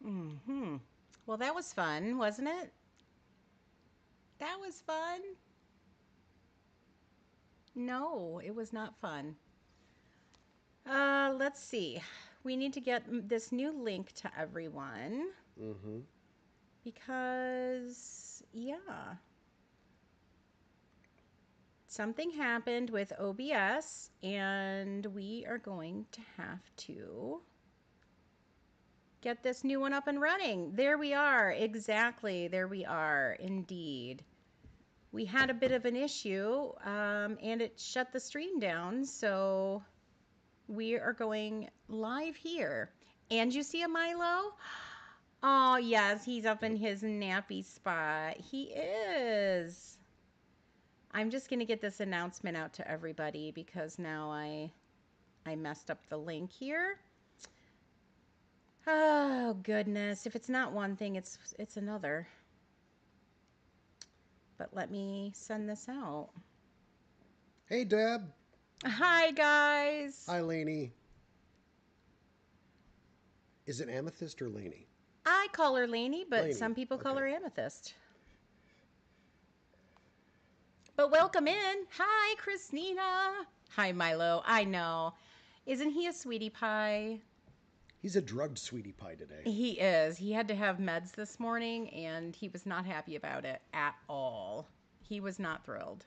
Hmm. Well, that was fun, wasn't it? That was fun. No, it was not fun. Let's see. We need to get this new link to everyone Mm-hmm. because, yeah, something happened with OBS and we are going to have to get this new one up and running. There we are. Exactly. There we are. Indeed. We had a bit of an issue and it shut the stream down. So we are going live here. And you see a Milo? Oh, yes, he's up in Yep. his nappy spot. He is. I'm just going to get this announcement out to everybody because now I messed up the link here. Oh, goodness. If it's not one thing, it's another. But let me send this out. Hey, Deb. Hi, guys. Hi, Lainey. Is it Amethyst or Lainey? I call her Lainey, but Lainey. some people call Okay. her Amethyst. But welcome in. Hi, Christina. Hi, Milo. I know. Isn't he a sweetie pie? He's a drugged sweetie pie today. He is. He had to have meds this morning and he was not happy about it at all. He was not thrilled.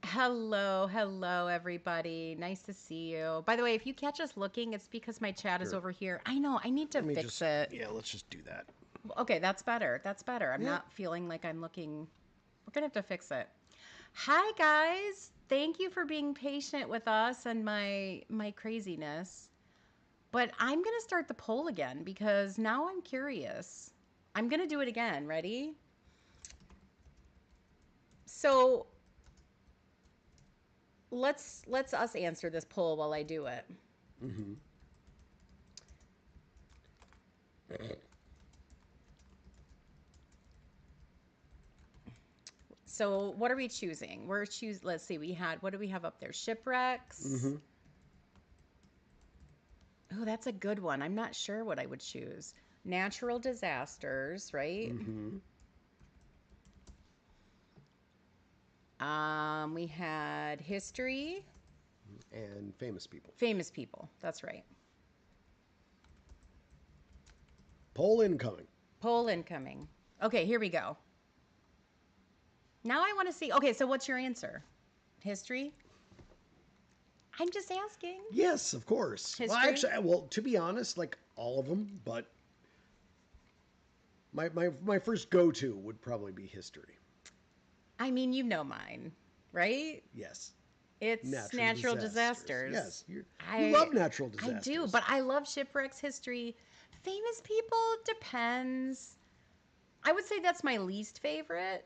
Hello, everybody. Nice to see you. By the way, if you catch us looking, it's because my chat is Here. over here. I know, I need to Let me fix just. it. Yeah, let's just do that. Okay, that's better. That's better. I'm Yep. not feeling like I'm looking. We're going to have to fix it. Hi, guys. Thank you for being patient with us and my craziness. But I'm going to start the poll again because now I'm curious. I'm going to do it again. Ready? So, let's us answer this poll while I do it. Mm-hmm. So, what are we choosing? Let's see. What do we have up there? Shipwrecks. Mm-hmm. Oh, that's a good one. I'm not sure what I would choose. Natural disasters, right? Mm-hmm. We had history, And famous people. famous people. That's right. Poll incoming. Poll incoming. Okay, here we go. Now I want to see. Okay, so what's your answer? History? I'm just asking. Yes, of course. Well, History? actually, to be honest, like all of them, but my first go to would probably be history. I mean, you know mine, right? Yes. It's Natural natural disasters. disasters. Yes, you love natural I do, disasters. but I love shipwrecks history. Famous people depends. I would say that's my least favorite.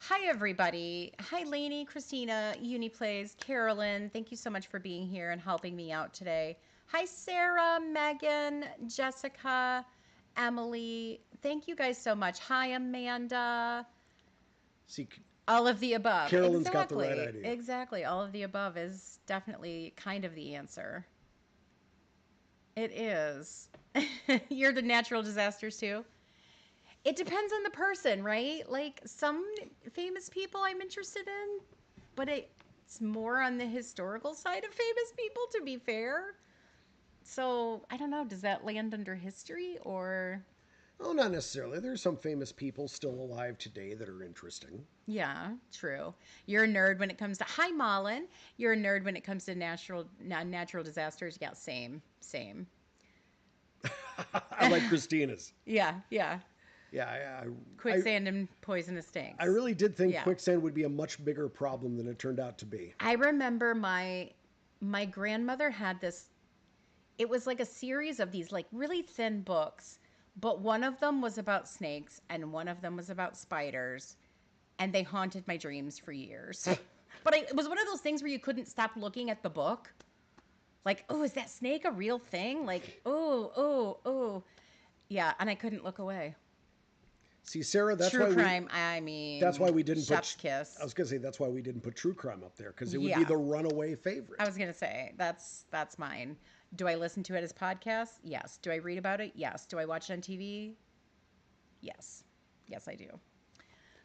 Hi, everybody. Hi, Lainey, Christina, Uniplays, Carolyn. Thank you so much for being here and helping me out today. Hi, Sarah, Megan, Jessica, Emily. Thank you guys so much. Hi, Amanda. See, All of the above. Carolyn's got the right Exactly. idea. Exactly. All of the above is definitely kind of the answer. It is. You're the natural disasters too? It depends on the person, right? Like some famous people I'm interested in, but it's more on the historical side of famous people, to be fair. So I don't know. Does that land under history or? Oh, not necessarily. There's some famous people still alive today that are interesting. Yeah, true. You're a nerd when it comes to hi Malin. You're a nerd when it comes to natural disasters. Yeah, same. I like Christina's. Yeah. Yeah, Quicksand and poisonous I tanks. really did think Yeah. quicksand would be a much bigger problem than it turned out to be. I remember my grandmother had this. It was like a series of these like really thin books, but one of them was about snakes and one of them was about spiders, and they haunted my dreams for years. But it was one of those things where you couldn't stop looking at the book. Like, oh, is that snake a real thing? Like, oh. Yeah, and I couldn't look away. See, Sarah, True crime, I that's why mean, we didn't chef's put. I kiss. was gonna say that's why we didn't put true crime up there because it would be Yeah. the runaway I favorite. was gonna say that's mine. Do I listen to it as podcasts? Yes. Do I read about it? Yes. Do I watch it on TV? Yes. Yes, I do.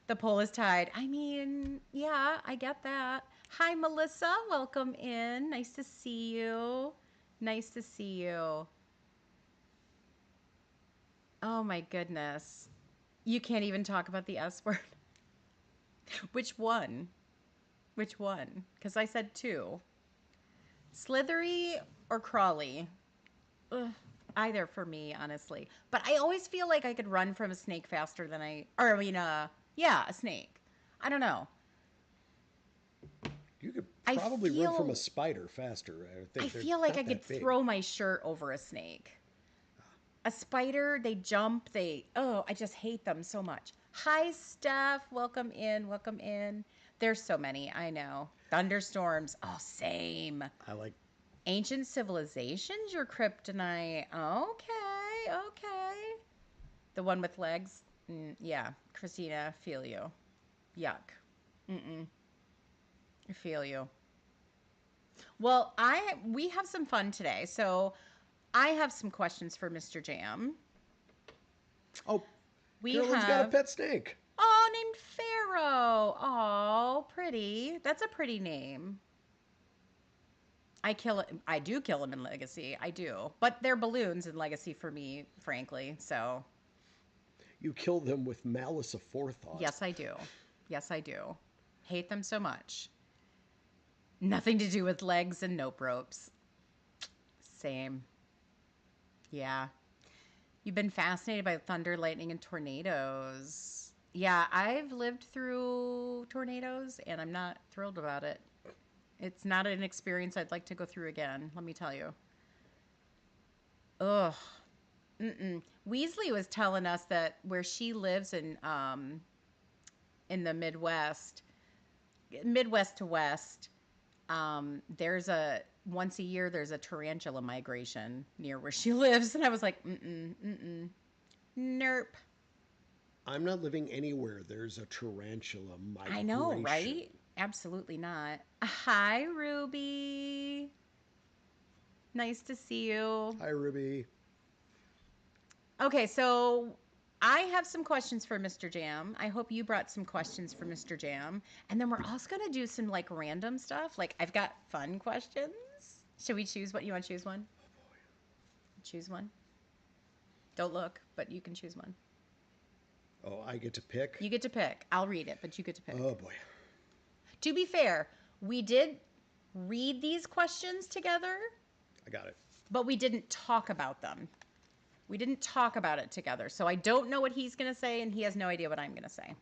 The poll is tied. I mean, yeah, I get that. Hi, Melissa. Welcome in. Nice to see you. Nice to see you. Oh, my goodness. You can't even talk about the S word. Which one? Which one? Because I said two. Slithery or crawly? Ugh, either for me, honestly. But I always feel like I could run from a snake faster than yeah, a snake. I don't know. You could I probably run from a feel spider faster. I I think they're feel like I not could that big. throw my shirt over a snake. A spider, they jump, I just hate them so much. Hi, Steph. Welcome in. Welcome in. There's so many, I know. Thunderstorms. Oh, same. I like. Ancient civilizations, your kryptonite. Okay, okay. The one with legs. Yeah, Christina, feel you. Yuck. Mm-mm. I feel you. Well, we have some fun today. So I have some questions for Mr. Jam. Oh, We Carolyn's got a have pet snake. oh, named Pharaoh. Oh, pretty. That's a pretty name. I do kill him in Legacy. I do. But they're balloons in Legacy for me, frankly. So, You kill them with malice aforethought. yes, I do. Yes, I do. Hate them so much. Nothing to do with legs and nope ropes. Same. Yeah. You've been fascinated by thunder, lightning, and tornadoes. Yeah, I've lived through tornadoes and I'm not thrilled about it. It's not an experience I'd like to go through again, let me tell you. Ugh. Mm-mm. Weasley was telling us that where she lives in the Midwest to West, there's a once a year there's a tarantula migration near where she lives, and I was like, nerp. I'm not living anywhere. There's a tarantula I know, migration. right? Absolutely not. Hi, Ruby. Nice to see you. Hi, Ruby. Okay, so I have some questions for Mr. Jam. I hope you brought some questions for Mr. Jam. And then we're also going to do some like random stuff. Like I've got fun questions. Should we choose what you want to choose one? Choose one. Don't look, but you can choose one. Oh, I get to pick? You get to pick. I'll read it, but you get to pick. Oh, boy. To be fair, we did read these questions together, I got it. but we didn't talk about them. We didn't talk about it together. So I don't know what he's going to say, and he has no idea what I'm going to say.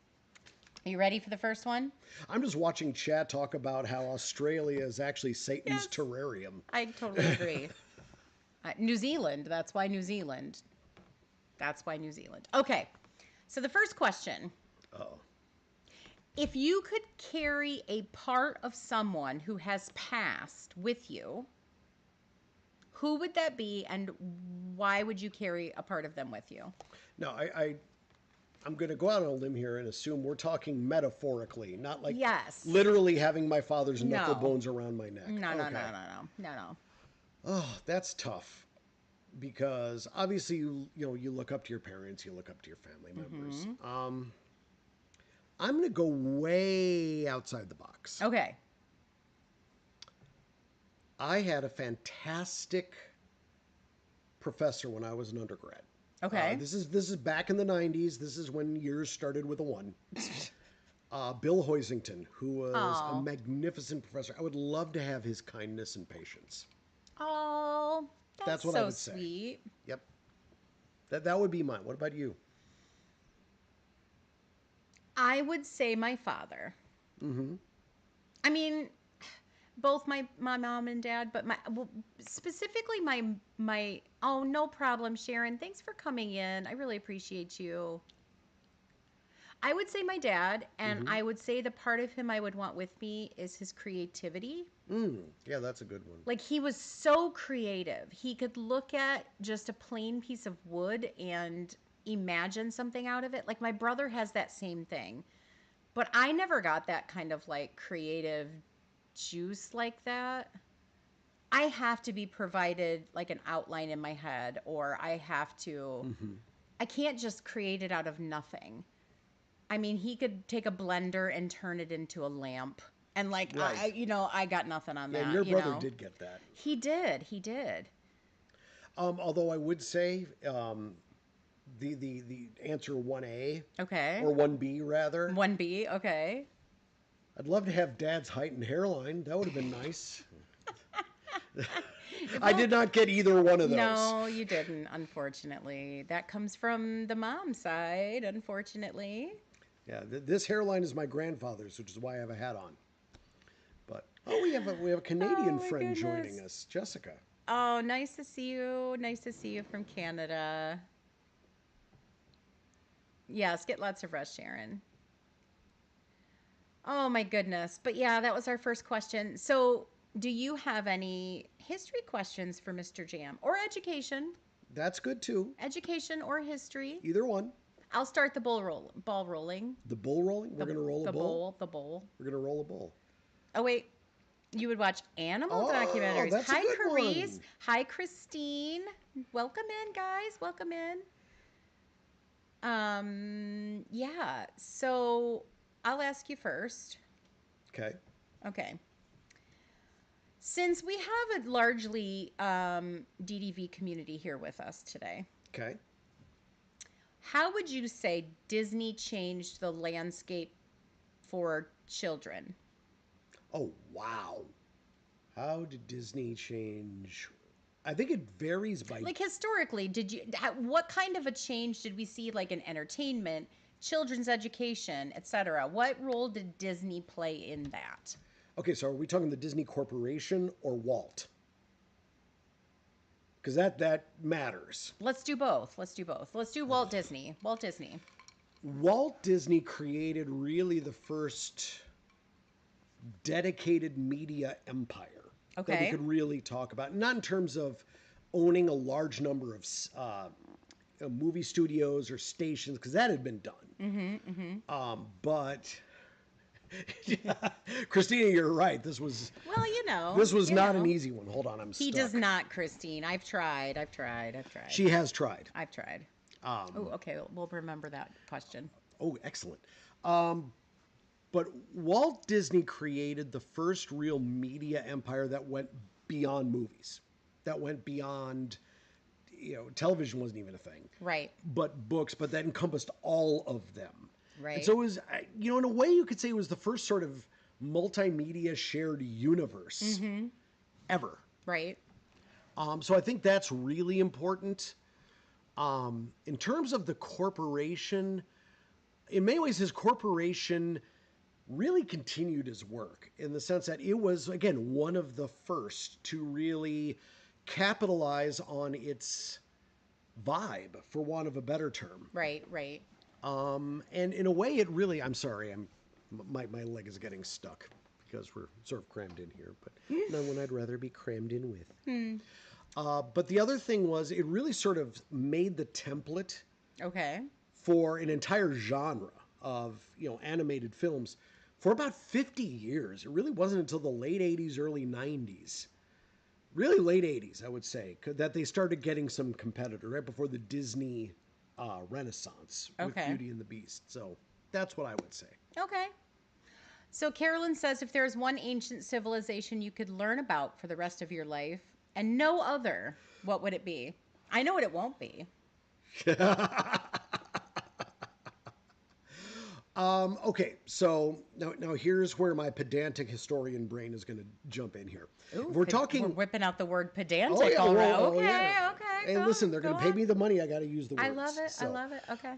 Are you ready for the first one? I'm just watching Chad talk about how Australia is actually Satan's Yes. terrarium. I totally agree. New Zealand. That's why New Zealand. That's why New Zealand. Okay. So the first question. Oh. If you could carry a part of someone who has passed with you, who would that be and why would you carry a part of them with you? No, I'm going to go out on a limb here and assume we're talking metaphorically, not like Yes. literally having my father's knuckle No. bones around my neck. No, Okay. no. Oh, that's tough because obviously you look up to your parents, you look up to your family members. I'm going to go way outside the box. Okay. I had a fantastic professor when I was an undergrad. Okay. This is back in the 90s. This is when years started with a one. Bill Hoisington, who was a Aw. magnificent professor. I would love to have his kindness and patience. Oh, That's what so I would say. sweet. Yep. That would be mine. What about you? I would say my father. Mm-hmm. I mean, both my mom and dad, but specifically my oh, no problem, Sharon. Thanks for coming in. I really appreciate you. I would say my dad, and Mm-hmm. I would say the part of him I would want with me is his creativity. Yeah, that's a good one. Like he was so creative. He could look at just a plain piece of wood and imagine something out of it. Like my brother has that same thing. But I never got that kind of like creative juice like that. I have to be provided like an outline in my head, or I have to, I can't just create it out of nothing. I mean, he could take a blender and turn it into a lamp. And like, Right. I got nothing on Yeah, and that, your brother did get that. He did. He did. Although I would say the answer 1A Okay. or 1B rather. 1B. Okay. I'd love to have Dad's height and hairline. That would have been nice. I Well, did not get either one of those. no, you didn't, unfortunately. That comes from the mom side, unfortunately. Yeah, this hairline is my grandfather's, which is why I have a hat on. But we have a Canadian Oh, my friend joining goodness. us, Jessica. Oh, nice to see you. Nice to see you from Canada. Yes, get lots of rest, Sharon. Oh my goodness. But yeah, that was our first question. So, do you have any history questions for Mr. Jam or education? That's good too. Education or history? Either one. I'll start the ball rolling. The bull rolling. We're gonna roll a bull. The bowl. We're gonna roll a bull. Oh wait, you would watch animal Oh, documentaries. that's a Hi, good Carice. one. Hi, Christine. Welcome in, guys. Welcome in. Yeah. So I'll ask you first. Okay. Okay. Since we have a largely DDV community here with us today, Okay. how would you say Disney changed the landscape for children? Oh wow. How did Disney change? I think it varies by. Like historically, what kind of a change did we see like in entertainment, children's education, etc.? What role did Disney play in that? Okay, so are we talking the Disney Corporation or Walt? Because that matters. Let's do both. Let's do both. Let's do Walt Disney. Walt Disney. Walt Disney created really the first dedicated media empire that we Okay. could really talk about. Not in terms of owning a large number of movie studios or stations, because that had been done. But Christina, you're right. This was Well, you know. not an easy one. Hold on, I'm He stuck. does not, Christine. I've tried. She has tried. I've tried. Oh, okay. We'll remember that question. Oh, excellent. But Walt Disney created the first real media empire that went beyond movies, that went beyond, television wasn't even a thing, Right. but books, but that encompassed all of them. Right. And so it was, in a way, you could say it was the first sort of multimedia shared universe ever. Right. So I think that's really important. In terms of the corporation, in many ways, his corporation really continued his work in the sense that it was, again, one of the first to really capitalize on its vibe, for want of a better term. Right. Right. And in a way, it really, I'm sorry, my leg is getting stuck because we're sort of crammed in here, but no one I'd rather be crammed in with. But the other thing was it really sort of made the template Okay. for an entire genre of, animated films for about 50 years. It really wasn't until the late 80s, early 90s, really late 80s, I would say, that they started getting some competitor right before the Disney Renaissance with Okay. Beauty and the Beast. So that's what I would say. Okay. So Carolyn says if there's one ancient civilization you could learn about for the rest of your life and no other, what would it be? I know what it won't be. Okay, so now here's where my pedantic historian brain is going to jump in here. Ooh, We're talking. We're whipping out the word pedantic Oh yeah, already. well, Okay, yeah. okay. Hey, go- listen, they're going go to pay on. me the money. I got to use the words. I love it. I So, love it. Okay.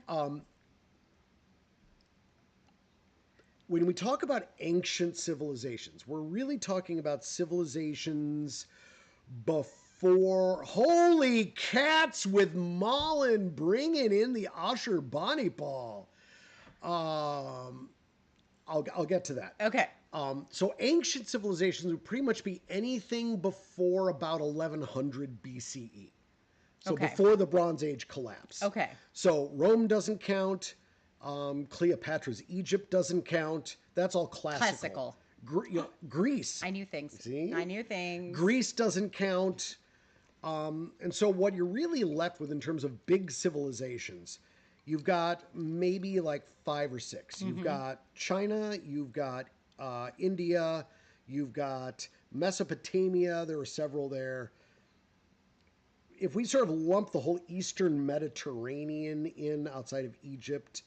when we talk about ancient civilizations, we're really talking about civilizations before. Holy cats with Mullen bringing in the Ashurbanipal. I'll get to that. Okay. So ancient civilizations would pretty much be anything before about 1100 BCE. So Okay. before the Bronze Age collapse. Okay. So Rome doesn't count. Cleopatra's Egypt doesn't count. That's all classical. Classical. Greece. I knew things. See? I knew things. Greece doesn't count. And so what you're really left with in terms of big civilizations, you've got maybe like 5 or 6. You've got China, you've got India, you've got Mesopotamia. There are several there. If we sort of lump the whole Eastern Mediterranean in outside of Egypt,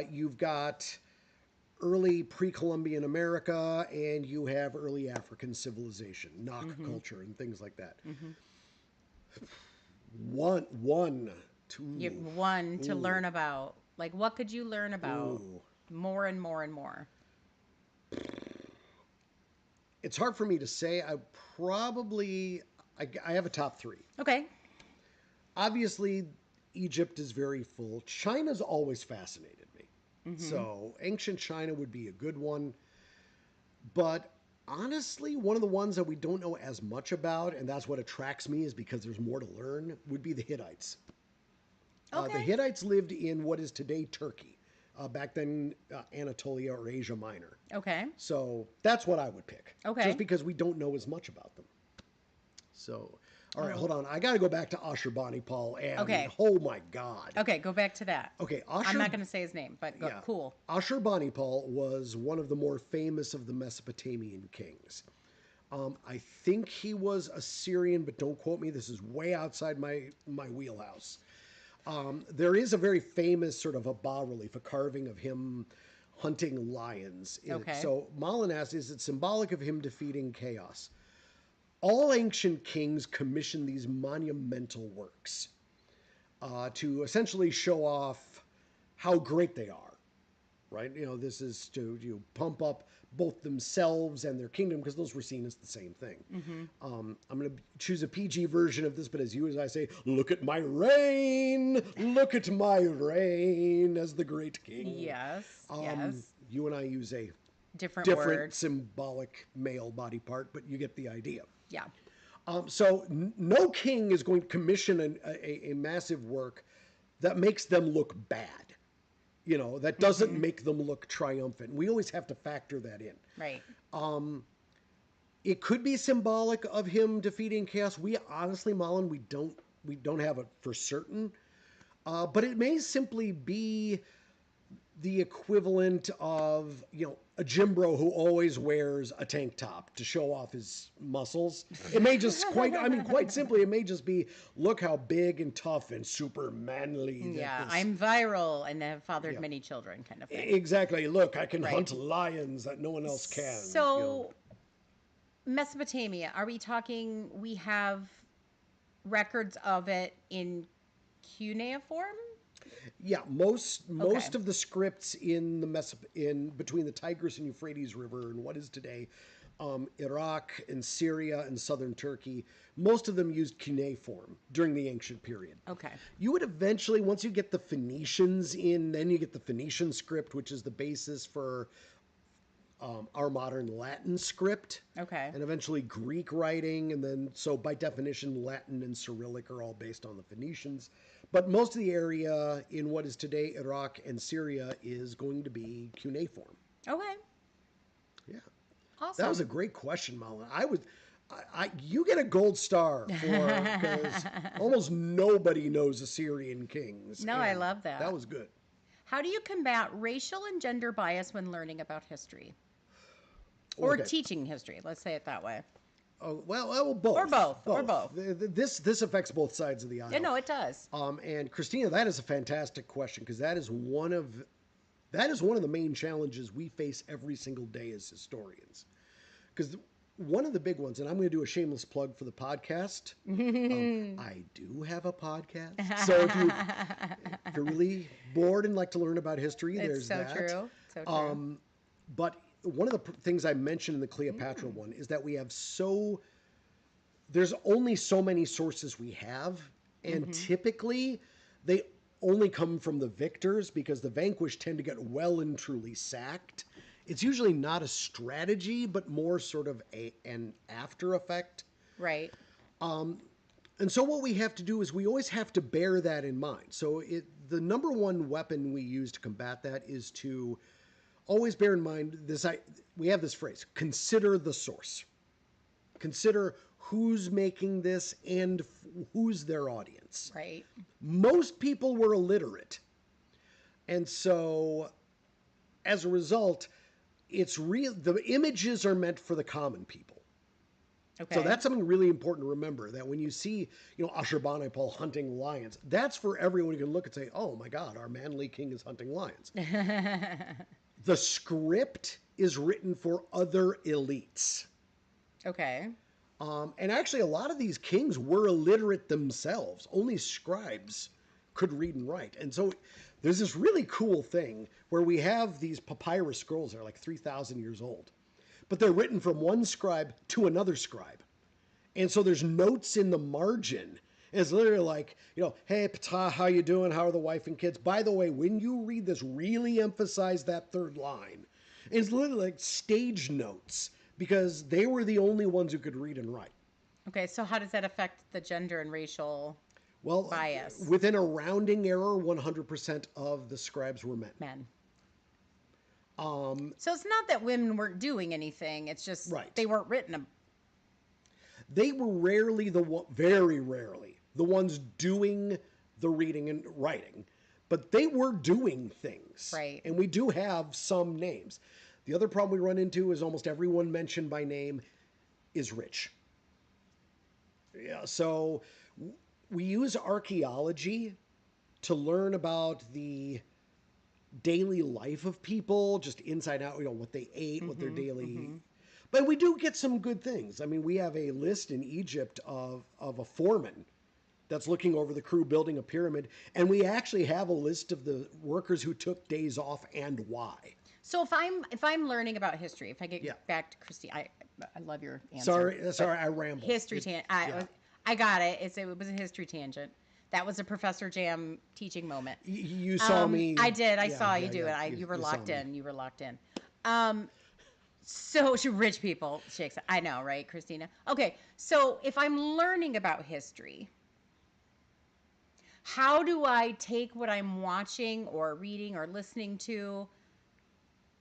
you've got early pre-Columbian America, and you have early African civilization, Nok culture, and things like that. One, two. You have one to learn about. Like, what could you learn about Ooh. more and more and more? It's hard for me to say. I have a top 3. Okay. Obviously, Egypt is very full. China's always fascinated me. So ancient China would be a good one. But honestly, one of the ones that we don't know as much about, and that's what attracts me, is because there's more to learn, would be the Hittites. The Okay. Hittites lived in what is today Turkey. Back then, Anatolia or Asia Minor. Okay. So that's what I would pick. Okay. Just because we don't know as much about them. So, all right, hold on. I got to go back to Ashurbanipal. And Okay. oh my God. Okay, go back to that. Okay, I'm not going to say his name, but yeah. cool. Ashurbanipal was one of the more famous of the Mesopotamian kings. I think he was Assyrian, but don't quote me. This is way outside my wheelhouse. There is a very famous sort of a bas-relief, a carving of him hunting lions. Okay. So Malin asks, is it symbolic of him defeating chaos? All ancient kings commissioned these monumental works to essentially show off how great they are, right? This is to pump up both themselves and their kingdom, because those were seen as the same thing. I'm going to choose a PG version of this, but as I say, look at my reign, as the great king. Yes. You and I use a Different word. symbolic male body part, but you get the idea. Yeah. So no king is going to commission a massive work that makes them look bad. That doesn't make them look triumphant. We always have to factor that in. Right. It could be symbolic of him defeating chaos. We honestly, Malin, we don't have it for certain. But it may simply be the equivalent of, a gym bro who always wears a tank top to show off his muscles. It may just quite simply, it may just be, look how big and tough and super manly. Yeah, I'm viral and have fathered many children, kind of thing. Exactly. Look, I can hunt lions that no one else can. So, Mesopotamia, are we talking, we have records of it in cuneiform? Yeah, most of the scripts in between the Tigris and Euphrates River and what is today Iraq and Syria and southern Turkey, most of them used cuneiform during the ancient period. Okay. You would eventually, once you get the Phoenicians in, then you get the Phoenician script, which is the basis for our modern Latin script. Okay. And eventually Greek writing, and then, so by definition, Latin and Cyrillic are all based on the Phoenicians. But most of the area in what is today Iraq and Syria is going to be cuneiform. Okay. Yeah. Awesome. That was a great question, Malin. You get a gold star because almost nobody knows Assyrian kings. No, I love that. That was good. How do you combat racial and gender bias when learning about history? Or teaching history, let's say it that way. Oh, well, both. Or both. This affects both sides of the aisle. Yeah, no, it does. And Christina, that is a fantastic question, because that is one of the main challenges we face every single day as historians. Because one of the big ones, and I'm going to do a shameless plug for the podcast. I do have a podcast, so if you're really bored and like to learn about history, there's that. True. So true. But one of the things I mentioned in the Cleopatra one is that there's only so many sources we have, and typically they only come from the victors, because the vanquished tend to get well and truly sacked. It's usually not a strategy, but more sort of an after effect. Right. And so what we have to do is we always have to bear that in mind. So the number one weapon we use to combat that is to always bear in mind this. We have this phrase: consider the source. Consider who's making this and who's their audience. Right. Most people were illiterate, and so as a result, it's real. The images are meant for the common people. Okay. So that's something really important to remember, that when you see, Ashurbanipal hunting lions, that's for everyone who can look and say, oh my God, our manly king is hunting lions. The script is written for other elites. Okay. And actually, a lot of these kings were illiterate themselves. Only scribes could read and write. And so there's this really cool thing where we have these papyrus scrolls that are like 3,000 years old, but they're written from one scribe to another scribe. And so there's notes in the margin. It's literally like, hey, Ptah, how you doing? How are the wife and kids? By the way, when you read this, really emphasize that third line. It's literally like stage notes, because they were the only ones who could read and write. Okay, so how does that affect the gender and racial bias? Within a rounding error, 100% of the scribes were men. Men. So it's not that women weren't doing anything. It's just they weren't written. They were very rarely, the ones doing the reading and writing. But they were doing things. Right. And we do have some names. The other problem we run into is almost everyone mentioned by name is rich. Yeah, so we use archaeology to learn about the daily life of people, just inside out, what they ate, what their daily... But we do get some good things. I mean, we have a list in Egypt of a foreman that's looking over the crew building a pyramid, and we actually have a list of the workers who took days off and why. So if I'm learning about history, if I get back to Christy, I love your Sorry, answer. I rambled. History tangent. I got it. It was a history tangent. That was a Professor Jam teaching moment. You saw me. I did. I saw you do it. You were locked in. You were locked in. So rich people, shakes. I know, right, Christina? Okay, so if I'm learning about history, how do I take what I'm watching or reading or listening to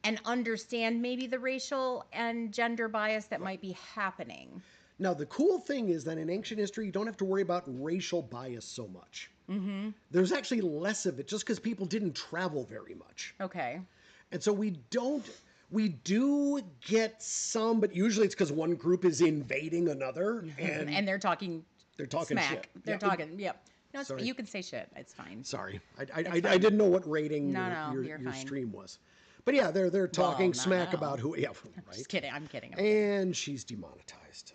and understand maybe the racial and gender bias that might be happening? Now, the cool thing is that in ancient history, you don't have to worry about racial bias so much. Mm-hmm. There's actually less of it just because people didn't travel very much. Okay. And so we do get some, but usually it's because one group is invading another. And they're talking smack. Shit. They're talking, yep. No, you can say shit. It's fine. Sorry. I didn't know what rating your fine. stream was. But yeah, they're talking smack about who. Yeah, right. Just kidding. I'm kidding. And she's demonetized.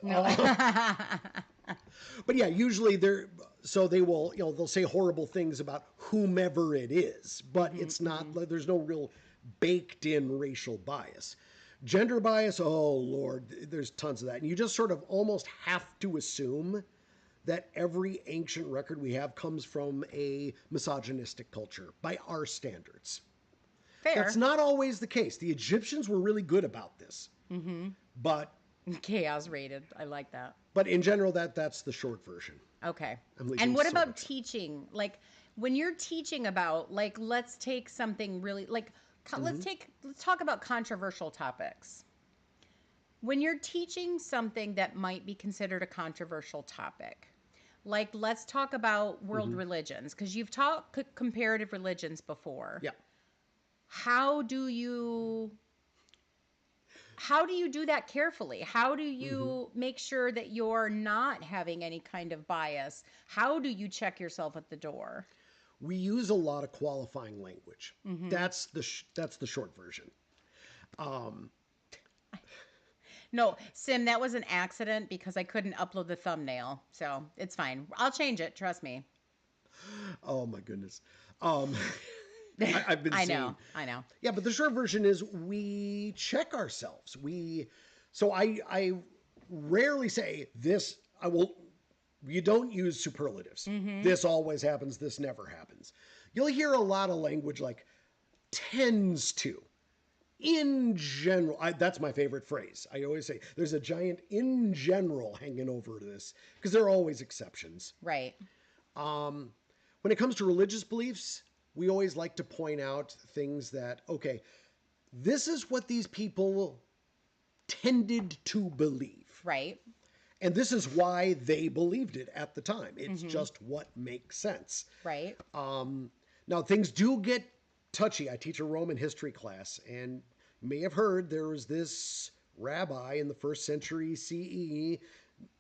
But yeah, usually they will, they'll say horrible things about whomever it is, but it's not. There's no real baked in racial bias. Gender bias, oh Lord, there's tons of that, and you just sort of almost have to assume that every ancient record we have comes from a misogynistic culture by our standards. Fair. That's not always the case. The Egyptians were really good about this. But chaos rated. I like that. But in general, that's the short version. Okay. And what about teaching? Like when you're teaching about, like, let's take something really, like, let's talk about controversial topics. When you're teaching something that might be considered a controversial topic, like let's talk about world religions, because you've taught comparative religions before. Yeah. How do you do that carefully? How do you make sure that you're not having any kind of bias? How do you check yourself at the door? We use a lot of qualifying language. That's the short version. No, Sim, that was an accident because I couldn't upload the thumbnail. So it's fine. I'll change it. Trust me. Oh my goodness. I've been I know. Yeah, but the short version is we check ourselves. So I rarely say this. You don't use superlatives. This always happens. This never happens. You'll hear a lot of language like tends to. In general, that's my favorite phrase. I always say there's a giant in general hanging over this because there are always exceptions. Right. When it comes to religious beliefs, we always like to point out things that, okay, This is what these people tended to believe. Right. And this is why they believed it at the time. It's just what makes sense. Right. Now, things do get touchy. I teach a Roman history class, and you may have heard there was this rabbi in the first century CE,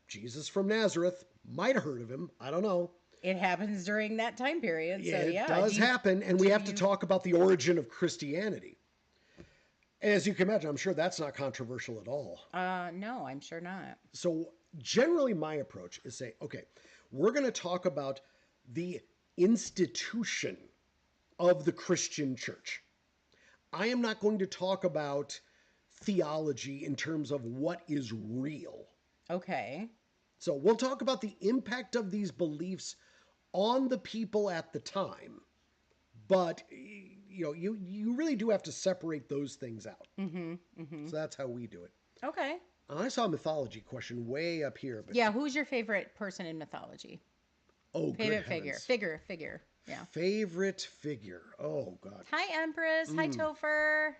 Jesus from Nazareth. Might have heard of him. I don't know. It happens during that time period. So It yeah. does happen, and we have to talk about the origin of Christianity. As you can imagine, I'm sure that's not controversial at all. No, I'm sure not. So generally my approach is say, okay, we're going to talk about the institution of the Christian church. I am not going to talk about theology in terms of what is real. Okay. So we'll talk about the impact of these beliefs on the people at the time. But you really do have to separate those things out. So that's how we do it. Okay. I saw a mythology question way up here. But Yeah, who's your favorite person in mythology? Oh, Favorite good figure. heavens. Figure. Yeah. Favorite figure. Oh, God. Hi, Empress. Hi, Topher.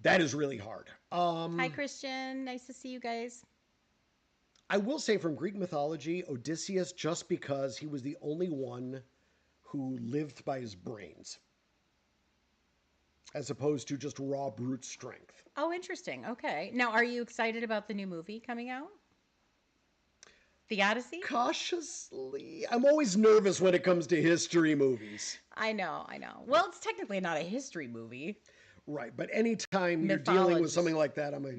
That is really hard. Hi, Christian. Nice to see you guys. I will say from Greek mythology, Odysseus, just because he was the only one who lived by his brains, as opposed to just raw brute strength. Oh, interesting. Okay. Now, are you excited about the new movie coming out? The Odyssey? Cautiously. I'm always nervous when it comes to history movies. I know. Well, it's technically not a history movie. Right, but anytime you're dealing with something like that, I'm like,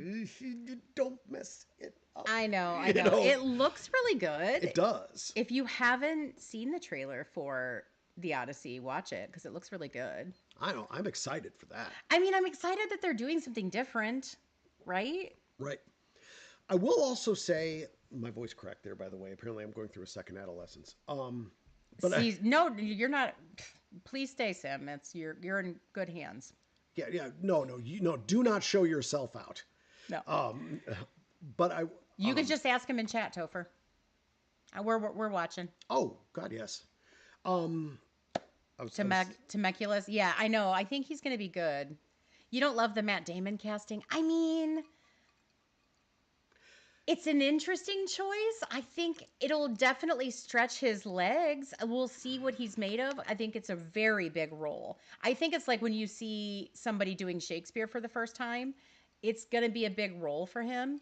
don't mess it up. I know. You know? It looks really good. It does. If you haven't seen the trailer for The Odyssey, watch it because it looks really good. I know. I'm excited for that. I mean, I'm excited that they're doing something different, right? Right. I will also say, my voice cracked there, by the way. Apparently, I'm going through a second adolescence. But See, no, you're not. Please stay, Sam. You're in good hands. yeah. No. Do not show yourself out. No. But You can just ask him in chat, Topher. We're watching. Oh God, yes. Temecula's. Yeah, I know. I think he's going to be good. You don't love the Matt Damon casting? I mean, it's an interesting choice. I think it'll definitely stretch his legs. We'll see what he's made of. I think it's a very big role. I think it's like when you see somebody doing Shakespeare for the first time, it's going to be a big role for him.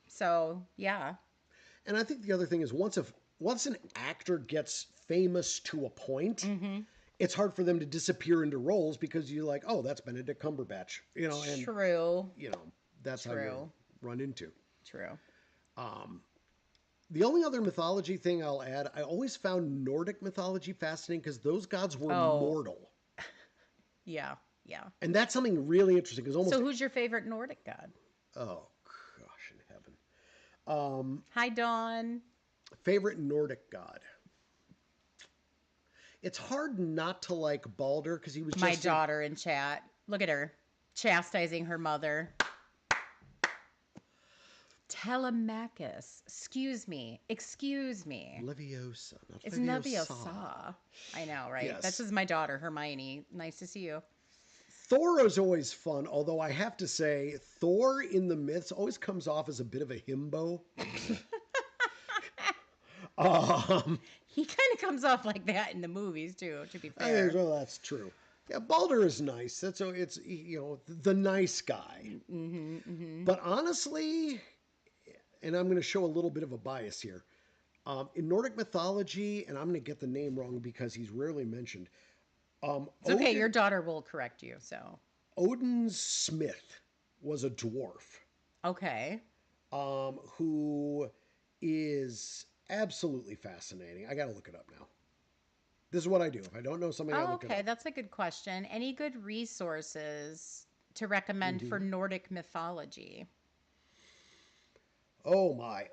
So, yeah. And I think the other thing is once an actor gets famous to a point, it's hard for them to disappear into roles because you're like, oh, that's Benedict Cumberbatch, and True. that's how you run into. True. The only other mythology thing I'll add, I always found Nordic mythology fascinating because those gods were mortal. Yeah. And that's something really interesting because almost. So, who's your favorite Nordic god? Oh gosh, in heaven. Hi, Dawn. Favorite Nordic god. It's hard not to like Balder because he was just My daughter in chat. Look at her chastising her mother. Telemachus. Excuse me. Leviosa. Not It's Leviosa. Leviosa. I know, right? Yes. This is my daughter, Hermione. Nice to see you. Thor is always fun, although I have to say, Thor in the myths always comes off as a bit of a himbo. He kind of comes off like that in the movies too, to be I fair. think, well, that's true. Yeah, Balder is nice. It's the nice guy. But honestly, and I'm going to show a little bit of a bias here. In Nordic mythology, and I'm going to get the name wrong because he's rarely mentioned. It's okay, your daughter will correct you, so. Odin's smith was a dwarf. Okay. Who is absolutely fascinating. I got to look it up now. This is what I do. If I don't know something, I look it up. That's a good question. Any good resources to recommend for Nordic mythology? Oh my!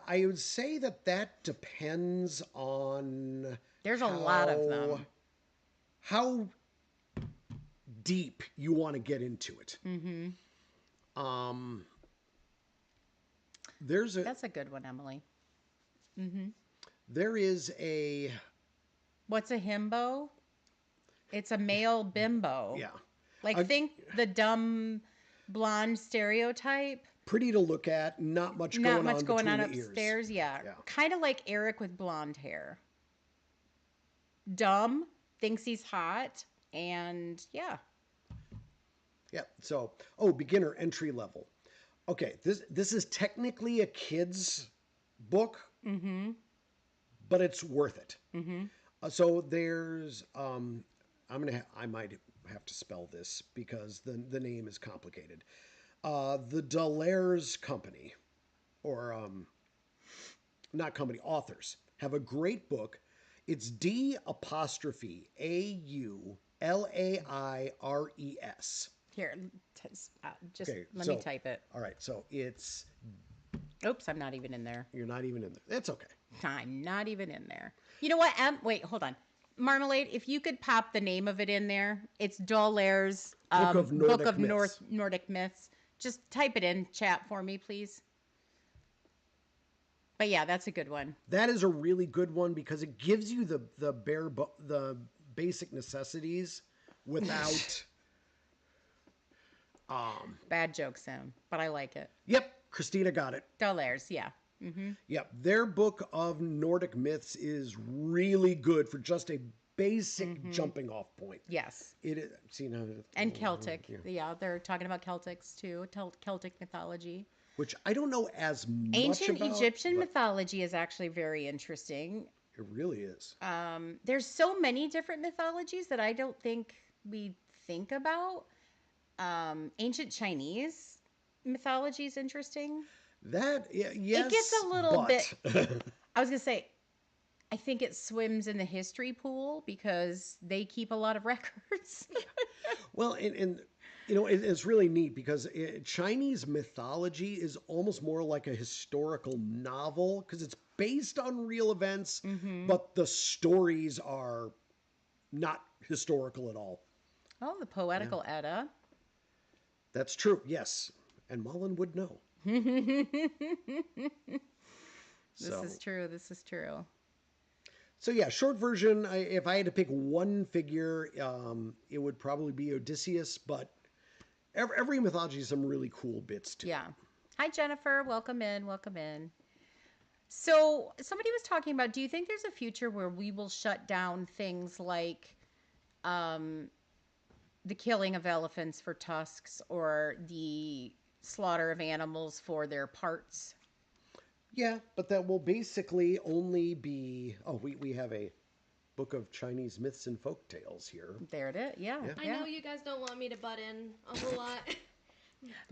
I would say that depends on. There's a lot of them. How deep you want to get into it. That's a good one, Emily. There is a. What's a himbo? It's a male bimbo. Yeah. Like, think the dumb blonde stereotype. Pretty to look at, not much Not going much on going between on the ears. upstairs. Yeah. Yeah. Kind of like Eric with blonde hair. Dumb, thinks he's hot, and yeah. Yeah. So, beginner entry level. Okay, this is technically a kid's book, but it's worth it. So there's I might have to spell this because the name is complicated. The Dallaires Company, or not company, authors have a great book. It's D'Aulaires. Here, just Okay, let so, me type it. all right, so it's Oops, I'm not even in there. you're not even in there. That's okay. I'm not even in there. You know what? Wait, hold on. Marmalade, if you could pop the name of it in there, it's Dallaires' Book of Nordic Nordic Myths. Just type it in chat for me, please. But yeah, that's a good one. That is a really good one because it gives you the basic necessities without. Bad joke, Sam, but I like it. Yep, Christina got it. Dallaires, yeah. Yep, their book of Nordic myths is really good for just a basic jumping off point. Yes. It is. See now. And Celtic. Yeah, they're talking about Celtics too. Celtic mythology. Which I don't know as much Ancient about, Egyptian but mythology is actually very interesting. it really is. There's so many different mythologies that I don't think we think about. Ancient Chinese mythology is interesting. Yes, It gets a little but- bit. I was gonna say, I think it swims in the history pool because they keep a lot of records. Well, and it's really neat because Chinese mythology is almost more like a historical novel because it's based on real events, but the stories are not historical at all. Oh, the poetical Edda. That's true. Yes, and Mullen would know. This is true. This is true. So yeah, short version. If I had to pick one figure, it would probably be Odysseus. But every mythology has some really cool bits too. Yeah. Hi, Jennifer. Welcome in. Welcome in. So somebody was talking about, do you think there's a future where we will shut down things like the killing of elephants for tusks or the slaughter of animals for their parts? Yeah, but that will basically only be. Oh, we have a book of Chinese myths and folk tales here. There it is. Yeah. Yeah. I know you guys don't want me to butt in a whole lot.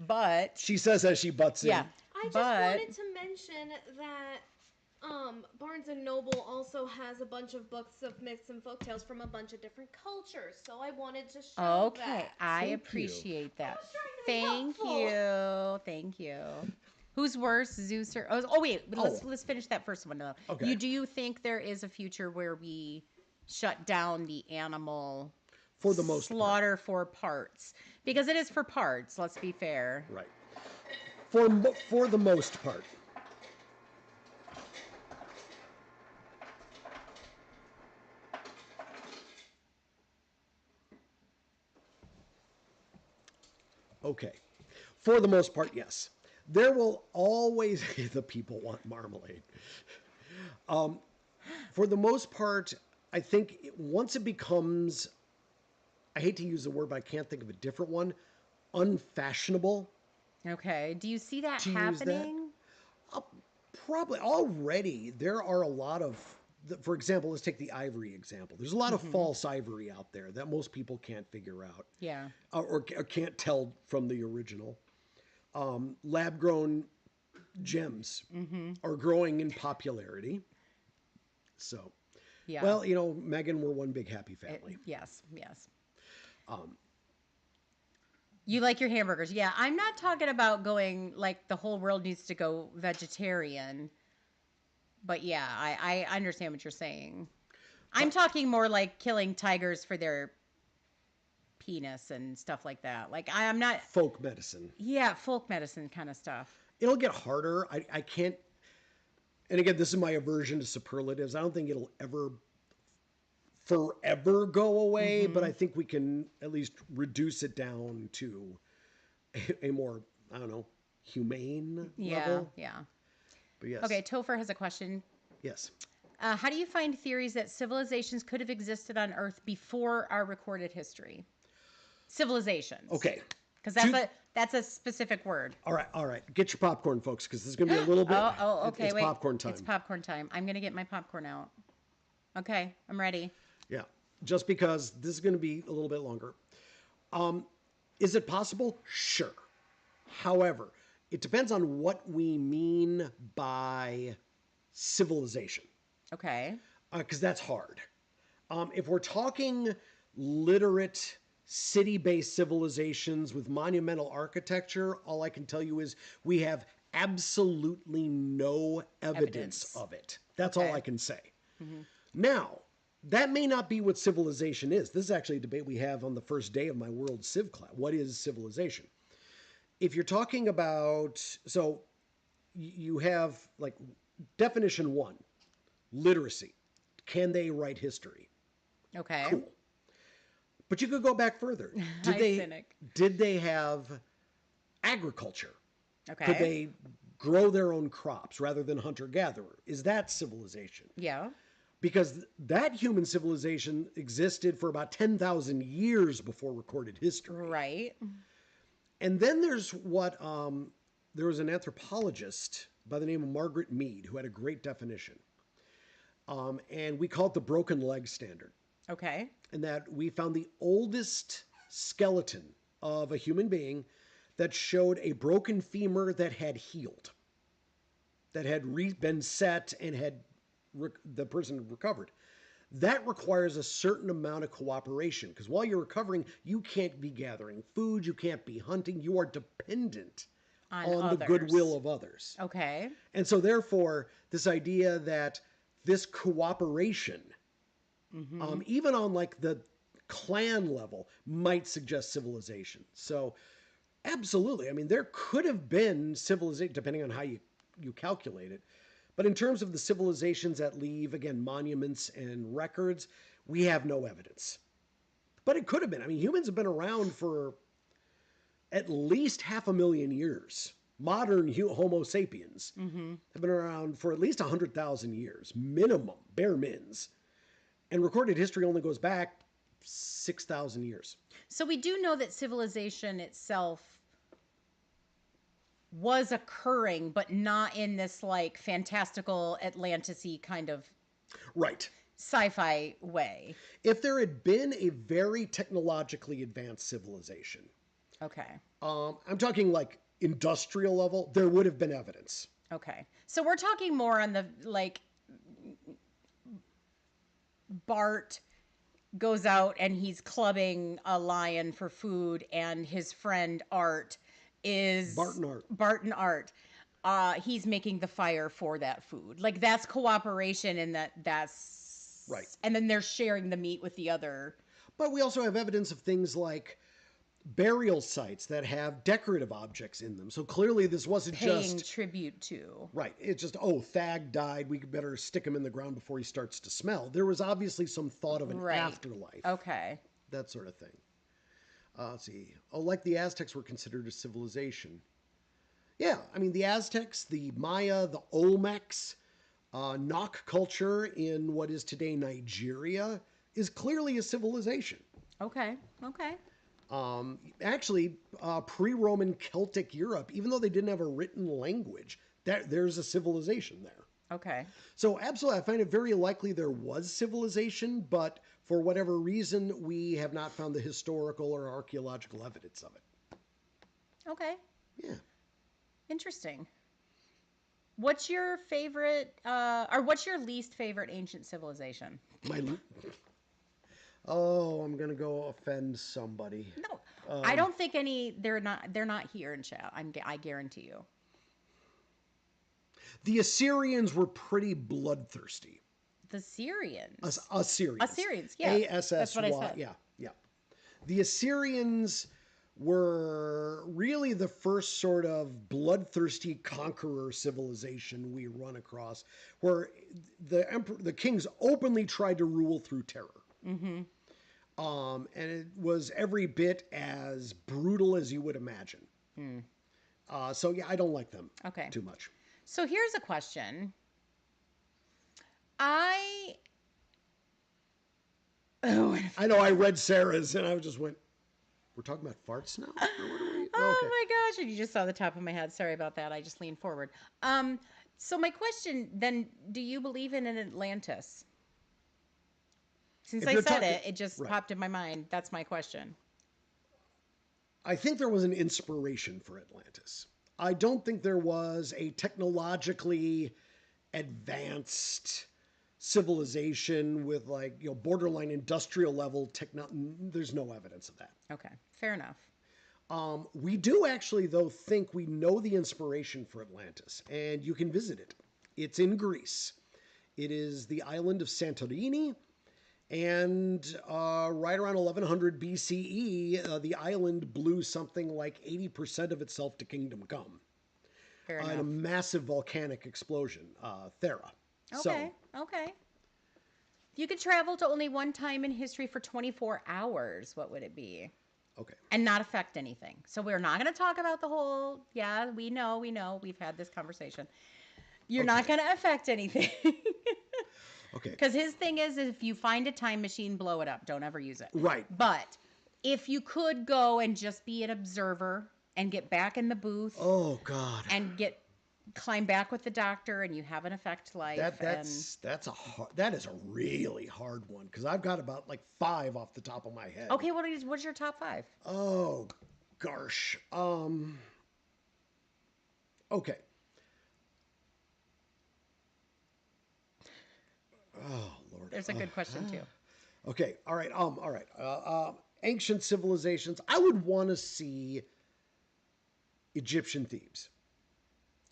But She says as she butts in. yeah. I just But wanted to mention that Barnes and Noble also has a bunch of books of myths and folktales from a bunch of different cultures. So I wanted to show okay, that. I Thank you. appreciate that. trying to be Thank helpful. you. Thank you. Who's worse, Zeus or wait, but let's finish that first one though. Okay. Do you think there is a future where we shut down the animal For the most part. slaughter for parts? Because it is for parts, let's be fair. Right. For the most part. Okay. For the most part, yes. There will always the people want marmalade. For the most part, I think once it becomes, I hate to use the word, but I can't think of a different one, unfashionable. Okay. Do you see that To use that? happening? Probably already there are a lot of, for example, let's take the ivory example. There's a lot of false ivory out there that most people can't figure out Yeah. or can't tell from the original. Lab grown gems are growing in popularity. So, Yeah. well, Megan, we're one big happy family. Yes, yes. You like your hamburgers. Yeah, I'm not talking about going like the whole world needs to go vegetarian. But yeah, I understand what you're saying. I'm talking more like killing tigers for their penis and stuff like that. Like I'm not, Folk medicine. yeah, folk medicine kind of stuff. It'll get harder. I can't, and again, this is my aversion to superlatives. I don't think it'll ever forever go away, but I think we can at least reduce it down to a more, I don't know, humane Yeah, level. yeah. But yes. Okay, Topher has a question. Yes. How do you find theories that civilizations could have existed on Earth before our recorded history? Civilizations. Okay. Because Two- that's a specific word. All right. All right. Get your popcorn, folks, because this is going to be a little bit. Okay, It's wait. popcorn time. It's popcorn time. I'm going to get my popcorn out. Okay, I'm ready. Yeah. Just because this is going to be a little bit longer. Is it possible? Sure. However, it depends on what we mean by civilization, Okay. because that's hard. If we're talking literate city-based civilizations with monumental architecture, all I can tell you is we have absolutely no evidence of it. That's all Okay. I can say. Now, that may not be what civilization is. This is actually a debate we have on the first day of my World Civ class. What is civilization? If you're talking about, so you have like definition one, literacy. Can they write history? Okay. Cool. But you could go back further. Hi, cynic. Did they have agriculture? Okay. Could they grow their own crops rather than hunter gatherer? Is that civilization? Yeah. Because that human civilization existed for about 10,000 years before recorded history. Right. And then there's what there was an anthropologist by the name of Margaret Mead who had a great definition. And we call it the broken leg standard. Okay. And that we found the oldest skeleton of a human being that showed a broken femur that had healed, that had been set and had the person recovered. That requires a certain amount of cooperation because while you're recovering, you can't be gathering food, you can't be hunting, you are dependent on the goodwill of others. Okay. And so, therefore, this idea that this cooperation, even on like the clan level, might suggest civilization. So, absolutely. I mean, there could have been civilization, depending on how you calculate it. But in terms of the civilizations that leave, again, monuments and records, we have no evidence. But it could have been. I mean, humans have been around for at least 500,000 years. Modern Homo sapiens have been around for at least 100,000 years, minimum, bare mins. And recorded history only goes back 6,000 years. So we do know that civilization itself was occurring, but not in this like fantastical Atlantis-y kind of Right. sci-fi way. If there had been a very technologically advanced civilization, Okay. I'm talking like industrial level, there would have been evidence. Okay. So we're talking more on the like Bart goes out and he's clubbing a lion for food and his friend Art is Bart and Art. He's making the fire for that food. Like that's cooperation and that's right. And then they're sharing the meat with the other. But we also have evidence of things like burial sites that have decorative objects in them. So clearly this wasn't paying just tribute to. Right. It's just, oh, Thag died. We better stick him in the ground before he starts to smell. There was obviously some thought of an afterlife. Okay. That sort of thing. Let's see. Oh, like the Aztecs were considered a civilization. Yeah. I mean, the Aztecs, the Maya, the Olmecs, Nok culture in what is today Nigeria is clearly a civilization. Okay. Okay. Actually, pre-Roman Celtic Europe, even though they didn't have a written language, there's a civilization there. Okay. So absolutely, I find it very likely there was civilization, but for whatever reason, we have not found the historical or archaeological evidence of it. Okay. Yeah. Interesting. What's your favorite, or what's your least favorite ancient civilization? I'm gonna go offend somebody. No, I don't think any. They're not here in chat. I guarantee you. The Assyrians were pretty bloodthirsty. The Syrians. Assyrians. Assyrians. Yeah. A-S-S-Y. That's what I said. Yeah. The Assyrians were really the first sort of bloodthirsty conqueror civilization we run across, where the kings openly tried to rule through terror. And it was every bit as brutal as you would imagine. So yeah, I don't like them Okay. too much. So here's a question. I oh, I know I read Sarah's and I just went, we're talking about farts now? Or what are we? oh Okay. my gosh! And you just saw the top of my head. Sorry about that. I just leaned forward. So my question then: do you believe in an Atlantis? Since If I you're said talking- it just right. popped in my mind. That's my question. I think there was an inspiration for Atlantis. I don't think there was a technologically advanced civilization with like, borderline industrial level techno. There's no evidence of that. Okay, fair enough. We do actually, though, think we know the inspiration for Atlantis, and you can visit it. It's in Greece. It is the island of Santorini, and right around 1100 BCE, the island blew something like 80% of itself to kingdom come Fair in a enough. massive volcanic explosion, Thera. Okay, okay. If you could travel to only one time in history for 24 hours, what would it be? Okay. And not affect anything. So we're not going to talk about the whole, yeah, we know, we've had this conversation. You're not going to affect anything. Okay. Because his thing is, if you find a time machine, blow it up. Don't ever use it. Right. But if you could go and just be an observer and get back in the booth Oh God. and climb back with the doctor and you have an effect life. That is a really hard one because I've got about like 5 off the top of my head. Okay, what's your top 5? Oh gosh. Okay. Oh Lord. There's a good question too. Okay. All right. All right. Ancient civilizations. I would want to see Egyptian Thebes,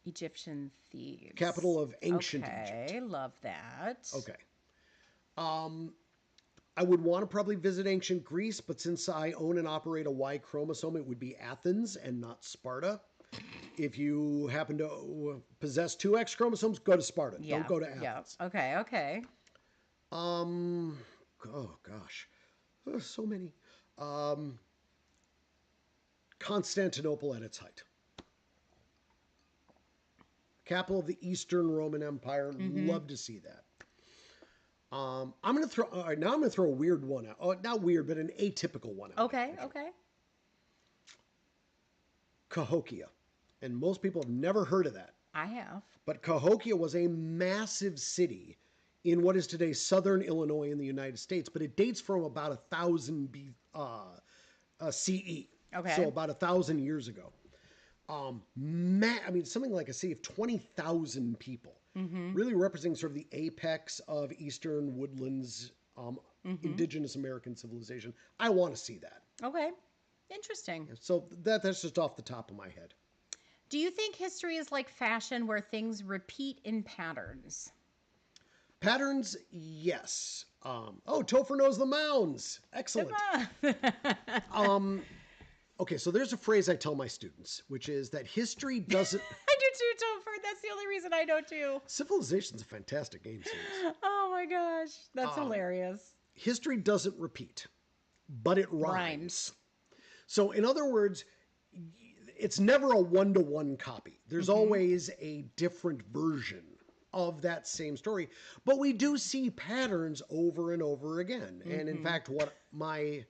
Egyptian Thebes. capital of ancient Okay, Egypt. love that. Okay. I would want to probably visit ancient Greece, but since I own and operate a Y chromosome, it would be Athens and not Sparta. If you happen to possess 2 X chromosomes, go to Sparta. Yeah, Don't go to Athens. yeah. Okay, okay. Oh gosh, so many. Constantinople at its height, capital of the Eastern Roman Empire. Love to see that. I'm gonna throw. All right, now I'm gonna throw a weird one out. Oh, not weird, but an atypical one out. Okay, okay. Cahokia, and most people have never heard of that. I have. But Cahokia was a massive city in what is today southern Illinois in the United States, but it dates from about 1000 CE. Okay. So about 1,000 years ago. I mean, something like a city of 20,000 people, really representing sort of the apex of Eastern Woodlands, indigenous American civilization. I want to see that. Okay. Interesting. So that's just off the top of my head. Do you think history is like fashion where things repeat in patterns? Patterns, yes. Topher knows the mounds. Excellent. Okay, so there's a phrase I tell my students, which is that history doesn't. I do too, Topher. That's the only reason I know too. Civilization's a fantastic game series. Oh my gosh. That's hilarious. History doesn't repeat, but it rhymes. So, in other words, it's never a one-to-one copy. There's always a different version of that same story, but we do see patterns over and over again. And in fact, what my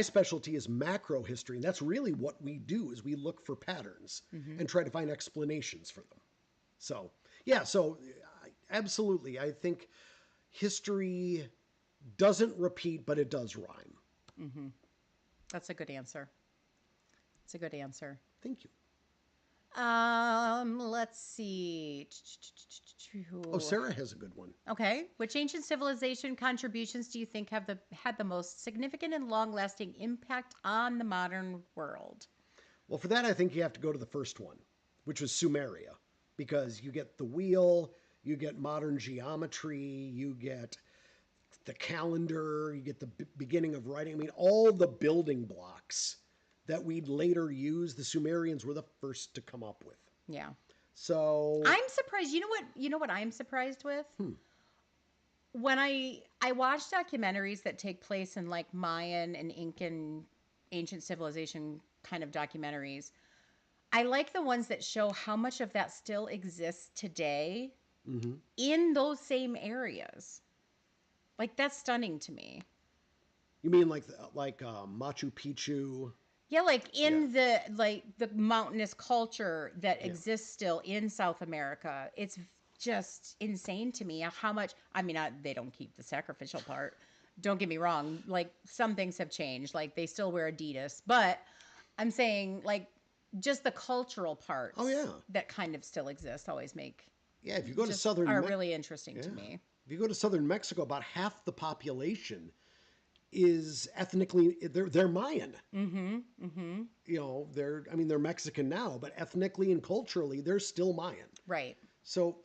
specialty is macro history, and that's really what we do is we look for patterns and try to find explanations for them. So, yeah, absolutely. I think history doesn't repeat, but it does rhyme. That's a good answer. It's a good answer. Thank you. Let's see. Oh, Sarah has a good one. Okay. Which ancient civilization contributions do you think had the most significant and long-lasting impact on the modern world? Well, for that, I think you have to go to the first one, which was Sumeria, because you get the wheel, you get modern geometry, you get the calendar, you get the beginning of writing. I mean, all the building blocks that we'd later use, the Sumerians were the first to come up with. Yeah. So I'm surprised. You know what I'm surprised with? when I watch documentaries that take place in like Mayan and Incan ancient civilization kind of documentaries, I like the ones that show how much of that still exists today Hmm. in those same areas. Like that's stunning to me. You mean like Machu Picchu? Yeah, like Yeah, in the mountainous culture that yeah. exists still in South America. It's just insane to me how much. I mean, they don't keep the sacrificial part. Don't get me wrong. Like some things have changed. Like they still wear Adidas, but I'm saying like just the cultural Oh parts yeah, that kind of still exist always make yeah. If you go to just are really interesting yeah, to me. if you go to southern Mexico, about half the population is ethnically they're Mayan. Mm-hmm. Mm-hmm. They're I mean they're Mexican now, but ethnically and culturally they're still Mayan. Right. So,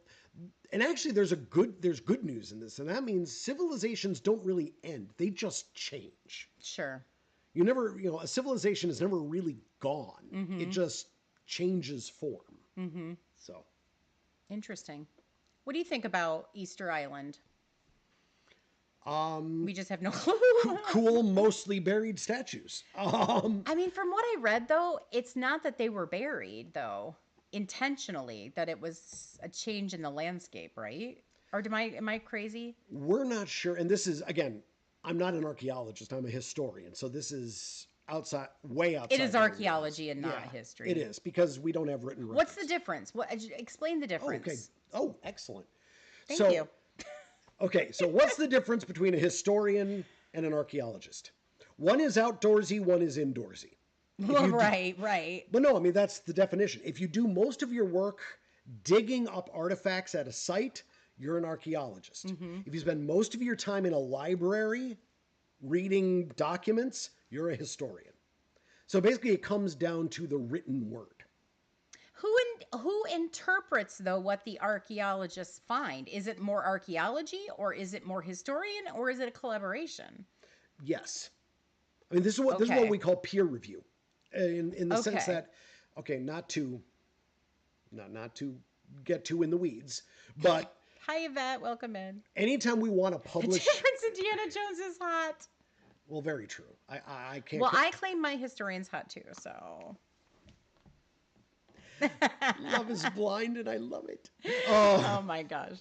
and actually there's good news in this, and that means civilizations don't really end; they just change. Sure. A civilization is never really gone. It Mm-hmm. just changes form. Mm-hmm. So, Interesting. What do you think about Easter Island? um, We just have no clue. cool, mostly buried statues. I mean, from what I read, though, it's not that they were buried, though, intentionally, that it was a change in the landscape, right? Or am I crazy? We're not sure, and this is again, I'm not an archaeologist. I'm a historian, so this is way It outside is my wheelhouse. archaeology and not Yeah, history. it is because we don't have written What's the records. difference? What explain the Oh, okay. difference? Oh, excellent. Thank So, you. okay, so what's the difference between a historian and an archaeologist? One is outdoorsy, one is indoorsy. If you do, Right, right. but no, I mean that's the definition. If you do most of your work digging up artifacts at a site, you're an archaeologist. Mm-hmm. If you spend most of your time in a library reading documents, you're a historian. So basically, it comes down to the written word. Who interprets though what the archaeologists find? Is it more archaeology, or is it more historian, or is it a collaboration? Yes, I mean this is what Okay. we call peer review, in the sense Okay. that okay, not to get too in the weeds, but Hi, Yvette. Welcome in. anytime we want to The publish, difference Indiana Jones is hot. well, very true. I can't. Well, I claim my historian's hot too, so. Love is blind, and I love it. Oh my gosh.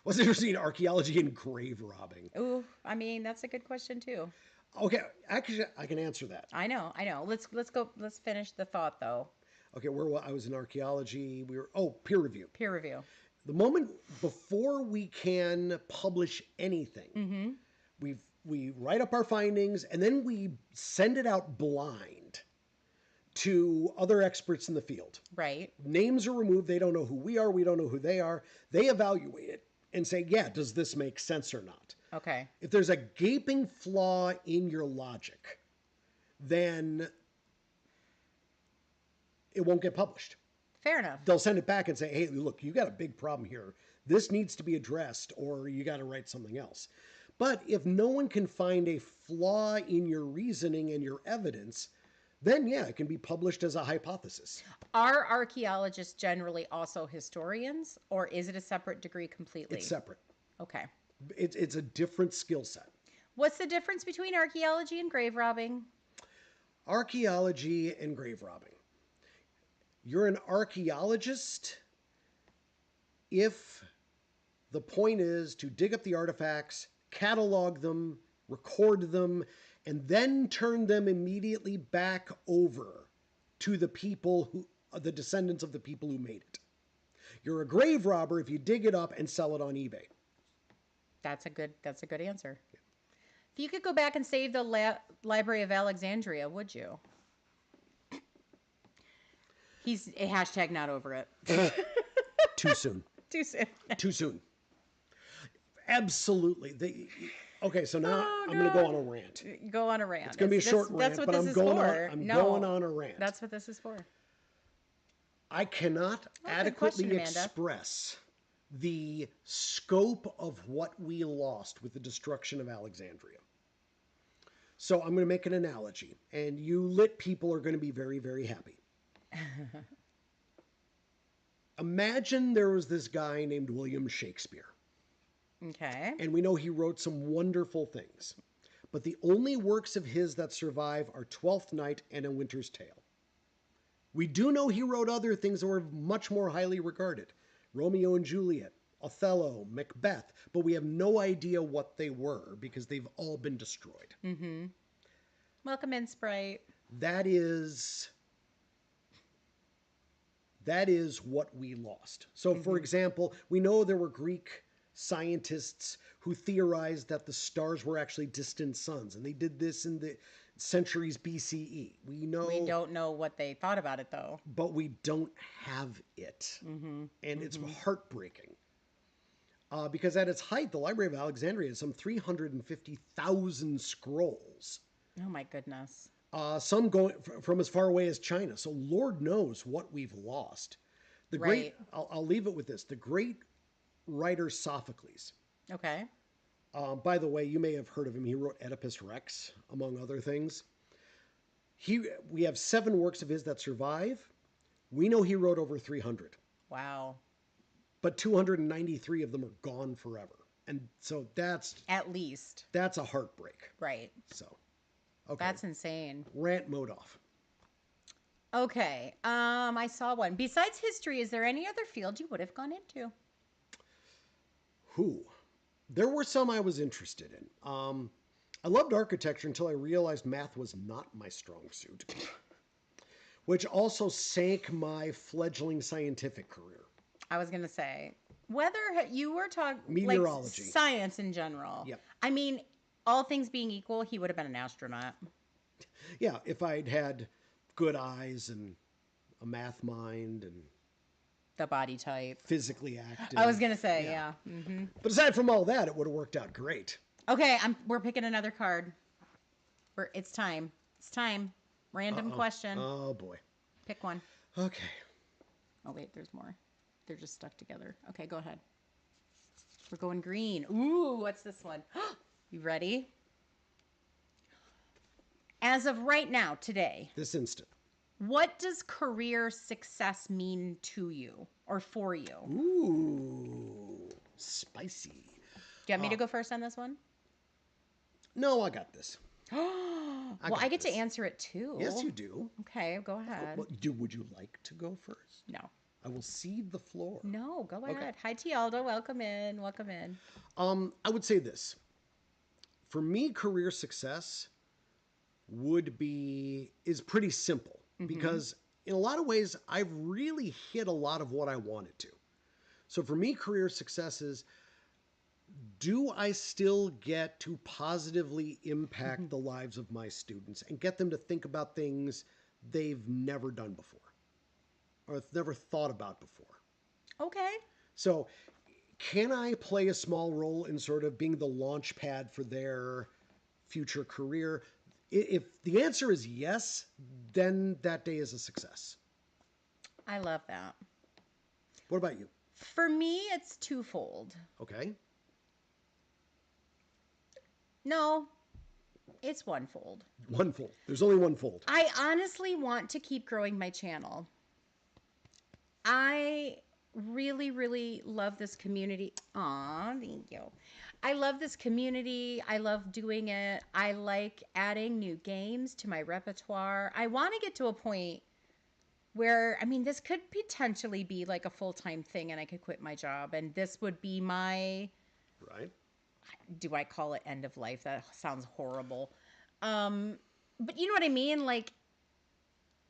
Was interesting archaeology and grave robbing. Ooh, I mean that's a good question too. Okay, actually, I can answer that. I know, I know. Let's go. Let's finish the thought though. Okay, I was in archaeology. Peer review. Peer review. The moment before we can publish anything, Mm-hmm. we write up our findings and then we send it out blind to other experts in the field. Right. Names are removed. They don't know who we are. We don't know who they are. They evaluate it and say, yeah, does this make sense or not? Okay. If there's a gaping flaw in your logic, then it won't get published. Fair enough. They'll send it back and say, hey, look, you got a big problem here. This needs to be addressed, or you got to write something else. But if no one can find a flaw in your reasoning and your evidence, then yeah, it can be published as a hypothesis. Are archaeologists generally also historians, or is it a separate degree completely? It's separate. Okay. It's a different skill set. What's the difference between archaeology and grave robbing? Archaeology and grave robbing. You're an archaeologist if the point is to dig up the artifacts, catalog them, record them, and then turn them immediately back over to the descendants of the people who made it. You're a grave robber if you dig it up and sell it on eBay. That's a good answer. If you could go back and save the Library of Alexandria, would you? He's a hashtag not over it. Too soon. Too soon. Too soon. Absolutely. Okay, so now Oh, I'm going to go God. on a rant. Go on a rant. It's going to be a short rant, That's what but this I'm is going for. on. I'm No, going on a rant. That's what this is for. I cannot good adequately question, Amanda. express the scope of what we lost with the destruction of Alexandria. So I'm going to make an analogy, and you lit people are going to be very, very happy. Imagine there was this guy named William Shakespeare. Okay. And we know he wrote some wonderful things. But the only works of his that survive are Twelfth Night and A Winter's Tale. We do know he wrote other things that were much more highly regarded. Romeo and Juliet, Othello, Macbeth, but we have no idea what they were because they've all been destroyed. Mm-hmm. Welcome in, Sprite. That is what we lost. So, for example, we know there were Greek scientists who theorized that the stars were actually distant suns, and they did this in the centuries BCE. We don't know what they thought about it, though. but we don't have it, and it's heartbreaking. Because at its height, the Library of Alexandria has some 350,000 scrolls. Oh my goodness. Some going from as far away as China. So Lord knows what we've lost. The great, I'll leave it with this. The great writer Sophocles. Okay. By the way, you may have heard of him. He wrote Oedipus Rex, among other things. We have 7 works of his that survive. We know he wrote over 300. Wow. But 293 of them are gone forever. And so that's a heartbreak. Right. So, okay. That's insane. Rant mode off. Okay. I saw one. Besides history, is there any other field you would have gone into? There were some I was interested in. I loved architecture until I realized math was not my strong suit, which also sank my fledgling scientific career. I was going to say, whether you were talking meteorology, like science in general. Yep. I mean, all things being equal, he would have been an astronaut. Yeah, if I'd had good eyes and a math mind and the body type, physically active. I was going to say, yeah. Mm-hmm. But aside from all that, it would have worked out great. Okay, we're picking another card. It's time. It's time. Random question. Oh boy. Pick one. Okay. Oh wait, there's more. They're just stuck together. Okay, go ahead. We're going green. Ooh, what's this one? You ready? As of right now, today. This instant. What does career success mean to you or for you? Ooh, spicy. Do you want me to go first on this one? No, I got this. I get to answer it too. Yes, you do. Okay, go ahead. Would you like to go first? No. I will cede the floor. No, go ahead. Hi, Tialdo. Welcome in. Welcome in. I would say this. For me, career success is pretty simple because in a lot of ways, I've really hit a lot of what I wanted to. So for me, career success is, do I still get to positively impact the lives of my students and get them to think about things they've never done before or never thought about before? Okay. So can I play a small role in sort of being the launch pad for their future career? If the answer is yes, then that day is a success. I love that. What about you? For me, it's twofold. Okay. No, it's onefold. Onefold. There's only one fold. I honestly want to keep growing my channel. I really, really love this community. Aw, thank you. I love this community. I love doing it. I like adding new games to my repertoire. I want to get to a point where, I mean, this could potentially be like a full-time thing and I could quit my job. And this would be my... Right. Do I call it end of life? That sounds horrible. But you know what I mean? Like,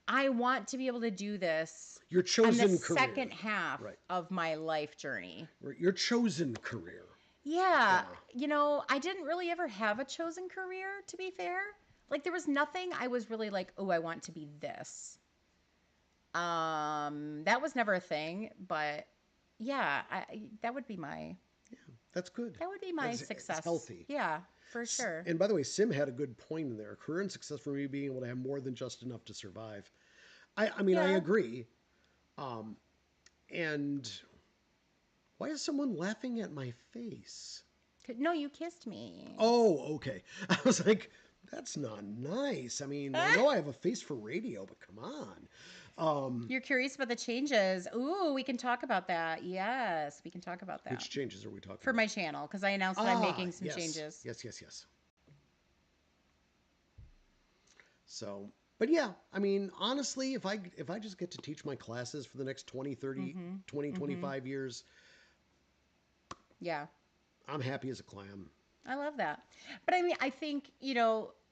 I want to be able to do this. Your chosen in the career. second half of my life journey. Your chosen career. Yeah. You know, I didn't really ever have a chosen career, to be fair. Like, there was nothing I was really like, oh, I want to be this. That was never a thing, but yeah, that would be my... That's good. That would be my success. It's healthy. Yeah, for sure. And by the way, Sim had a good point in there. Career and success for me being able to have more than just enough to survive. I mean, I agree. And why is someone laughing at my face? No, you kissed me. Oh, okay. I was like, that's not nice. I mean, I know I have a face for radio, but come You're curious about the changes. Ooh, we can talk about that. Yes, we can talk about that. Which changes are we talking For about? my channel, because I announced that I'm making some yes. changes. Yes. So, but yeah, I mean, honestly, if I just get to teach my classes for the next 20, 30, 20, 25 years, Yeah. I'm happy as a clam. I love that. But I mean, I think,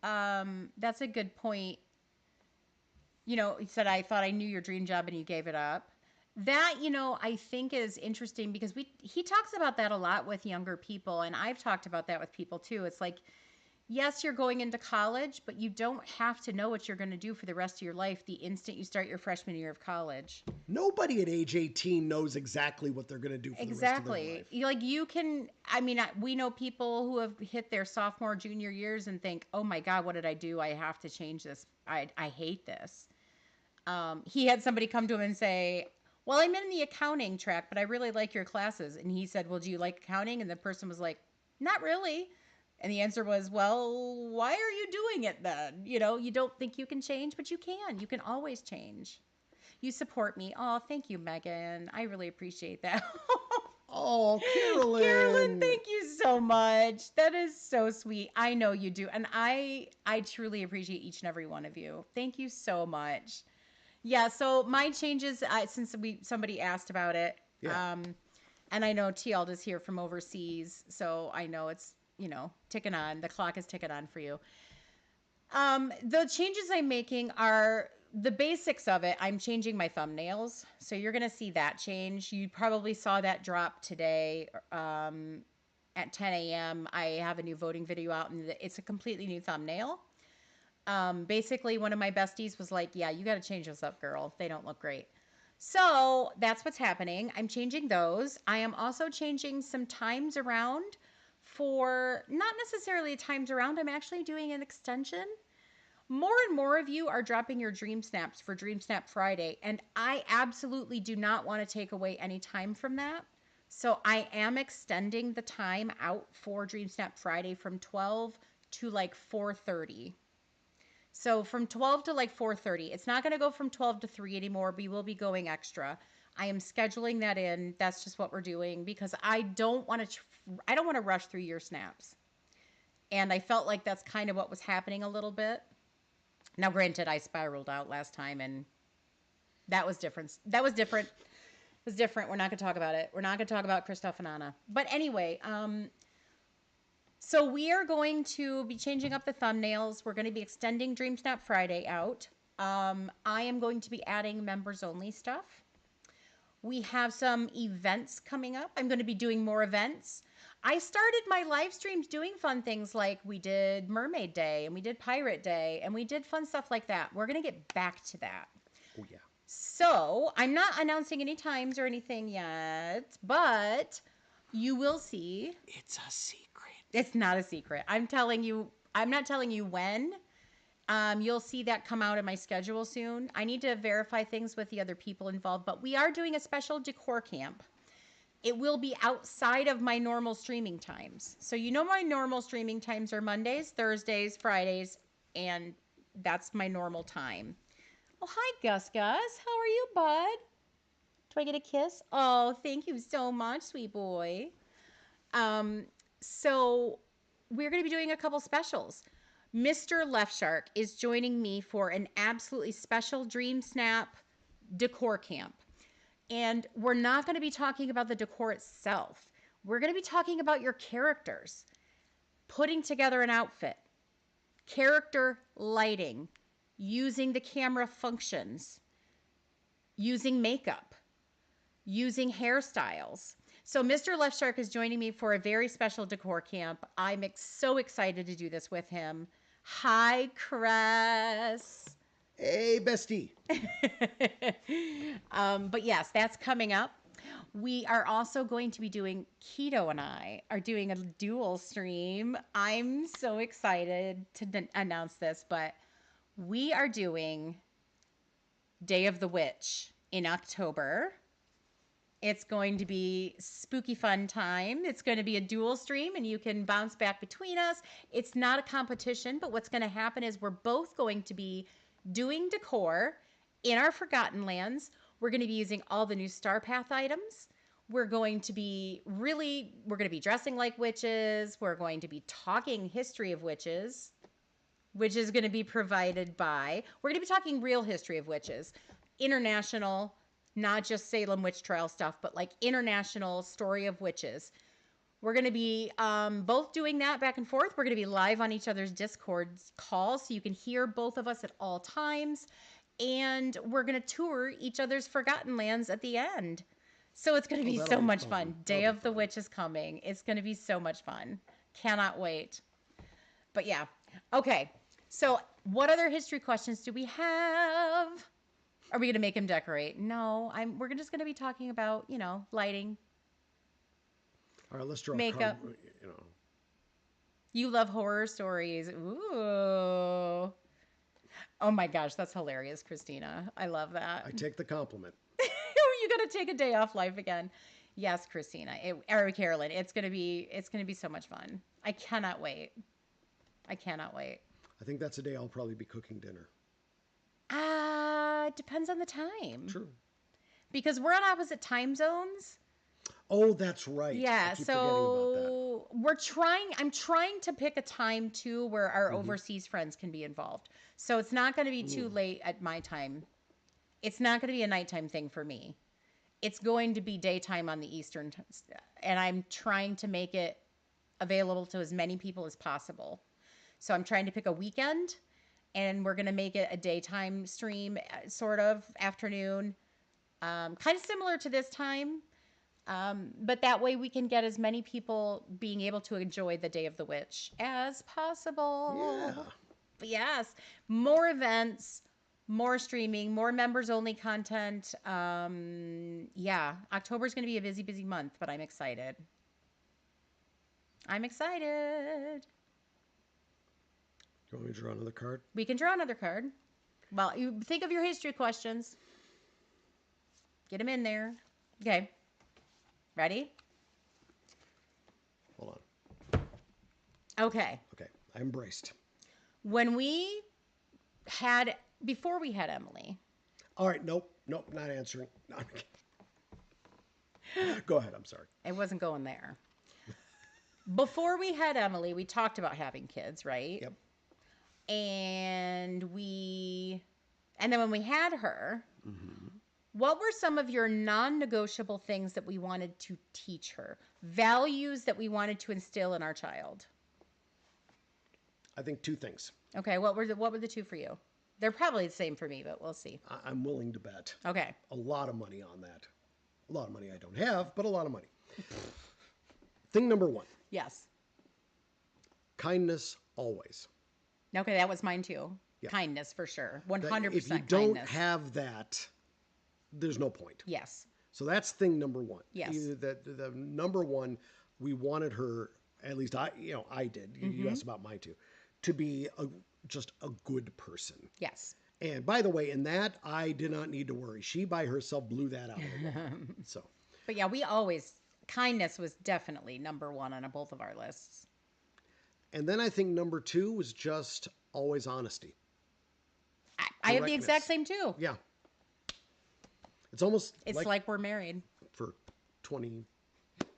that's a good point. You said, I thought I knew your dream job and you gave it up. That, I think is interesting because he talks about that a lot with younger people. And I've talked about that with people too. It's like, yes, you're going into college, but you don't have to know what you're going to do for the rest of your life the instant you start your freshman year of college. Nobody at age 18 knows exactly what they're going to do for the rest of their life. You can, I mean, we know people who have hit their sophomore, junior years and think, oh my God, what did I do? I have to change this. I hate this. He had somebody come to him and say, well, I'm in the accounting track, but I really like your classes. And he said, well, do you like accounting? And the person was like, not really. And the answer was, well, why are you doing it then? You don't think you can change, but you can. You can always change. You support me. Oh, thank you, Megan. I really appreciate that. Oh, Carolyn. Carolyn, thank you so much. That is so sweet. I know you do. And I truly appreciate each and every one of you. Thank you so much. Yeah, so my changes, since somebody asked about it, Yeah. and I know TL is here from overseas, so I know it's, ticking on. The clock is ticking on for you. The changes I'm making are the basics of it. I'm changing my thumbnails, so you're going to see that change. You probably saw that drop today at 10 a.m. I have a new voting video out, and it's a completely new thumbnail. Basically, one of my besties was like, yeah, you got to change those up, girl. They don't look great. So that's what's happening. I'm changing those. I am also changing some times around for not necessarily times around. I'm actually doing an extension. More and more of you are dropping your Dream Snaps for Dream Snap Friday, and I absolutely do not want to take away any time from that. So I am extending the time out for Dream Snap Friday from 12 to like 4:30. So from 12 to like 4:30. It's not going to go from 12 to 3 anymore. We will be going extra. I am scheduling that in. That's just what we're doing because I don't want to rush through your snaps. And I felt like that's kind of what was happening a little bit. Now granted, I spiraled out last time and that was different. It was different. We're not going to talk about it. We're not going to talk about Christoph and Anna. But anyway, so we are going to be changing up the thumbnails. We're going to be extending Dream Snap Friday out. I am going to be adding members only stuff. We have some events coming up. I'm going to be doing more events. I started my live streams doing fun things like we did Mermaid Day and we did Pirate Day and we did fun stuff like that. We're going to get back to that. Oh, yeah. So I'm not announcing any times or anything yet, but you will see. It's a secret. It's not a secret. I'm not telling you when. You'll see that come out in my schedule soon. I need to verify things with the other people involved, but we are doing a special decor camp. It will be outside of my normal streaming times. So my normal streaming times are Mondays, Thursdays, Fridays, and that's my normal time. Oh, hi, Gus. How are you, bud? Do I get a kiss? Oh, thank you so much, sweet boy. So we're going to be doing a couple specials. Mr. Left Shark is joining me for an absolutely special Dream Snap decor camp. And we're not going to be talking about the decor itself. We're going to be talking about your characters, putting together an outfit, character lighting, using the camera functions, using makeup, using hairstyles. So Mr. Left Shark is joining me for a very special decor camp. I'm so excited to do this with him. Hi, Cress. Hey, bestie. But yes, that's coming up. We are also going to be doing, Keto and I are doing a dual stream. I'm so excited to announce this, but we are doing Day of the Witch in October. It's going to be spooky fun time. It's going to be a dual stream and you can bounce back between us. It's not a competition, but what's going to happen is we're both going to be doing decor In our Forgotten Lands, we're going to be using all the new Star Path items. We're going to be dressing like witches. We're going to be talking history of witches, which is going to be provided by, we're going to be talking real history of witches, international, not just Salem witch trial stuff, but like international story of witches. We're going to be both doing that back and forth. We're going to be live on each other's Discord calls so you can hear both of us at all times. And we're going to tour each other's Forgotten Lands at the end. So it's going to be that'll so be much fun. fun. That'll Day be of the fun. Witch is coming. It's going to be so much fun. Cannot wait. But yeah. Okay. So what other history questions do we have? Are we going to make him decorate? No, we're just going to be talking about, lighting, All right, let's draw makeup. a card. You know, You love horror stories. Ooh. Oh my gosh, that's hilarious, Christina. I love that. I take the compliment. You got to take a day off life again. Yes, Christina. Or Carolyn, it's going to be so much fun. I cannot wait. I cannot wait. I think that's a day I'll probably be cooking dinner. Depends on the time. True. Because we're on opposite time zones. Oh, that's right. Yeah, I keep forgetting about that. so I'm trying to pick a time too where our overseas friends can be involved. So it's not going to be too late at my time. It's not going to be a nighttime thing for me. It's going to be daytime on the Eastern and I'm trying to make it available to as many people as possible. So I'm trying to pick a weekend and we're going to make it a daytime stream, sort of afternoon, kind of similar to this time. But that way we can get as many people being able to enjoy the Day of the Witch as possible. Yeah. But yes, more events, more streaming, more members only content. Yeah, October's going to be a busy, busy month, but I'm excited. I'm excited. You want me to draw another card? We can draw another card. Well, you think of your history questions. Get them in there. Okay. Ready? Hold on. Okay. Okay, I'm braced. Before we had Emily. All right, nope, not answering. No, I'm kidding. Go ahead, I'm sorry. I wasn't going there. Before we had Emily, we talked about having kids, right? Yep. And then when we had her, what were some of your non-negotiable things that we wanted to teach her? Values that we wanted to instill in our child? I think two things. Okay, what were the two for you? They're probably the same for me, but we'll see. I'm willing to bet Okay. a lot of money on that. A lot of money I don't have, but a lot of money. Thing number one, Yes. kindness always. Okay, that was mine too. Yeah. Kindness for sure. That 100% if you don't kindness. have that, there's no point. Yes. So that's thing number one. Yes. The number one, we wanted her, at least I did. You asked about mine too, to be just a good person. Yes. And by the way, in that, I did not need to worry. She by herself blew that out of the water. So, But yeah, kindness was definitely number one on both of our lists. and then I think number two was just always honesty. I have the exact Correctness. same too. Yeah. It's almost It's like we're married. for 20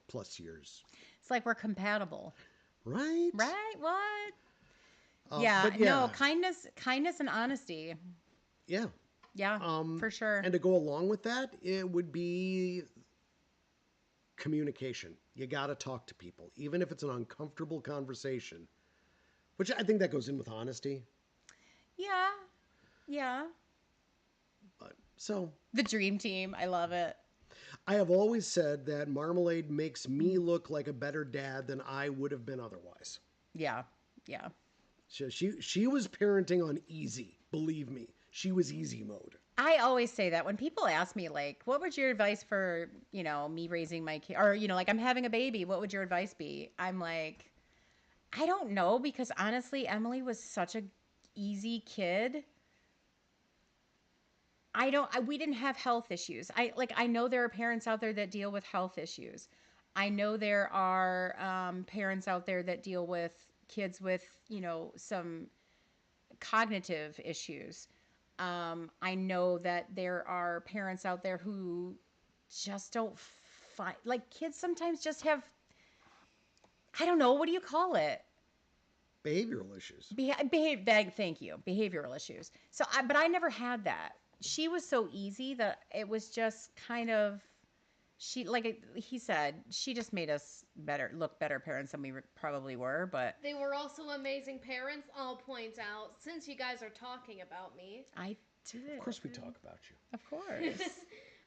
plus years. It's like we're compatible. Right? Right? What? But No, kindness and honesty. Yeah. Yeah, for sure. And to go along with that, it would be communication. You got to talk to people, even if it's an uncomfortable conversation, which I think that goes in with honesty. Yeah. Yeah. But so The dream team. I love it. I have always said that Marmalade makes me look like a better dad than I would have been otherwise. Yeah. Yeah. So she was parenting on easy. Believe me, she was easy mode. I always say that when people ask me, like, what would your advice for, me raising my kid, or, like, I'm having a baby, what would your advice be? I'm like, I don't know, because honestly, Emily was such a easy kid. We didn't have health issues. I know there are parents out there that deal with health issues. I know there are parents out there that deal with kids with, some cognitive issues. I know that there are parents out there who just don't find, like, kids sometimes just have, I don't know, what do you call it? Behavioral issues. Thank you. Behavioral issues. But I never had that. She was so easy that it was just kind of, he said, she just made us look better parents than we probably were. But They were also amazing parents, I'll point out, since you guys are talking about me. I did. Of course, we talk about you. Of course.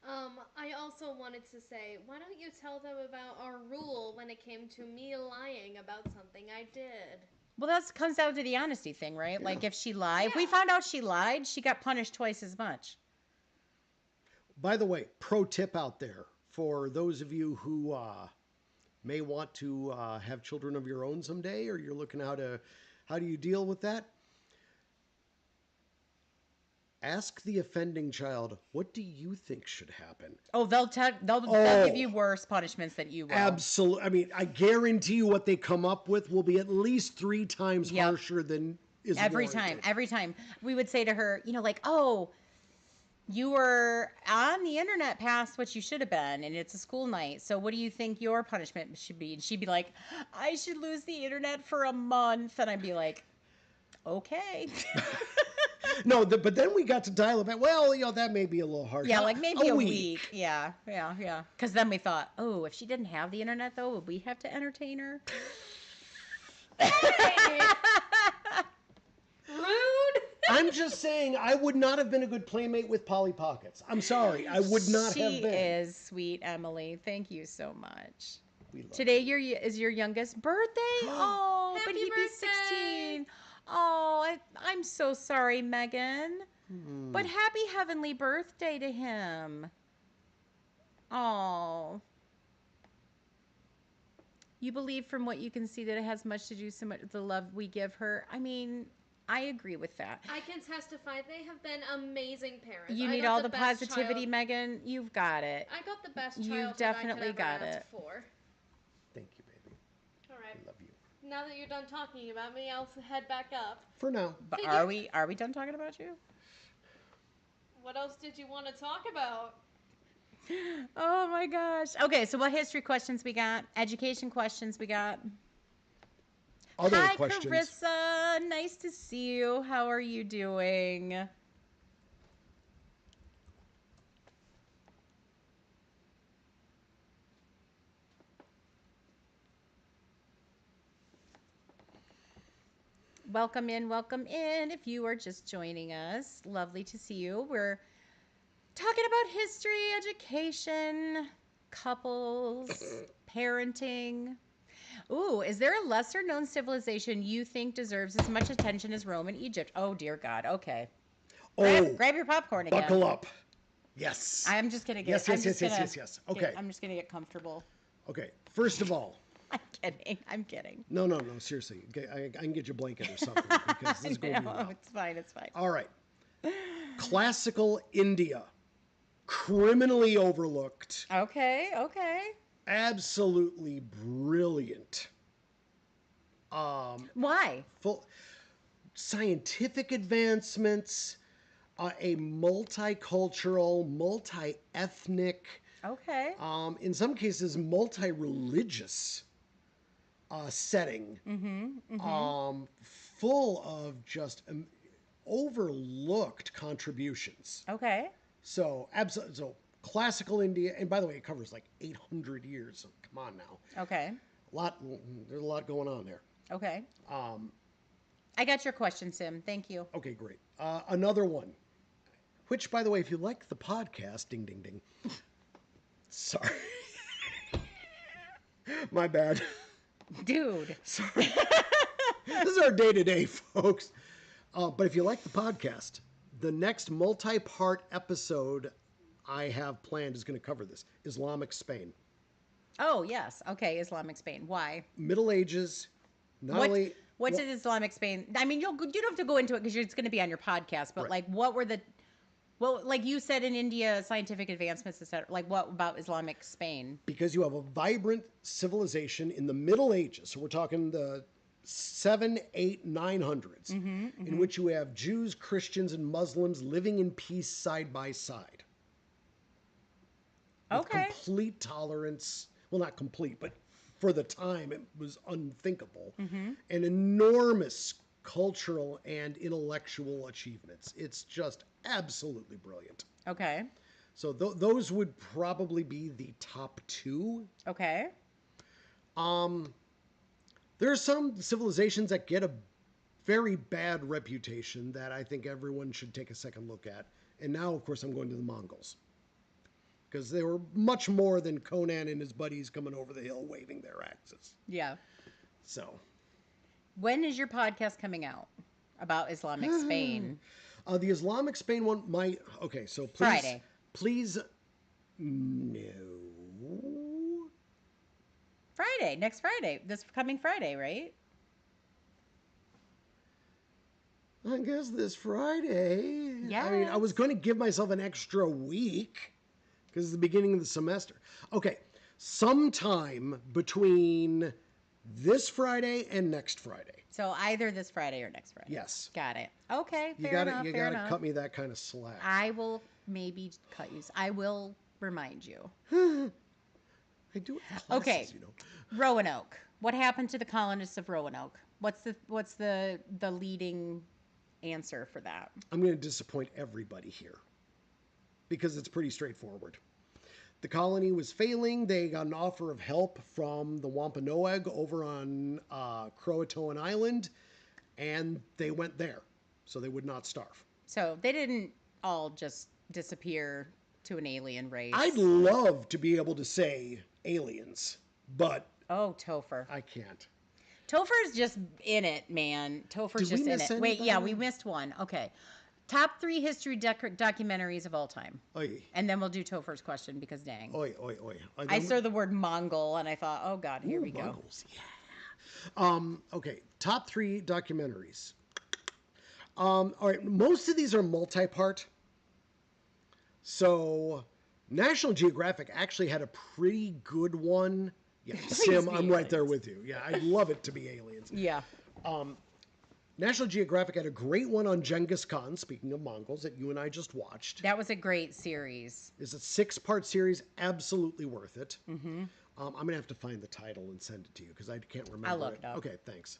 I also wanted to say, why don't you tell them about our rule when it came to me lying about something I did? Well, that comes down to the honesty thing, right? Yeah. Like, if she lied, if we Yeah. found out she lied, she got punished twice as much. By the way, pro tip out there for those of you who may want to have children of your own someday, or you're looking how do you deal with that? Ask the offending child, what do you think should happen? Oh, they'll give you worse punishments than you will. Absolutely. I mean, I guarantee you what they come up with will be at least 3 times Yep. harsher than is Every warranted. time we would say to her, like, oh, you were on the internet past what you should have been, and it's a school night, so what do you think your punishment should be? And she'd be like, I should lose the internet for a month. And I'd be like, okay. No, but then we got to dial it back. Well, that may be a little harsh. Yeah, like maybe a week. Yeah. Because then we thought, oh, if she didn't have the internet, though, would we have to entertain her? Hey! Rude! I'm just saying, I would not have been a good playmate with Polly Pockets. I'm sorry, I would not have been. She is sweet, Emily. Thank you so much. We love Today is your youngest birthday? Oh, but Happy he'd be birthday! 16. Oh, I'm so sorry, Megan. But happy heavenly birthday to him. Oh. You believe from what you can see that it has much to do so much with the love we give her. I mean, I agree with that. I can testify they have been amazing parents. You I need got all the the best positivity, child- Megan. You've got it. I got the best You've child definitely that I could got ever ask it. for. Thank you, baby. All right. I love you. Now that you're done talking about me, I'll head back up. For now. But Hey, are we done talking about you? What else did you want to talk about? Oh my gosh. Okay, so what history questions we got? Education questions we got? Other Hi, questions. Carissa. Nice to see you. How are you doing? Welcome in, welcome in. If you are just joining us, lovely to see you. We're talking about history, education, couples, parenting. Ooh, is there a lesser known civilization you think deserves as much attention as Rome and Egypt? Oh, dear God. Okay. Grab your popcorn again. Buckle up. Yes. I'm just going to get Yes. Okay. I'm just going to get comfortable. Okay. First of all. I'm kidding. No. Seriously. I can get you a blanket or something because this is going to be wild. It's fine. All right. Classical India. Criminally overlooked. Okay. Absolutely brilliant. Why? Full scientific advancements, a multicultural, multi-ethnic, Okay. in some cases multi-religious setting, full of just overlooked contributions. Okay. So classical India, and by the way, it covers like 800 years. So come on now. Okay. There's a lot going on there. Okay. I got your question, Sim. Thank you. Okay, great. Another one, which, by the way, if you like the podcast, ding, ding, ding. Sorry. My bad. Dude. Sorry. This is our day-to-day, folks. But if you like the podcast, the next multi-part episode I have planned is going to cover this. Islamic Spain. Oh, yes. Okay, Islamic Spain. Why? Middle Ages, What did Islamic Spain? I mean, you don't have to go into it because it's going to be on your podcast. But Right. like, like you said in India, scientific advancements, etc. Like, what about Islamic Spain? Because you have a vibrant civilization in the Middle Ages. So we're talking the 7, 8, 900s, in which you have Jews, Christians, and Muslims living in peace side by side. With Okay. complete tolerance. Well, not complete, but for the time, it was unthinkable. And enormous cultural and intellectual achievements. It's just absolutely brilliant. Okay. So those would probably be the top two. Okay. There are some civilizations that get a very bad reputation that I think everyone should take a second look at. And now, of course, I'm going to the Mongols. Because they were much more than Conan and his buddies coming over the hill waving their axes. Yeah. So, When is your podcast coming out about Islamic Spain? the Islamic Spain one might. Okay, so please. Friday. Please. No. Friday, next Friday. This coming Friday, right? I guess this Friday. I mean, I Yes. was going to give myself an extra week because it's the beginning of the semester. Okay, sometime between this Friday and next Friday. So either this Friday or next Friday. Yes. Got it. Okay, You fair gotta, enough. you fair gotta enough. cut me that kind of slack. I will maybe cut you. I will remind you. I do have classes, Okay. you know. Roanoke. What happened to the colonists of Roanoke? What's the leading answer for that? I'm going to disappoint everybody here because it's pretty straightforward. The colony was failing. They got an offer of help from the Wampanoag over on Croatoan Island, and they went there so they would not starve. So they didn't all just disappear to an alien race. I'd love to be able to say aliens, but Oh, Topher. I can't. Topher's just in it, man. Topher's Did we just in miss it. Wait, yeah, anybody? we missed one. Okay. Top 3 history documentaries of all time. Oi, And then we'll do Topher's question because dang. oi, oi, oi. I saw the word Mongol and I thought, oh God, here we go. Mongols, yeah. Okay, top 3 documentaries. All right, most of these are multi-part. So, National Geographic actually had a pretty good one. Yeah, Sim, be I'm right there aliens. with you. Yeah, I'd love it to be aliens. Yeah. National Geographic had a great one on Genghis Khan, speaking of Mongols, that you and I just watched. That was a great series. It's a 6-part series, absolutely worth it. I'm going to have to find the title and send it to you because I can't remember I'll look it up. Okay, thanks.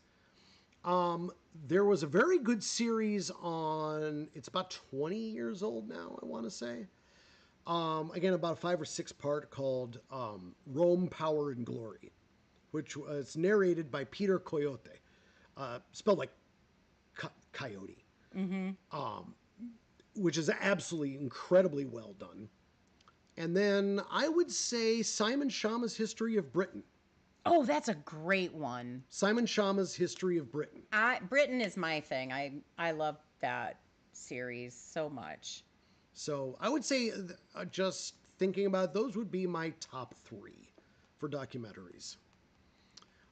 There was a very good series on, it's about 20 years old now, I want to say. Again, about a 5 or 6 part called Rome, Power, and Glory, which was narrated by Peter Coyote, spelled like coyote, which is absolutely incredibly well done. And then I would say Simon Schama's History of Britain. Oh, that's a great one. Simon Schama's History of Britain. Britain is my thing. I love that series so much. So I would say, just thinking about those would be my top 3 for documentaries.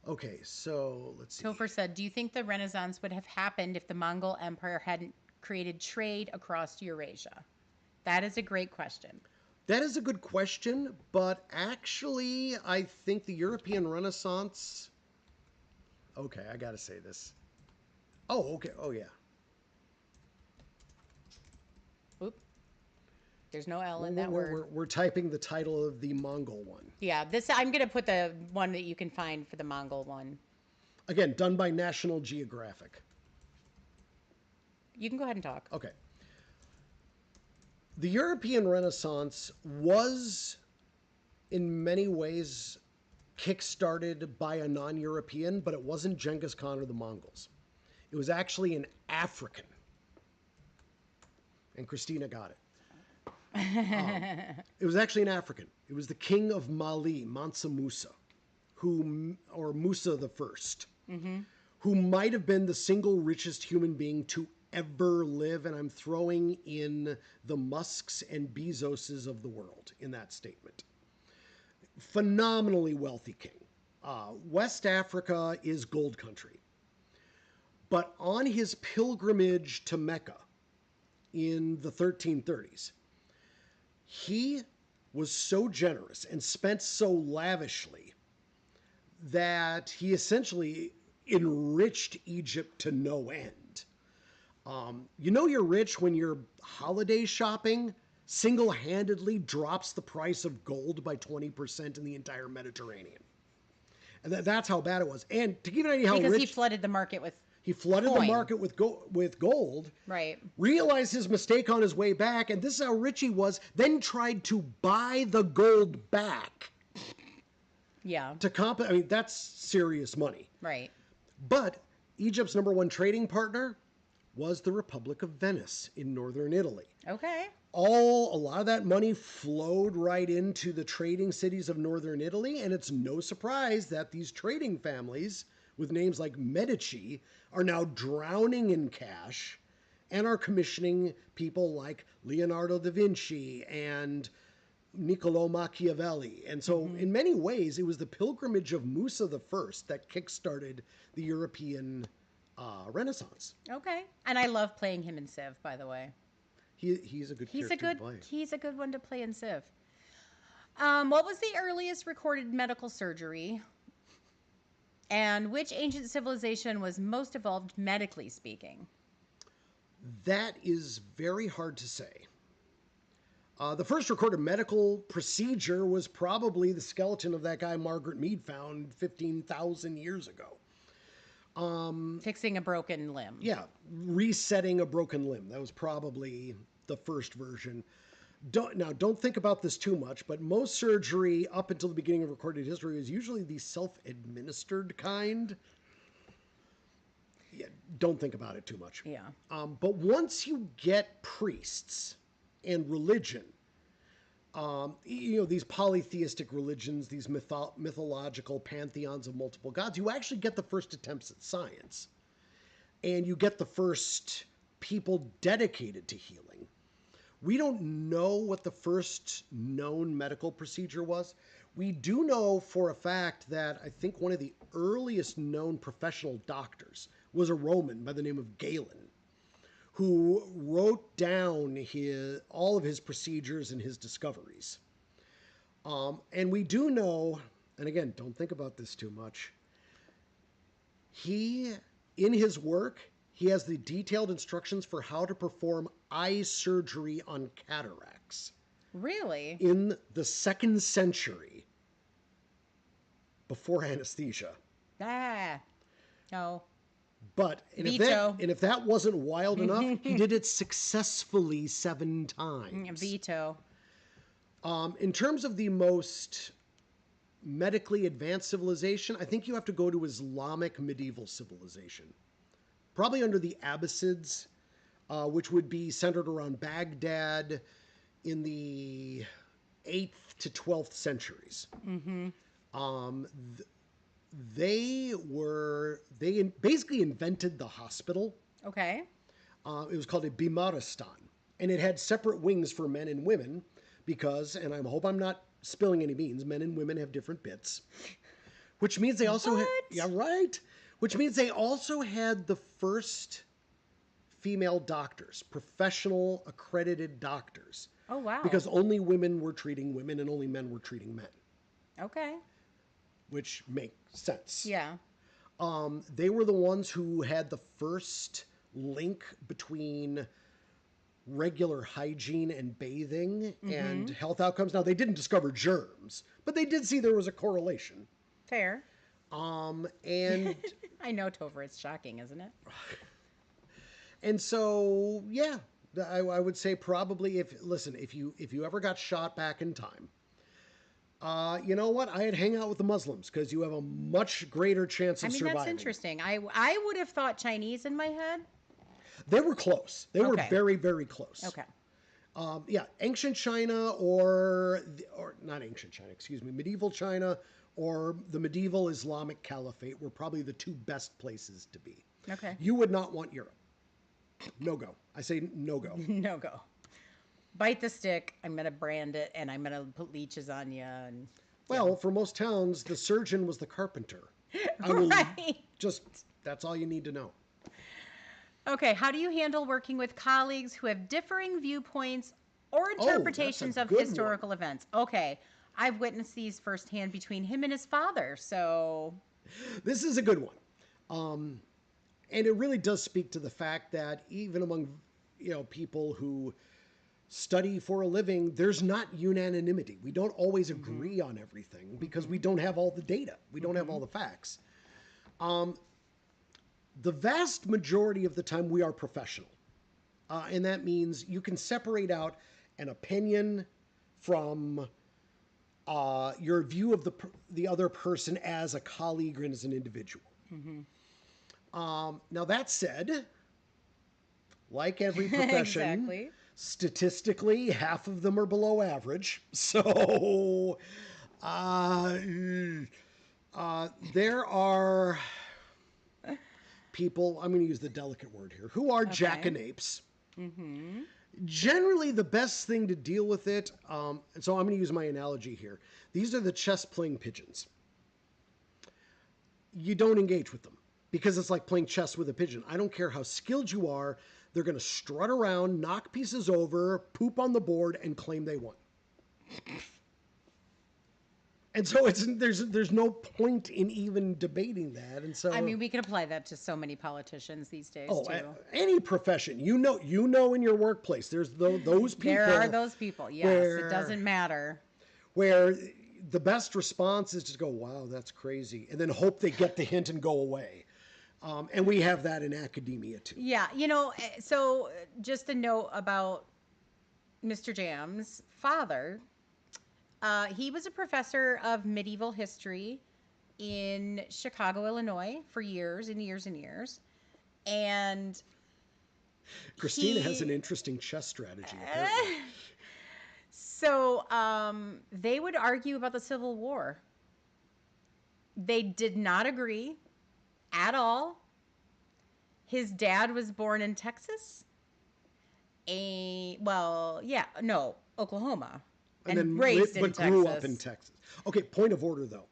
Okay, so let's see. Topher said, do you think the Renaissance would have happened if the Mongol Empire hadn't created trade across Eurasia? That is a great question. That is a good question, but actually, I think the European Renaissance. Okay, I gotta say this. Oh, okay. Oh, yeah. Oop. There's no L in that word. We're typing the title of the Mongol one. Yeah, I'm going to put the one that you can find for the Mongol one. Again, done by National Geographic. You can go ahead and talk. Okay. The European Renaissance was, in many ways, kick-started by a non-European, but it wasn't Genghis Khan or the Mongols. It was actually an African. And Christina got it. It was actually an African. It was the king of Mali, Mansa Musa, or Musa the First, who might have been the single richest human being to ever live, and I'm throwing in the Musks and Bezoses of the world in that statement. Phenomenally wealthy king. West Africa is gold country. But on his pilgrimage to Mecca in the 1330s, he was so generous and spent so lavishly that he essentially enriched Egypt to no end. You know you're rich when your holiday shopping single-handedly drops the price of gold by 20% in the entire Mediterranean. And that's how bad it was. And to give you an idea how Because rich he flooded the market with he flooded the coin. market with gold, right. realized his mistake on his way back, and this is how rich he was, then tried to buy the gold back Yeah. to compensate. I mean, that's serious money. Right. But Egypt's number one trading partner was the Republic of Venice in northern Italy. Okay. A lot of that money flowed right into the trading cities of northern Italy, and it's no surprise that these trading families with names like Medici are now drowning in cash and are commissioning people like Leonardo da Vinci and Niccolo Machiavelli. And so in many ways it was the pilgrimage of Musa the First that kickstarted the European Renaissance. Okay. And I love playing him in Civ, by the way. He's a good He's character a to good play. he's a good one to play in Civ. What was the earliest recorded medical surgery? And which ancient civilization was most evolved medically speaking? That is very hard to say. The first recorded medical procedure was probably the skeleton of that guy Margaret Mead found 15,000 years ago. Fixing a broken limb. Yeah, resetting a broken limb. That was probably the first version. Don't think about this too much, but most surgery up until the beginning of recorded history is usually the self-administered kind. Yeah, don't think about it too much. Yeah. But once you get priests and religion, these polytheistic religions, these mythological pantheons of multiple gods, you actually get the first attempts at science. And you get the first people dedicated to healing. We don't know what the first known medical procedure was. We do know for a fact that I think one of the earliest known professional doctors was a Roman by the name of Galen, who wrote down all of his procedures and his discoveries. And we do know, and again, don't think about this too much, in his work, he has the detailed instructions for how to perform eye surgery on cataracts Really? in the 2nd century before anesthesia. Ah. No. But if that wasn't wild enough, he did it successfully 7 times. Veto. In terms of the most medically advanced civilization, I think you have to go to Islamic medieval civilization. Probably under the Abbasids, which would be centered around Baghdad in the 8th to 12th centuries. They basically invented the hospital. Okay. It was called a Bimaristan, and it had separate wings for men and women because, and I hope I'm not spilling any beans, men and women have different bits, which means they also which means they also had the first female doctors, professional accredited doctors. Oh, wow. Because only women were treating women and only men were treating men. Okay. Which makes sense. Yeah. They were the ones who had the first link between regular hygiene and bathing and health outcomes. Now, they didn't discover germs, but they did see there was a correlation. Fair. And I know, Topher, it's shocking, isn't it? and so, yeah, I would say probably if you ever got shot back in time, you know what? I'd hang out with the Muslims because you have a much greater chance of surviving. That's interesting. I would have thought Chinese in my head. They were close. They were Okay. very, very close. Okay. Ancient China or not ancient China, excuse me, medieval China or the medieval Islamic Caliphate were probably the 2 best places to be. Okay. You would not want Europe. No go. I say no go. No go. Bite the stick. I'm going to brand it, and I'm going to put leeches on you. And Well, for most towns, the surgeon was the carpenter. right. That's all you need to know. Okay. How do you handle working with colleagues who have differing viewpoints or interpretations of good one. historical events? Okay. I've witnessed these firsthand between him and his father. So This is a good one. And it really does speak to the fact that even among, people who study for a living, there's not unanimity. We don't always agree on everything because we don't have all the data. We don't have all the facts. The vast majority of the time we are professional. And that means you can separate out an opinion from your view of the other person as a colleague and as an individual. Now that said, like every profession, Exactly. statistically, half of them are below average. So there are people, I'm going to use the delicate word here, who are jackanapes. Generally, the best thing to deal with it, and so I'm going to use my analogy here. These are the chess playing pigeons. You don't engage with them because it's like playing chess with a pigeon. I don't care how skilled you are. They're going to strut around, knock pieces over, poop on the board, and claim they won. And so there's no point in even debating that. And so I mean, we can apply that to so many politicians these days too. Any profession, you know in your workplace, there's those people. There are those people. Yes, where- it doesn't matter. Where the best response is to go, wow, that's crazy, and then hope they get the hint and go away. And we have that in academia too. Yeah, so just a note about Mr. Jam's father. He was a professor of medieval history in Chicago, Illinois for years and years and years. And Christina has an interesting chess strategy. Apparently. So they would argue about the Civil War. They did not agree at all. His dad was born in Texas. Oklahoma. And then raised in but Texas. grew up in Texas. Okay, point of order though.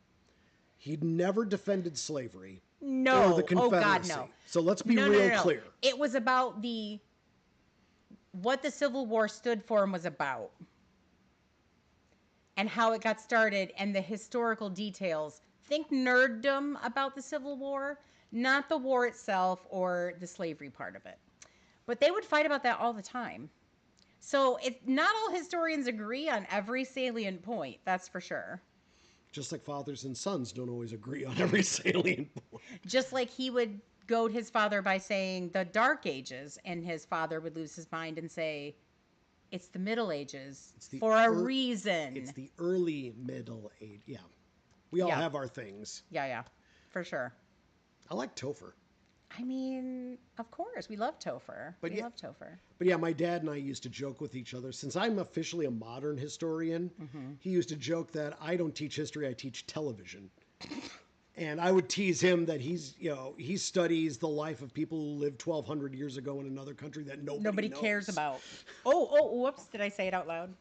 He'd never defended slavery. No. Or the Oh God, Confederacy. no. So let's be real clear. It was about what the Civil War stood for and was about. And how it got started and the historical details. Think nerddom about the Civil War, not the war itself or the slavery part of it. But they would fight about that all the time. So not all historians agree on every salient point, that's for sure. Just like fathers and sons don't always agree on every salient point. Just like he would goad his father by saying the Dark Ages, and his father would lose his mind and say, it's the Middle Ages for a reason. It's the early Middle Age. Yeah. We all have our things. Yeah, for sure. I like Topher. I mean, of course, we love Topher. Love Topher. But yeah, my dad and I used to joke with each other. Since I'm officially a modern historian, he used to joke that I don't teach history, I teach television. And I would tease him that he studies the life of people who lived 1,200 years ago in another country that nobody knows. Cares about. Oh, whoops! Did I say it out loud?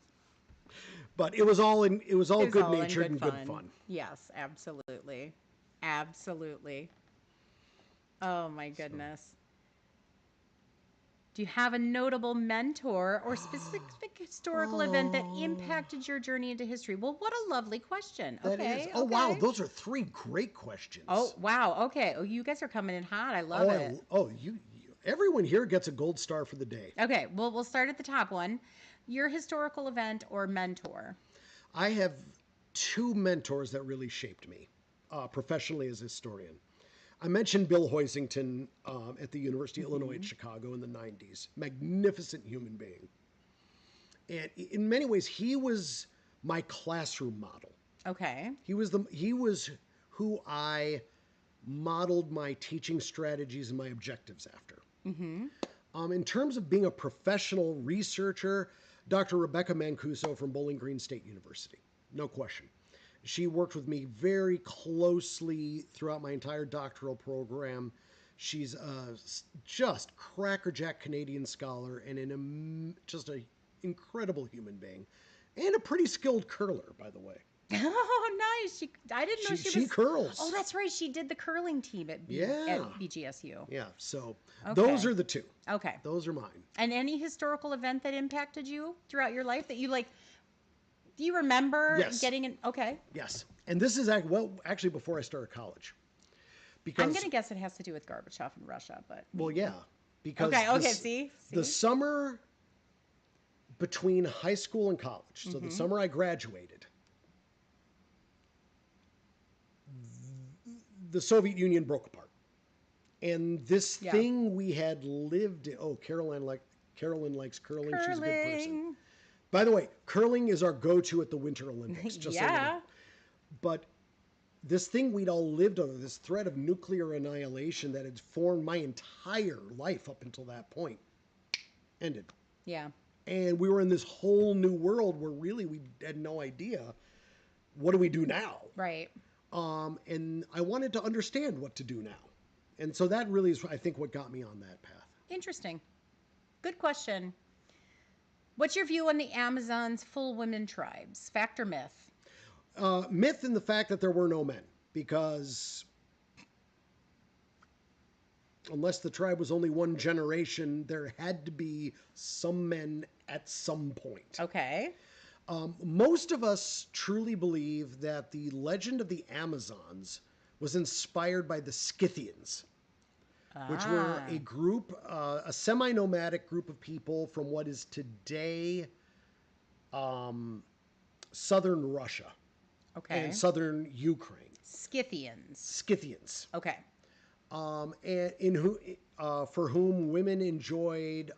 But it was all good natured and good fun. Yes, absolutely. Oh my goodness. Do you have a notable mentor or specific historical event that impacted your journey into history? Well, what a lovely question. Wow, those are 3 great questions. Oh, wow. Okay. Oh, you guys are coming in hot. I love it. Everyone here gets a gold star for the day. Okay. Well, we'll start at the top one. Your historical event or mentor? I have 2 mentors that really shaped me professionally as a historian. I mentioned Bill Hoisington at the University of Illinois at Chicago in the 90s. Magnificent human being. And in many ways, he was my classroom model. Okay. He was who I modeled my teaching strategies and my objectives after. In terms of being a professional researcher, Dr. Rebecca Mancuso from Bowling Green State University. No question. She worked with me very closely throughout my entire doctoral program. She's just crackerjack Canadian scholar and just an incredible human being. And a pretty skilled curler, by the way. Oh, nice. I didn't know she was... curls. Oh, that's right. She did the curling team at BGSU. Yeah, so those are the 2. Okay. Those are mine. And any historical event that impacted you throughout your life that you do you remember getting in? Okay. Yes. And this is actually before I started college. because going to guess it has to do with Gorbachev in Russia, but well, yeah, because okay. See, the summer between high school and college, so the summer I graduated, the Soviet Union broke apart. And this thing we had lived in, Carolyn likes curling. She's a good person. By the way, curling is our go-to at the Winter Olympics, just so you know. But this thing we'd all lived under, this threat of nuclear annihilation that had formed my entire life up until that point, ended. Yeah. And we were in this whole new world where really we had no idea, what do we do now? Right. And I wanted to understand what to do now. And so that really is, I think, what got me on that path. Interesting. Good question. What's your view on the Amazon's full women tribes? Fact or myth? Myth in the fact that there were no men, because unless the tribe was only one generation, there had to be some men at some point. Okay. Most of us truly believe that the legend of the Amazons was inspired by the Scythians, which were a group, a semi-nomadic group of people from what is today southern Russia and southern Ukraine. Scythians. Okay. And for whom women enjoyed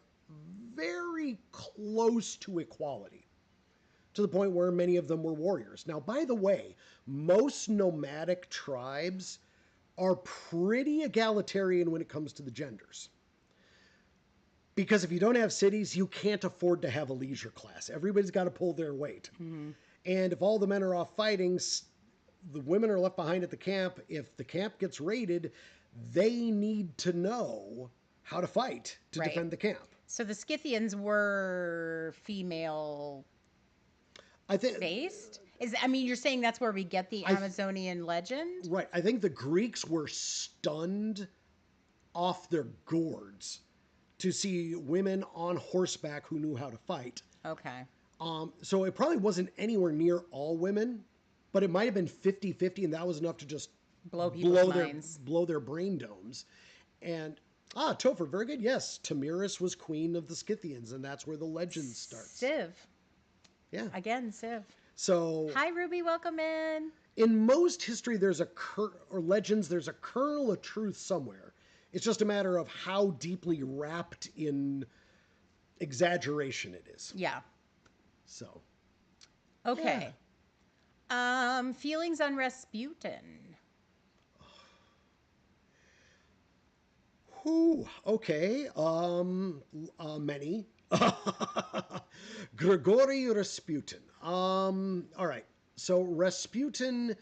very close to equality, to the point where many of them were warriors. Now, by the way, most nomadic tribes are pretty egalitarian when it comes to the genders. Because if you don't have cities, you can't afford to have a leisure class. Everybody's got to pull their weight. Mm-hmm. And if all the men are off fighting, the women are left behind at the camp. If the camp gets raided, they need to know how to fight to defend the camp. So the Scythians were female based? You're saying that's where we get the Amazonian legend? Right. I think the Greeks were stunned off their gourds to see women on horseback who knew how to fight. Okay. So it probably wasn't anywhere near all women, but it might have been 50-50, and that was enough to just blow people's minds. Blow their brain domes. And Topher, very good. Yes, Tamiris was queen of the Scythians, and that's where the legend starts. Civ. Yeah. Again, Civ. So. Hi, Ruby. Welcome in. In most history, there's or legends, there's a kernel of truth somewhere. It's just a matter of how deeply wrapped in exaggeration it is. Yeah. So. Okay. Yeah. Feelings on Rasputin. Okay. Many. Grigory Rasputin. All right. So Rasputin,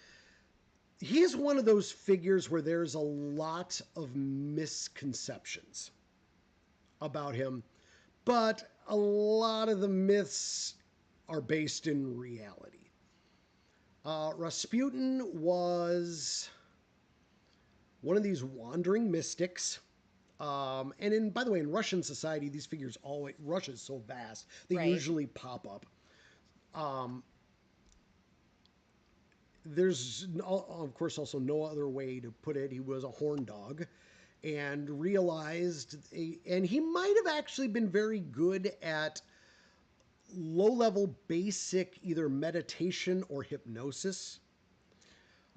he's one of those figures where there's a lot of misconceptions about him, but a lot of the myths are based in reality. Rasputin was one of these wandering mystics. And by the way, in Russian society, these figures Russia's so vast, they usually pop up. There's, of course, also no other way to put it. He was a horn dog and and he might have actually been very good at low-level basic either meditation or hypnosis.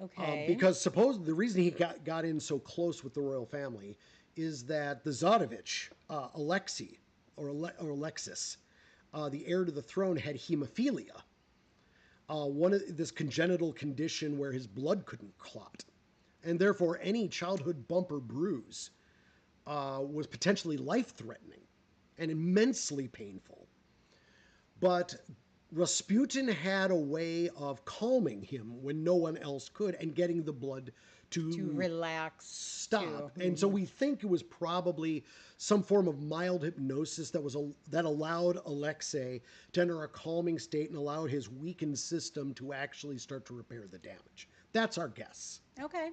Okay. Because the reason he got in so close with the royal family is that the Tsarevich, Alexei, or Alexis, the heir to the throne, had hemophilia. This congenital condition where his blood couldn't clot. And therefore, any childhood bump or bruise was potentially life-threatening and immensely painful. But Rasputin had a way of calming him when no one else could and getting the blood to relax, stop. And so we think it was probably some form of mild hypnosis that allowed Alexei to enter a calming state and allowed his weakened system to actually start to repair the damage. That's our guess. Okay.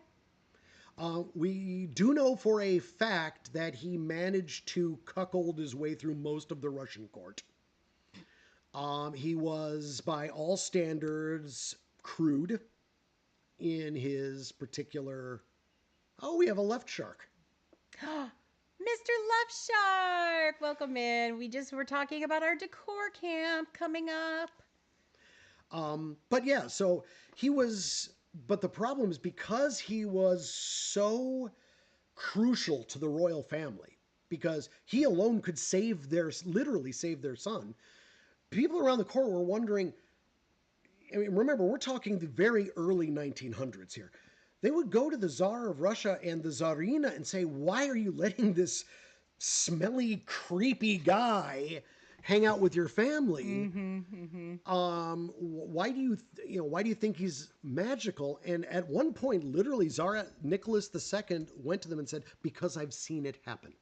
We do know for a fact that he managed to cuckold his way through most of the Russian court. He was, by all standards, crude in his particular Oh, we have a left shark. Mr. Left Shark, welcome in. We just were talking about our decor camp coming up. But yeah, so he was, but the problem is because he was so crucial to the royal family, because he alone could literally save their son. People around the court were wondering, I mean, remember, we're talking the very early 1900s here. They would go to the Tsar of Russia and the Tsarina and say, why are you letting this smelly, creepy guy hang out with your family? Why do why do you think he's magical? And at one point, literally, Tsar Nicholas II went to them and said, because I've seen it happen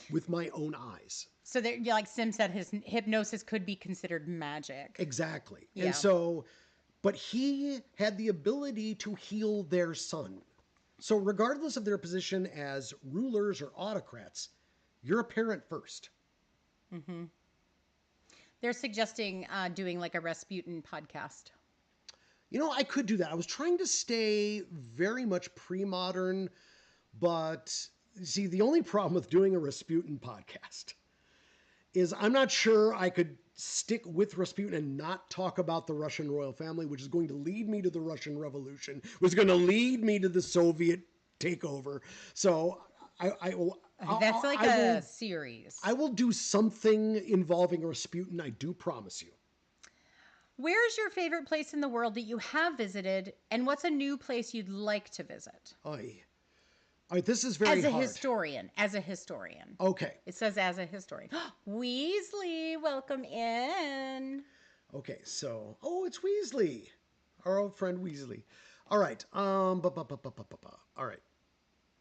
with my own eyes. So, like Sim said, his hypnosis could be considered magic. Exactly. Yeah. And so, but he had the ability to heal their son. So, regardless of their position as rulers or autocrats, you're a parent first. They're suggesting doing like a Rasputin podcast. You know, I could do that. I was trying to stay very much pre-modern, but see, the only problem with doing a Rasputin podcast is I'm not sure I could stick with Rasputin and not talk about the Russian royal family, which is going to lead me to the Russian Revolution, which is going to lead me to the Soviet takeover. So I will. That's like a series. I will do something involving Rasputin. I do promise you. Where is your favorite place in the world that you have visited, and what's a new place you'd like to visit? Oy. All right, this is very hard. As a historian. Okay. It says as a historian. Weasley, welcome in. Okay, so it's Weasley, our old friend Weasley. All right. All right.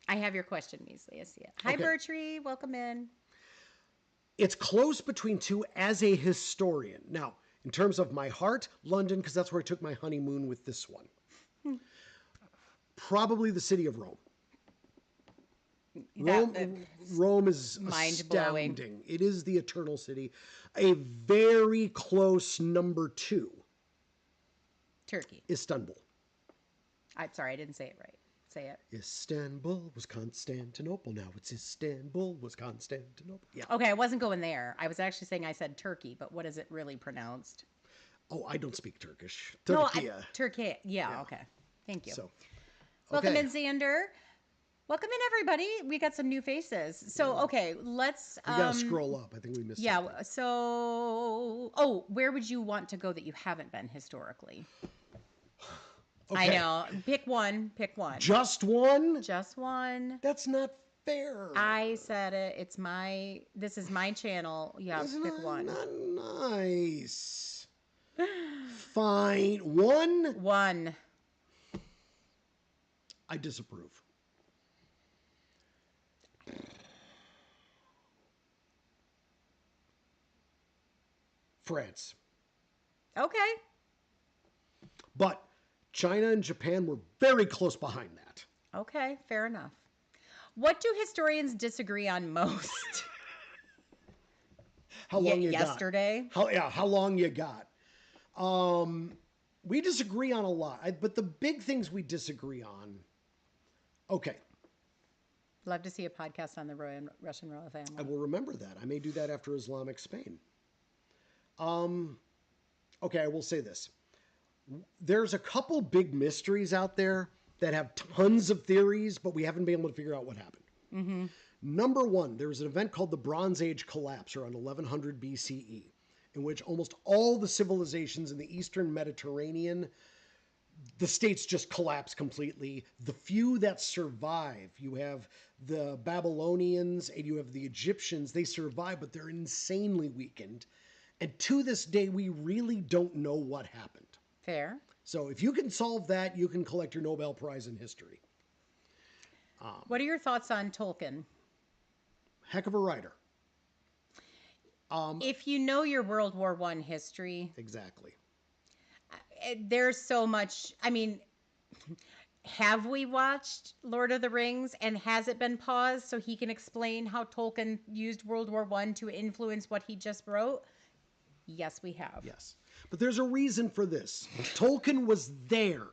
I have your question, Weasley. I see it. Hi, Okay. Bertree. Welcome in. It's close between two as a historian. Now, in terms of my heart, London, because that's where I took my honeymoon with this one. Probably the city of Rome. Rome is mind-blowing. astounding. It is the eternal city. A very close number 2, Turkey. Istanbul. Sorry, I didn't say it right. Say it. Istanbul was Constantinople. Now it's Istanbul was Constantinople. Yeah. Okay, I wasn't going there. I was actually saying I said Turkey, but what is it really pronounced? Oh, I don't speak Turkish. No, Turkey. Turkey. Yeah, okay. Thank you. So, Welcome okay. in, Xander. Welcome in, everybody. We got some new faces. So, okay, let's... We gotta scroll up. I think we missed something. So... where would you want to go that you haven't been historically? Okay. I know. Pick one. Pick one. Just one? Just one. That's not fair. I said it. This is my channel. Yeah, That's pick one. Not nice. Fine. One? One. I disapprove. France. Okay. But China and Japan were very close behind that. Okay, fair enough. What do historians disagree on most? How long you yesterday? got? How long you got? We disagree on a lot, but the big things we disagree on. Okay. Love to see a podcast on the Russian royal family. I will remember that. I may do that after Islamic Spain. Okay, I will say this. There's a couple big mysteries out there that have tons of theories, but we haven't been able to figure out what happened. Mm-hmm. Number one, there was an event called the Bronze Age Collapse around 1100 BCE, in which almost all the civilizations in the Eastern Mediterranean, the states just collapsed completely. The few that survive, you have the Babylonians and you have the Egyptians, they survive, but they're insanely weakened. And to this day, we really don't know what happened. Fair. So if you can solve that, you can collect your Nobel Prize in history. What are your thoughts on Tolkien? Heck of a writer. If you know your World War I history, Exactly. there's so much. I mean, have we watched Lord of the Rings, and has it been paused so he can explain how Tolkien used World War I to influence what he just wrote? Yes, we have. Yes. But there's a reason for this. Tolkien was there.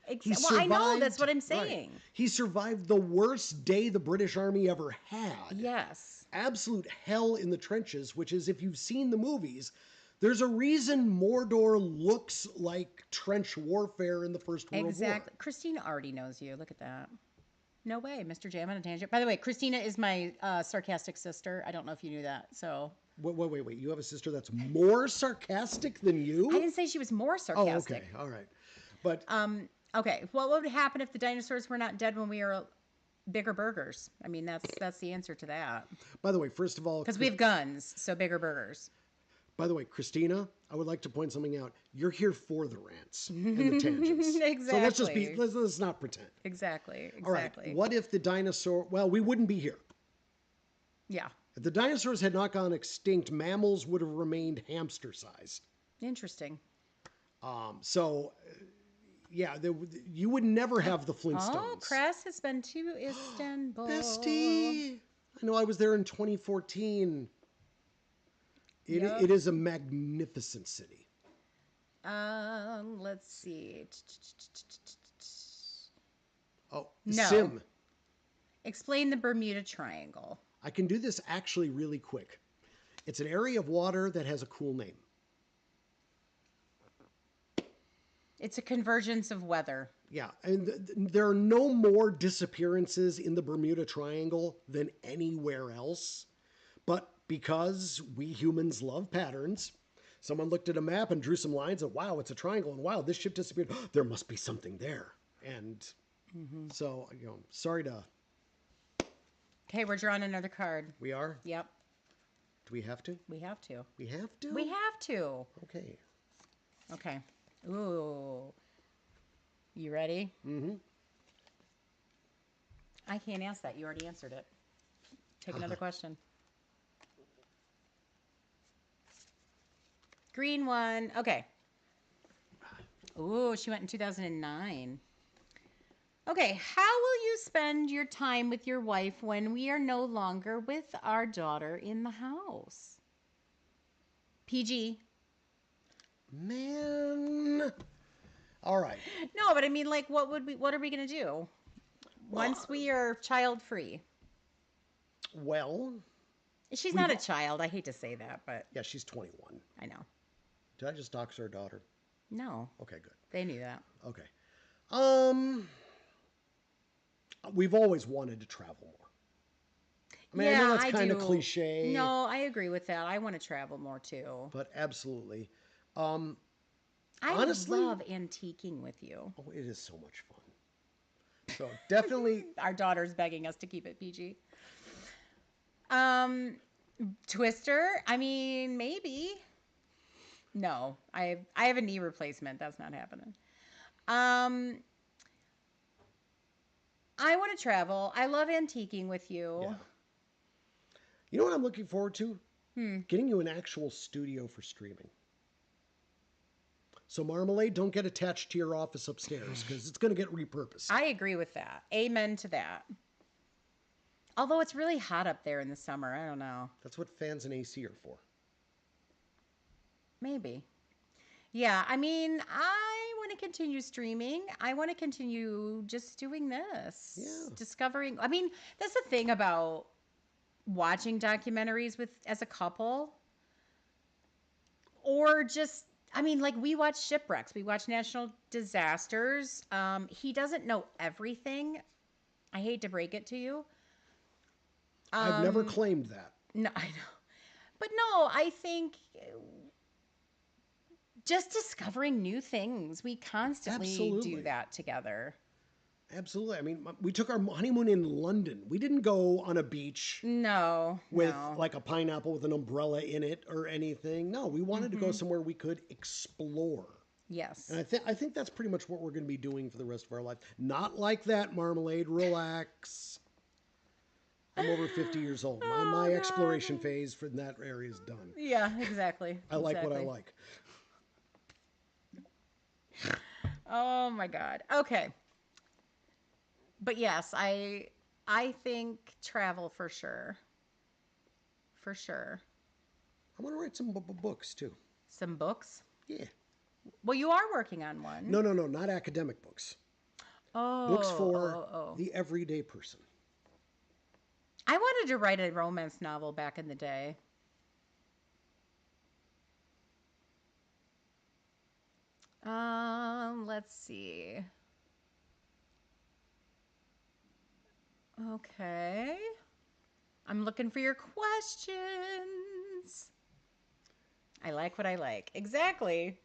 Well, I know, that's what I'm right. saying. He survived the worst day the British Army ever had. Yes. Absolute hell in the trenches, which is, if you've seen the movies, there's a reason Mordor looks like trench warfare in the First World War. Exactly. Christina already knows you. Look at that. No way, Mr. Jam on a tangent. By the way, Christina is my sarcastic sister. I don't know if you knew that. So Wait. You have a sister that's more sarcastic than you? I didn't say she was more Oh, sarcastic. okay. All right. But Okay. What would happen if the dinosaurs were not dead when we were bigger burgers? I mean, that's the answer to that. by the way, first of all, Because we have guns, so bigger burgers. by the way, Christina, I would like to point something out. You're here for the rants and the tangents. So let's just Exactly. let's not pretend. Exactly. All right. Exactly. What if the dinosaur? Well, we wouldn't be here. Yeah. If the dinosaurs had not gone extinct, mammals would have remained hamster-sized. Interesting. So, yeah, you would never have the Flintstones. Oh, Cress has been to Istanbul. Bestie, I know I was there in 2014. Yup. It is a magnificent city. Let's see. Oh, No. Sim. Explain the Bermuda Triangle. I can do this actually really quick. It's an area of water that has a cool name. It's a convergence of weather. Yeah, and there are no more disappearances in the Bermuda Triangle than anywhere else. But because we humans love patterns, someone looked at a map and drew some lines and wow, it's a triangle, and wow, this ship disappeared. There must be something there. And so, sorry to... Okay, we're drawing another card. We are? Yep, Do we have to? we have to. We have to? We have to. Okay. Okay. Ooh. You ready? Mm-hmm. I can't ask that. You already answered it. Take another question. Green one. Okay. Ooh, she went in 2009. Okay, how will you spend your time with your wife when we are no longer with our daughter in the house? PG. Man. All right. No, but I mean, like, what are we gonna do once we are child free? Well, She's not a child. I hate to say that, but yeah, she's 21. I know. Did I just dox her daughter? No, Okay, good. they knew that. Okay. We've always wanted to travel more. I mean, I know that's kind of cliche. No, I agree with that. I want to travel more too. But absolutely. I Honestly- love antiquing with you. Oh, it is so much fun. So definitely, Our daughter's begging us to keep it PG. Twister. I mean, maybe. No, I have a knee replacement. That's not happening. I want to travel. I love antiquing with you. yeah. You know what I'm looking forward to? Getting you an actual studio for streaming. So Marmalade, don't get attached to your office upstairs because it's going to get repurposed. I agree with that. Amen to that. Although it's really hot up there in the summer. I don't know. That's what fans and AC are for. Maybe. Yeah, I mean, I want to continue streaming. I want to continue just doing this. Yeah. Discovering. I mean, that's the thing about watching documentaries as a couple. Or just, I mean, like we watch shipwrecks, we watch national disasters. He doesn't know everything. I hate to break it to you. I've never claimed that. No, I know. But no, I think just discovering new things. We constantly Absolutely. do that together. Absolutely. I mean, we took our honeymoon in London. We didn't go on a beach No. with no. like a pineapple with an umbrella in it or anything. No, we wanted to go somewhere we could explore. Yes. And I think that's pretty much what we're going to be doing for the rest of our life. Not like that, Marmalade. Relax. I'm over 50 years old. My exploration phase for that area is done. Yeah, exactly. I like what I Exactly. like. Oh my God. Okay. But yes, I think travel for sure. For sure. I want to write some books too. Some books. Yeah. Well, you are working on one. No, not academic books. Oh, Books for oh. the everyday person. I wanted to write a romance novel back in the day. Let's see. Okay. I'm looking for your questions. I like what I like. Exactly.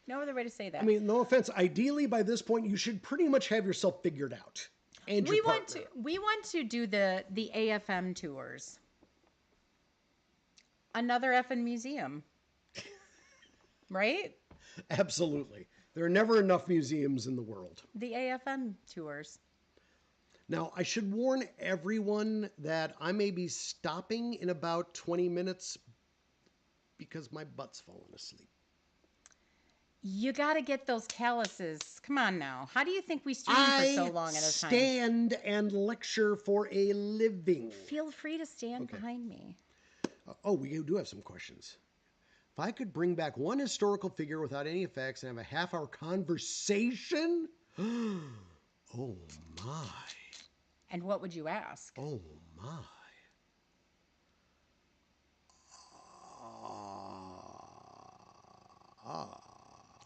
No other way to say I that. mean, no offense. Ideally, by this point, you should pretty much have yourself figured out, and your partner. We want to do the AFM tours. Another effing museum. Right? Absolutely. There are never enough museums in the world. The AFM tours. Now, I should warn everyone that I may be stopping in about 20 minutes because my butt's falling asleep. You got to get those calluses. Come on now. How do you think we stream for so long at a time? I stand and lecture for a living. Feel free to stand behind me. Oh, we do have some questions. If I could bring back one historical figure without any effects and have a half-hour conversation? Oh, my. And what would you ask? Oh, my.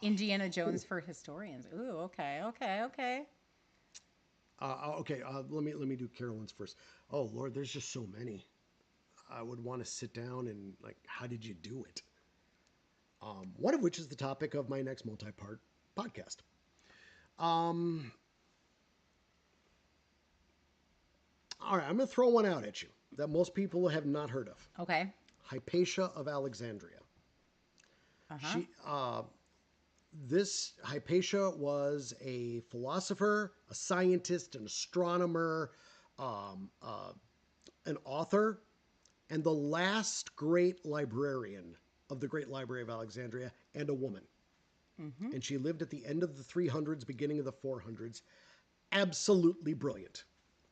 Indiana Jones for historians. Ooh, okay. Okay, let me do Carolyn's first. Oh, Lord, there's just so many. I would want to sit down and, like, how did you do it? One of which is the topic of my next multi-part podcast. All right, I'm going to throw one out at you that most people have not heard of. Okay. Hypatia of Alexandria. This Hypatia was a philosopher, a scientist, an astronomer, an author, and the last great librarian of the Great Library of Alexandria, and a woman. And she lived at the end of the 300s, beginning of the 400s. Absolutely brilliant.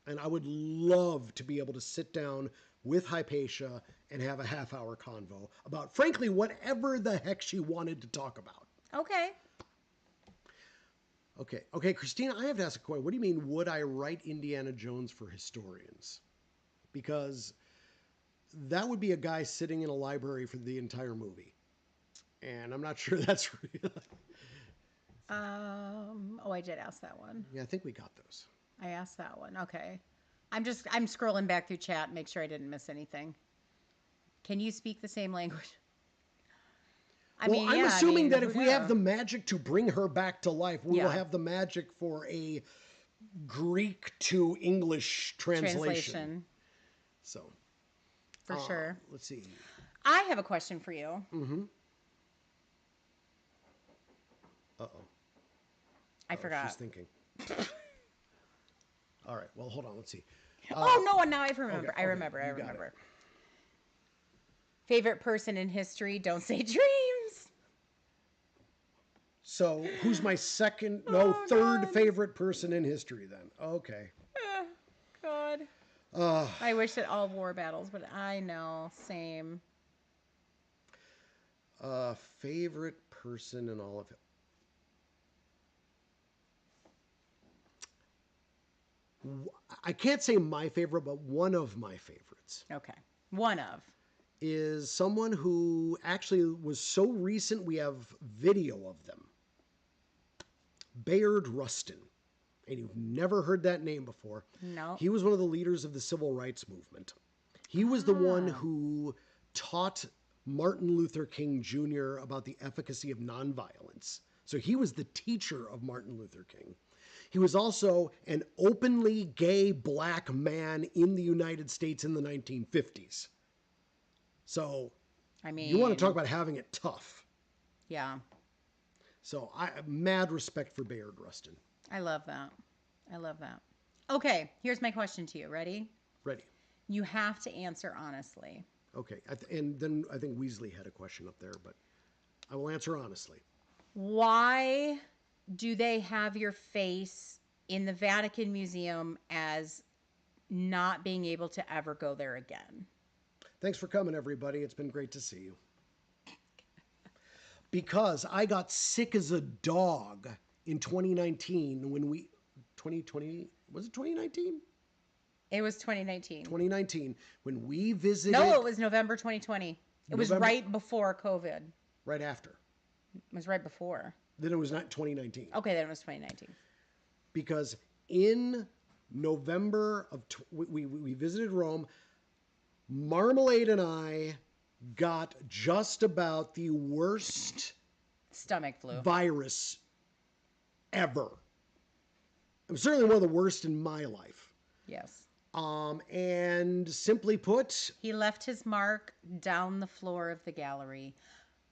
And I would love to be able to sit down with Hypatia and have a half-hour convo about, frankly, whatever the heck she wanted to talk about. Okay. Okay, Christina, I have to ask a question. What do you mean, would I write Indiana Jones for historians? Because that would be a guy sitting in a library for the entire movie. And I'm not sure that's real. Oh, I did ask that one. Yeah, I think we got those. I asked that one. Okay. I'm scrolling back through chat, make sure I didn't miss anything. Can you speak the same language? I'm assuming that if we have the magic to bring her back to life, we will have the magic for a Greek to English translation. So, for sure. Let's see. I have a question for you. Mm-hmm. Uh-oh. I forgot. She's thinking. All right. Well, hold on. Let's see. Oh, no. Now I remember. Okay, I remember. it. Favorite person in history? Don't say dreams. So, who's my third favorite person in history then? Okay. God. I wish that all war battles, but I know. Same. Favorite person in all of it. I can't say my favorite, but one of my favorites. Okay. One of. Is someone who actually was so recent we have video of them. Bayard Rustin. And you've never heard that name before. No. He was one of the leaders of the civil rights movement. He was the one who taught Martin Luther King Jr. about the efficacy of nonviolence. So he was the teacher of Martin Luther King. He was also an openly gay black man in the United States in the 1950s. So, I mean, you want to talk about having it tough. Yeah. So, I have mad respect for Bayard Rustin. I love that. Okay, here's my question to you. Ready? Ready. You have to answer honestly. Okay. And then I think Weasley had a question up there, but I will answer honestly. Why do they have your face in the Vatican Museum as not being able to ever go there again? Thanks for coming, everybody. It's been great to see you. Because I got sick as a dog in 2019 when we 2020 was it 2019? It was 2019. 2019 when we visited. No, it was November 2020. It was November- right before COVID. right after. It was right before. Then it was not 2019 Okay, then it was 2019. because in November of we visited Rome. Marmalade and I got just about the worst Stomach flu. virus ever. It was certainly one of the worst in my life. Yes. And simply put, He left his mark down the floor of the gallery.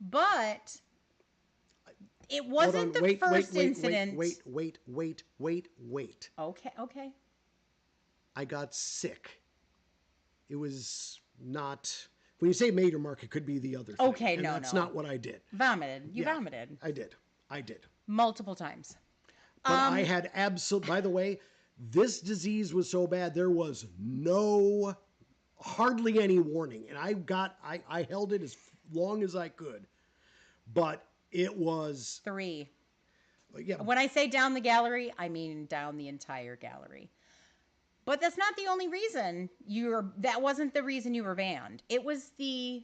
But it hold wasn't on, the first incident. wait. Okay. I got sick. It was not. When you say major mark, it could be the other thing. Okay, and no, that's no. not what I did. Vomited. You Yeah, vomited. I did. Multiple times. But I had by the way, this disease was so bad, there was hardly any warning. And I held it as long as I could. But it was, 3. yeah, When I say down the gallery, I mean down the entire gallery. But that's not the only reason that wasn't the reason you were banned. It was the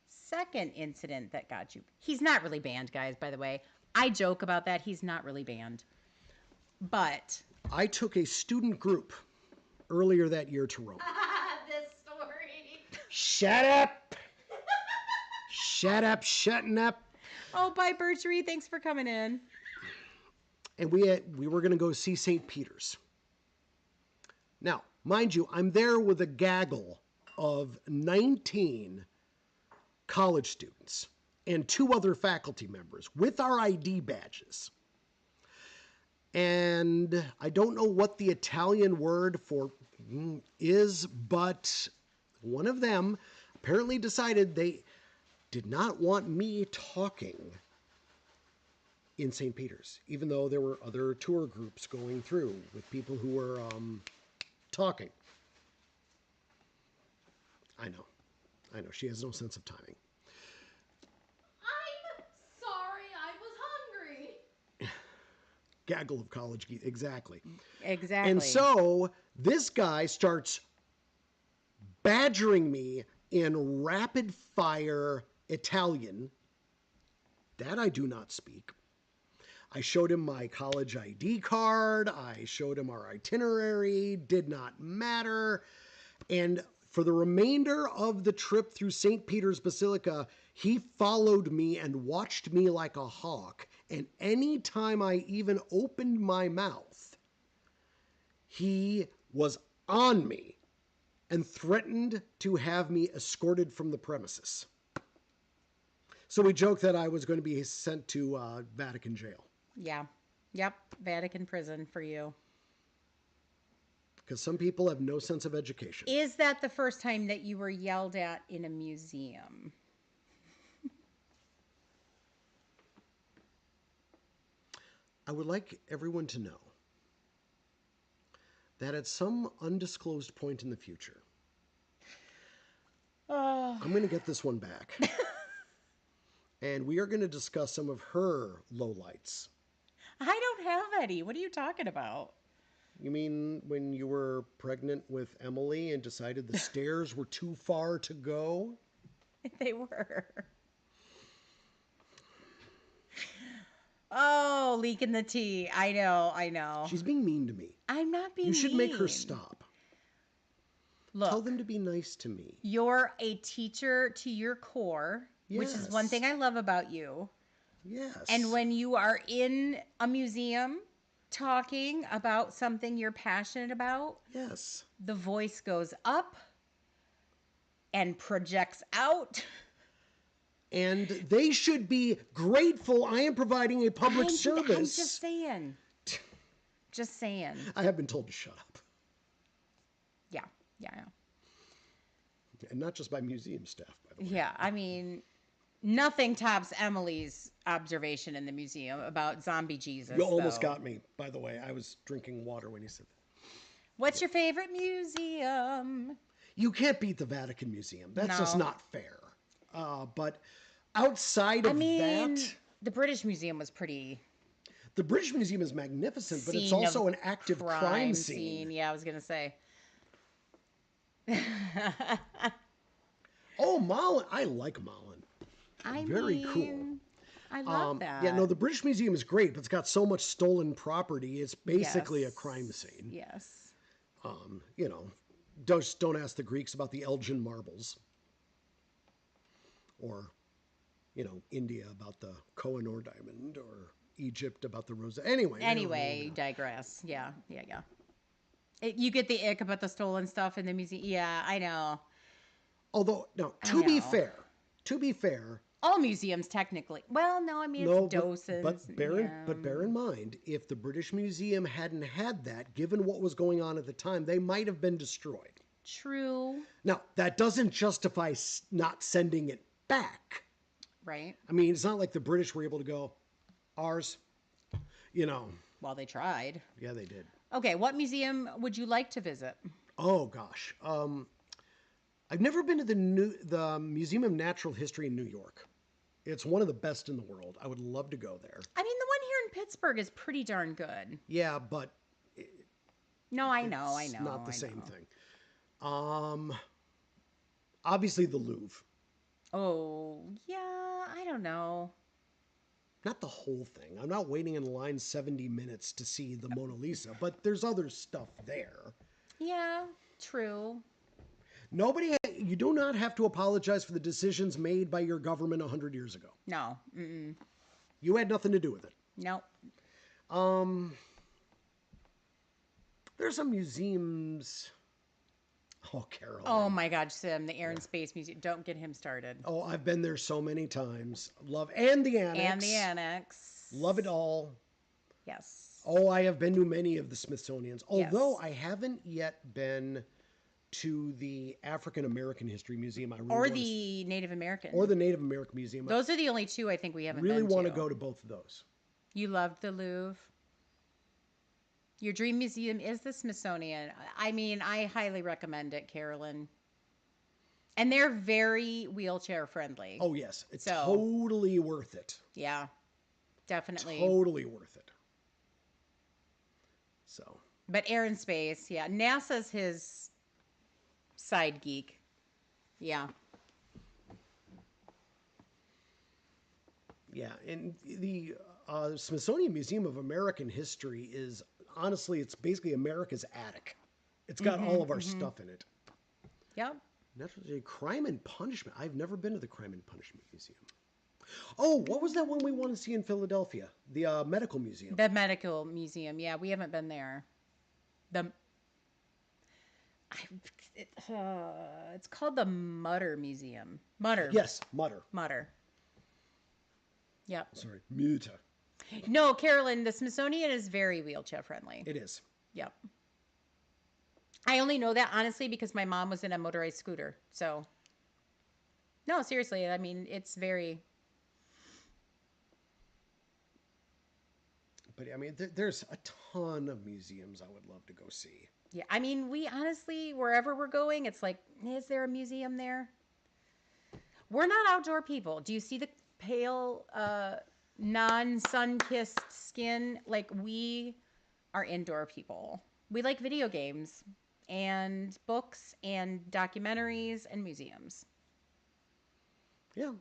second incident that got you. He's not really banned, guys, by the way. I joke about that. He's not really banned. But I took a student group earlier that year to Rome. This story. Shut up! Shutting up. oh, bye, Berchery. Thanks for coming in. And we were going to go see St. Peter's. Now, mind you, I'm there with a gaggle of 19 college students and 2 other faculty members with our ID badges. And I don't know what the Italian word for is, but one of them apparently decided they did not want me talking in St. Peter's, even though there were other tour groups going through with people who were talking. I know. She has no sense of timing. I'm sorry, I was hungry. Gaggle of college geeks. Exactly. Exactly. And so this guy starts badgering me in rapid fire Italian. That I do not speak. I showed him my college ID card. I showed him our itinerary. Did not matter. And for the remainder of the trip through St. Peter's Basilica, he followed me and watched me like a hawk. And any time I even opened my mouth, he was on me and threatened to have me escorted from the premises. So we joked that I was going to be sent to Vatican jail. Yeah. Yep. Vatican prison for you. Because some people have no sense of education. Is that the first time that you were yelled at in a museum? I would like everyone to know that at some undisclosed point in the future, I'm going to get this one back. And we are going to discuss some of her lowlights. I don't have any. What are you talking about? You mean when you were pregnant with Emily and decided the stairs were too far to go? They were. Oh, leaking the tea. I know. She's being mean to me. I'm not being You should make her mean. stop. Look, Tell them to be nice to me. you're a teacher to your core, which is one Yes. thing I love about you. Yes. And when you are in a museum talking about something you're passionate about, Yes. the voice goes up and projects out. And they should be grateful I am providing a public I'm service. just saying. Just saying. I have been told to shut up. Yeah. And not just by museum staff, by the way. Yeah. I mean, nothing tops Emily's observation in the museum about zombie Jesus. You almost though. got me, by the way. I was drinking water when you said that. What's your favorite museum? You can't beat the Vatican Museum. That's just No. not fair. But outside of I mean, that, the British Museum was pretty. The British Museum is magnificent, but it's Scene of also an active crime scene. Yeah, I was gonna say. Oh, Malin. I like Malin. Very cool. I love that. Yeah, no, the British Museum is great, but it's got so much stolen property. It's basically a Yes. crime scene. Yes. You know, just don't ask the Greeks about the Elgin marbles, or India about the Koh-i-Noor diamond, or Egypt about the rose. Anyway, Anyway, digress. Yeah. You get the ick about the stolen stuff in the museum. Yeah, I know. although no, I to be know. fair, All museums technically. Well, no, I mean no, it's Dawson's. but bear in mind, if the British Museum hadn't had that, given what was going on at the time, they might have been destroyed. True. Now, that doesn't justify not sending it back. Right. I mean, it's not like the British were able to go, ours, Well, they tried. Yeah, they did. Okay, what museum would you like to visit? Oh gosh, I've never been to the Museum of Natural History in New York. It's one of the best in the world. I would love to go there. I mean, the one here in Pittsburgh is pretty darn good. Yeah, but No, I know. it's not the same thing. Obviously the Louvre. Oh, yeah, I don't know. Not the whole thing. I'm not waiting in line 70 minutes to see the Mona Lisa, but there's other stuff there. Yeah, true. You do not have to apologize for the decisions made by your government 100 years ago. No. Mm-mm. You had nothing to do with it. Nope. There's some museums. Oh, Caroline. Oh my gosh, Sim, the Air and Space Museum. Don't get him started. Oh, I've been there so many times. And the annex. And the annex. Love it all. Yes. Oh, I have been to many of the Smithsonian's. Although Yes. I haven't yet been to the African American History Museum. I really Or wanna the Native American. or the Native American Museum. Those are the only two I think we I haven't really been to. want to go to both of those. You loved the Louvre. Your dream museum is the Smithsonian. I mean, I highly recommend it, Carolyn. And they're very wheelchair friendly. Oh, yes. It's So- totally worth it. Yeah, definitely. Totally worth it. So, But Air and Space, yeah. NASA's his side geek. Yeah. yeah. And the Smithsonian Museum of American History is, honestly, it's basically America's attic. It's got all of our stuff in it. Yep. Naturally, Crime and Punishment. I've never been to the Crime and Punishment Museum. Oh, what was that one we want to see in Philadelphia? The Medical Museum. The Medical Museum. Yeah, we haven't been there. It's called the Mutter Museum. Mutter. Yes, Mutter. Mutter. Yep. Sorry, Mutter. No, Carolyn, the Smithsonian is very wheelchair friendly. It is. Yep. I only know that honestly because my mom was in a motorized scooter. So, no, seriously. I mean, it's very. But I mean, there's a ton of museums I would love to go see. Yeah, I mean, we honestly, wherever we're going, it's like, is there a museum there? We're not outdoor people. Do you see the pale, non-sun-kissed skin? Like, we are indoor people. We like video games and books and documentaries and museums. Yeah.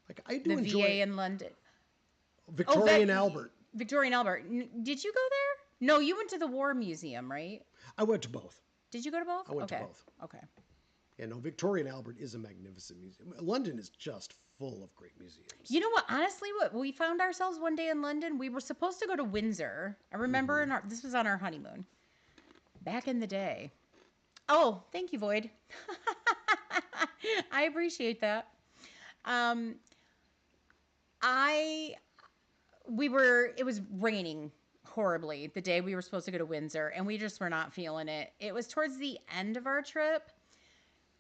Like I do The enjoy VA in London. Victoria and that- Albert. Victoria and Albert. Did you go there? No, you went to the War Museum, right? I went to both. Did you go to both? I went to Okay. both. Okay. Yeah, no, Victoria and Albert is a magnificent museum. London is just full of great museums. You know what? Honestly, what we found ourselves one day in London, we were supposed to go to Windsor. I remember this was on our honeymoon, back in the day. Oh, thank you, Void. I appreciate that. It was raining horribly the day we were supposed to go to Windsor, and we just were not feeling it. It was towards the end of our trip.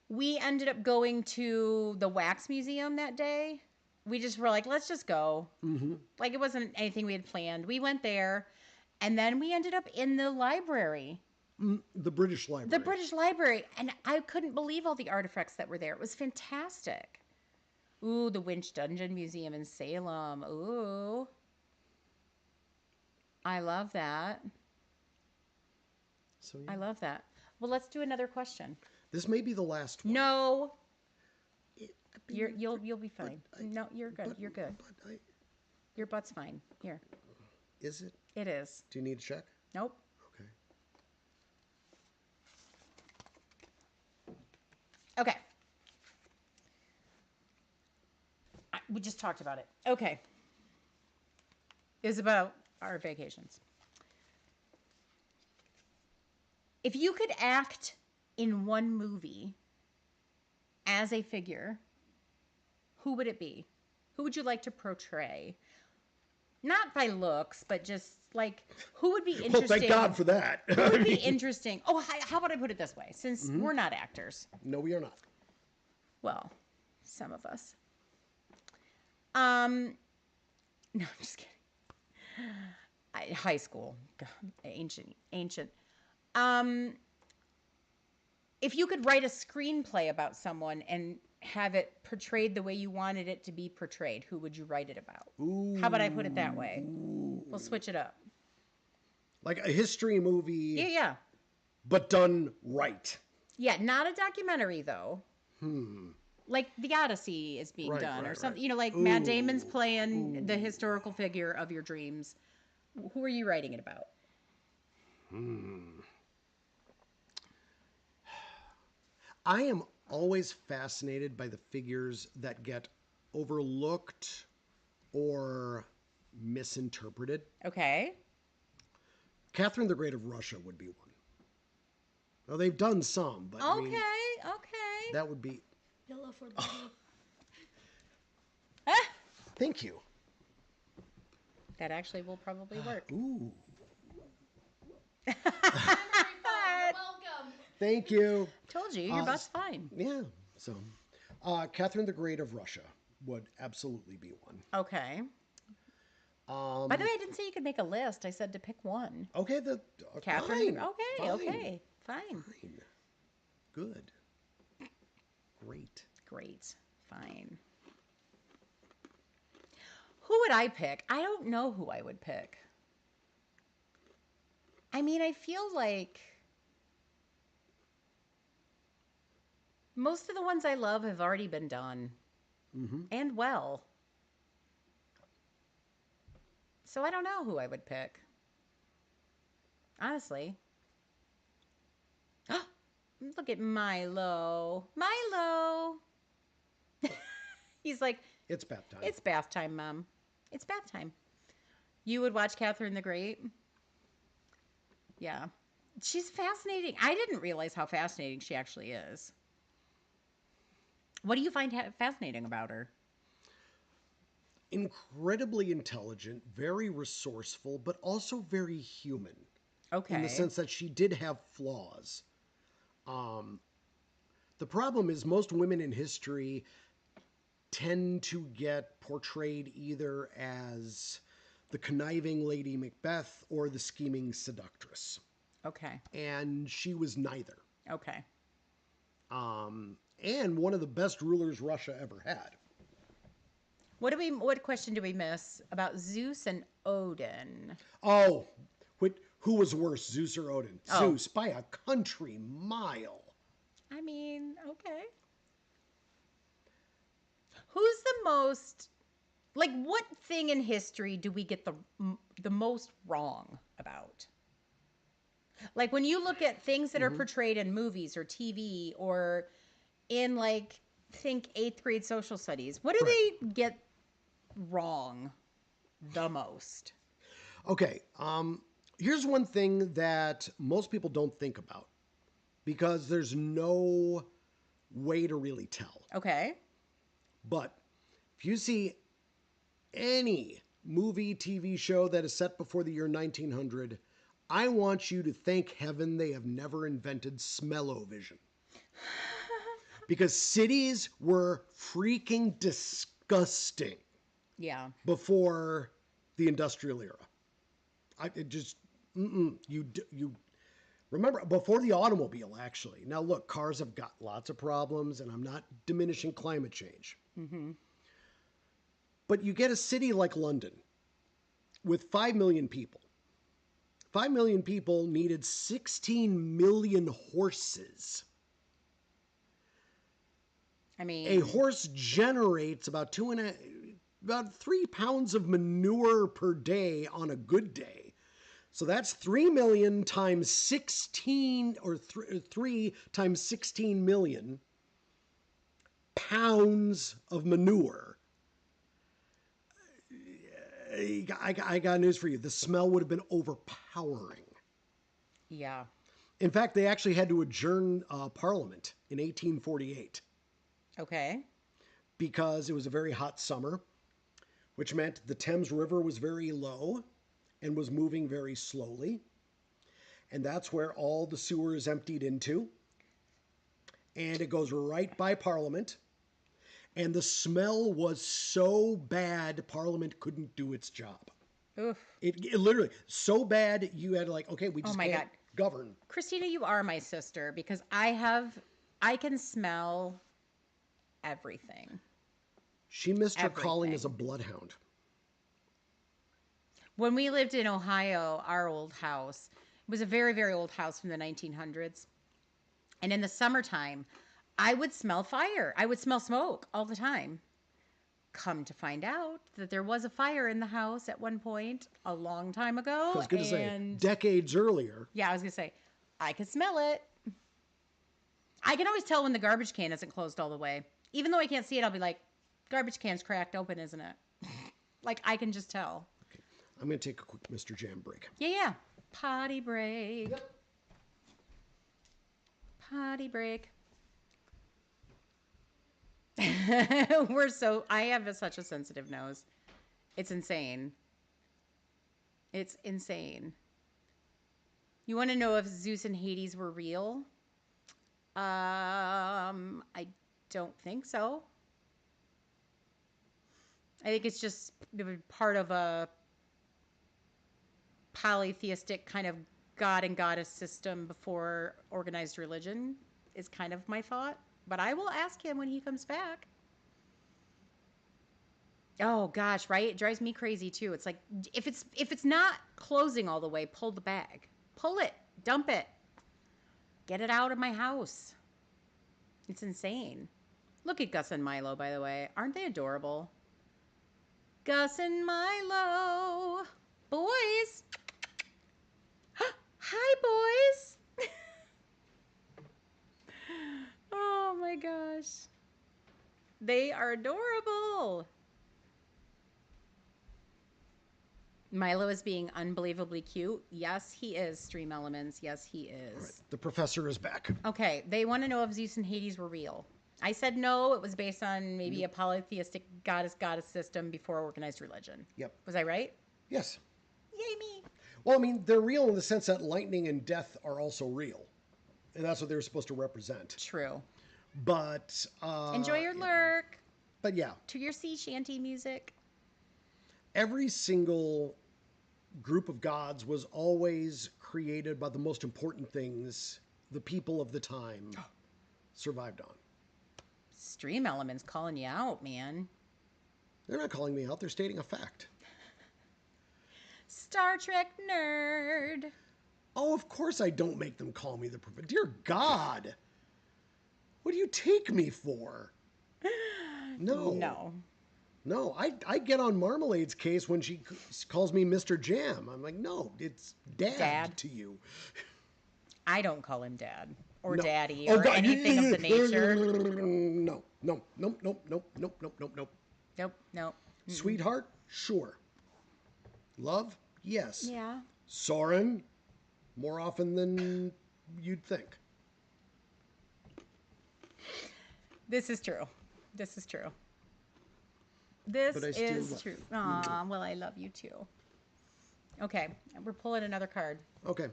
We ended up going to the Wax Museum that day. We just were like, let's just go. Mm-hmm. Like, it wasn't anything we had planned. We went there, and then we ended up in the library, The British Library. the British Library, and I couldn't believe all the artifacts that were there. It was fantastic. Ooh, the Winch Dungeon Museum in Salem. Ooh. I love that. So I yeah, love that. Well, let's do another question. this may be the last one. No, It- I mean, you'll be fine. No, you're good. You're good. But Your butt's fine. Here. is it? It is. Do you need a check? Nope. Okay. Okay. We just talked about it. Okay. It's about our vacations. If you could act in one movie as a figure, who would it be? Who would you like to portray? Not by looks, but just like who would be Well, interesting? thank God for that. Who would be interesting? Oh, how about I put it this way? Since we're not actors, No, we are not. well, some of us. No, I'm just kidding. High school, God, ancient. Um, if you could write a screenplay about someone and have it portrayed the way you wanted it to be portrayed, who would you write it about? Ooh. How about I put it that way? We'll switch it up. Like a history movie, Yeah. but done right. Yeah, not a documentary though. Hmm. Like The Odyssey is being Right, done or right, something. right. You know, like Matt Damon's Ooh. playing the historical figure of your dreams. Who are you writing it about? I am always fascinated by the figures that get overlooked or misinterpreted. Okay. Catherine the Great of Russia would be one. Now, they've done some, but I mean, Okay. that would be. Yellow for Lady. Ah, Thank you. that actually will probably work. Ooh. Memory foam. You're welcome. Thank you. Told you, your butt's fine. Yeah. So, Catherine the Great of Russia would absolutely be one. Okay. By the way, I didn't say you could make a list. I said to pick one. Okay, Catherine. fine, Okay. Fine. fine. Good. Great. Great. Fine. Who would I pick? I don't know who I would pick. I mean, I feel like most of the ones I love have already been done. And well. So I don't know who I would pick. Honestly. Look at Milo. Milo. He's like, It's bath time. it's bath time, Mom. It's bath time. You would watch Catherine the Great? Yeah. She's fascinating. I didn't realize how fascinating she actually is. What do you find fascinating about her? Incredibly intelligent, very resourceful, but also very human. Okay. In the sense that she did have flaws. The problem is most women in history tend to get portrayed either as the conniving Lady Macbeth or the scheming seductress. Okay. And she was neither. Okay. And one of the best rulers Russia ever had. What question do we miss about Zeus and Odin? Oh, who was worse, Zeus or Odin? Oh. Zeus by a country mile. I mean, okay. Who's the most like what thing in history do we get the most wrong about? Like when you look at things that are portrayed in movies or TV or in like think 8th grade social studies, what do they get wrong the most? Okay, here's one thing that most people don't think about because there's no way to really tell. Okay. But if you see any movie, TV show that is set before the year 1900, I want you to thank heaven they have never invented smell-o-vision. Because cities were freaking disgusting before the industrial era. You remember before the automobile, actually. Now look, cars have got lots of problems, and I'm not diminishing climate change. But you get a city like London with 5 million people. 5 million people needed 16 million horses. I mean, A horse generates about 3 pounds of manure per day on a good day. So that's 3 million times 16, or 3 times 16 million pounds of manure. I got news for you. The smell would have been overpowering. yeah. In fact, they actually had to adjourn Parliament in 1848 Okay. because it was a very hot summer, which meant the Thames River was very low and was moving very slowly. And that's where all the sewer is emptied into. And it goes right by Parliament. And the smell was so bad, Parliament couldn't do its job. Oof. It literally, so bad, you had to okay, we just my can't God. govern. Christina, you are my sister because I can smell everything. She missed her calling Everything. as a bloodhound. When we lived in Ohio, our old house, it was a very, very old house from the 1900s. And in the summertime, I would smell fire. I would smell smoke all the time. Come to find out that there was a fire in the house at one point a long time ago. I was going to say, decades earlier. Yeah, I was going to say, I could smell it. I can always tell when the garbage can isn't closed all the way. Even though I can't see it, I'll be like, garbage can's cracked open, isn't it? Like, I can just tell. Okay. I'm going to take a quick Mr. Jam break. Yeah. Potty break. Yep. Potty break. I have such a sensitive nose. It's insane. It's insane. You want to know if Zeus and Hades were real? I don't think so. I think it's just part of a polytheistic kind of god and goddess system before organized religion is kind of my thought. But I will ask him when he comes back. Oh gosh, right? It drives me crazy too. It's like if it's not closing all the way, pull the bag. Pull it. Dump it. Get it out of my house. It's insane. Look at Gus and Milo, by the way. Aren't they adorable? Gus and Milo. Boys. Hi, boys. Oh my gosh. They are adorable. Milo is being unbelievably cute. Yes, he is, Stream Elements. Yes, he is. All right, the professor is back. Okay, they want to know if Zeus and Hades were real. I said no, it was based on maybe a polytheistic goddess system before organized religion. Yep. Was I right? Yes. Yay me. Well, I mean, they're real in the sense that lightning and death are also real. And that's what they're supposed to represent. True. But... enjoy your lurk. But yeah. To your sea shanty music. Every single group of gods was always created by the most important things the people of the time survived on. Stream Elements calling you out, man. They're not calling me out. They're stating a fact. Star Trek nerd. Oh, of course I don't make them call me the professor. Dear God. What do you take me for? No. No. No, I get on Marmalade's case when she calls me Mr. Jam. I'm like, no, it's Dad. To you. I don't call him Dad or No. Daddy Oh, or God. anything of the nature. No. Nope. Nope. Mm-mm. Sweetheart, sure. Love, yes. Yeah. Soren, more often than you'd think. This is true. This is true. Aw, well, I love you too. Okay, we're pulling another card. Okay.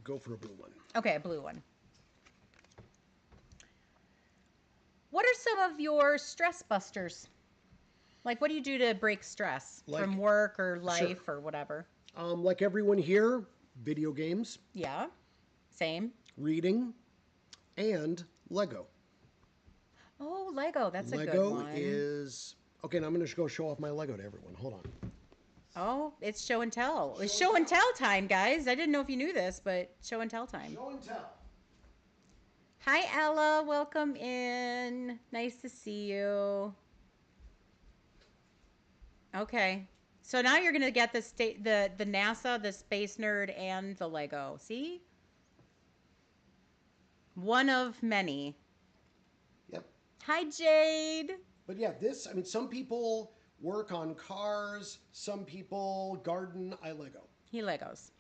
Go for a blue one. Okay, a blue one. What are some of your stress busters? Like, what do you do to break stress from work or life or whatever? Like everyone here, video games. Yeah, same. Reading, and Lego. Oh, Lego. That's a good Lego one. is okay. Now I'm going to go show off my Lego to everyone. Hold on. Oh, it's show and tell. It's show and tell time, guys. I didn't know if you knew this, but show and tell time. Show and tell. Hi, Ella. Welcome in. Nice to see you. Okay. So now you're gonna get the NASA, the Space Nerd, and the Lego. See? One of many. Yep. Hi, Jade. But yeah, I mean, some people work on cars, some people garden. I Lego. He Legos.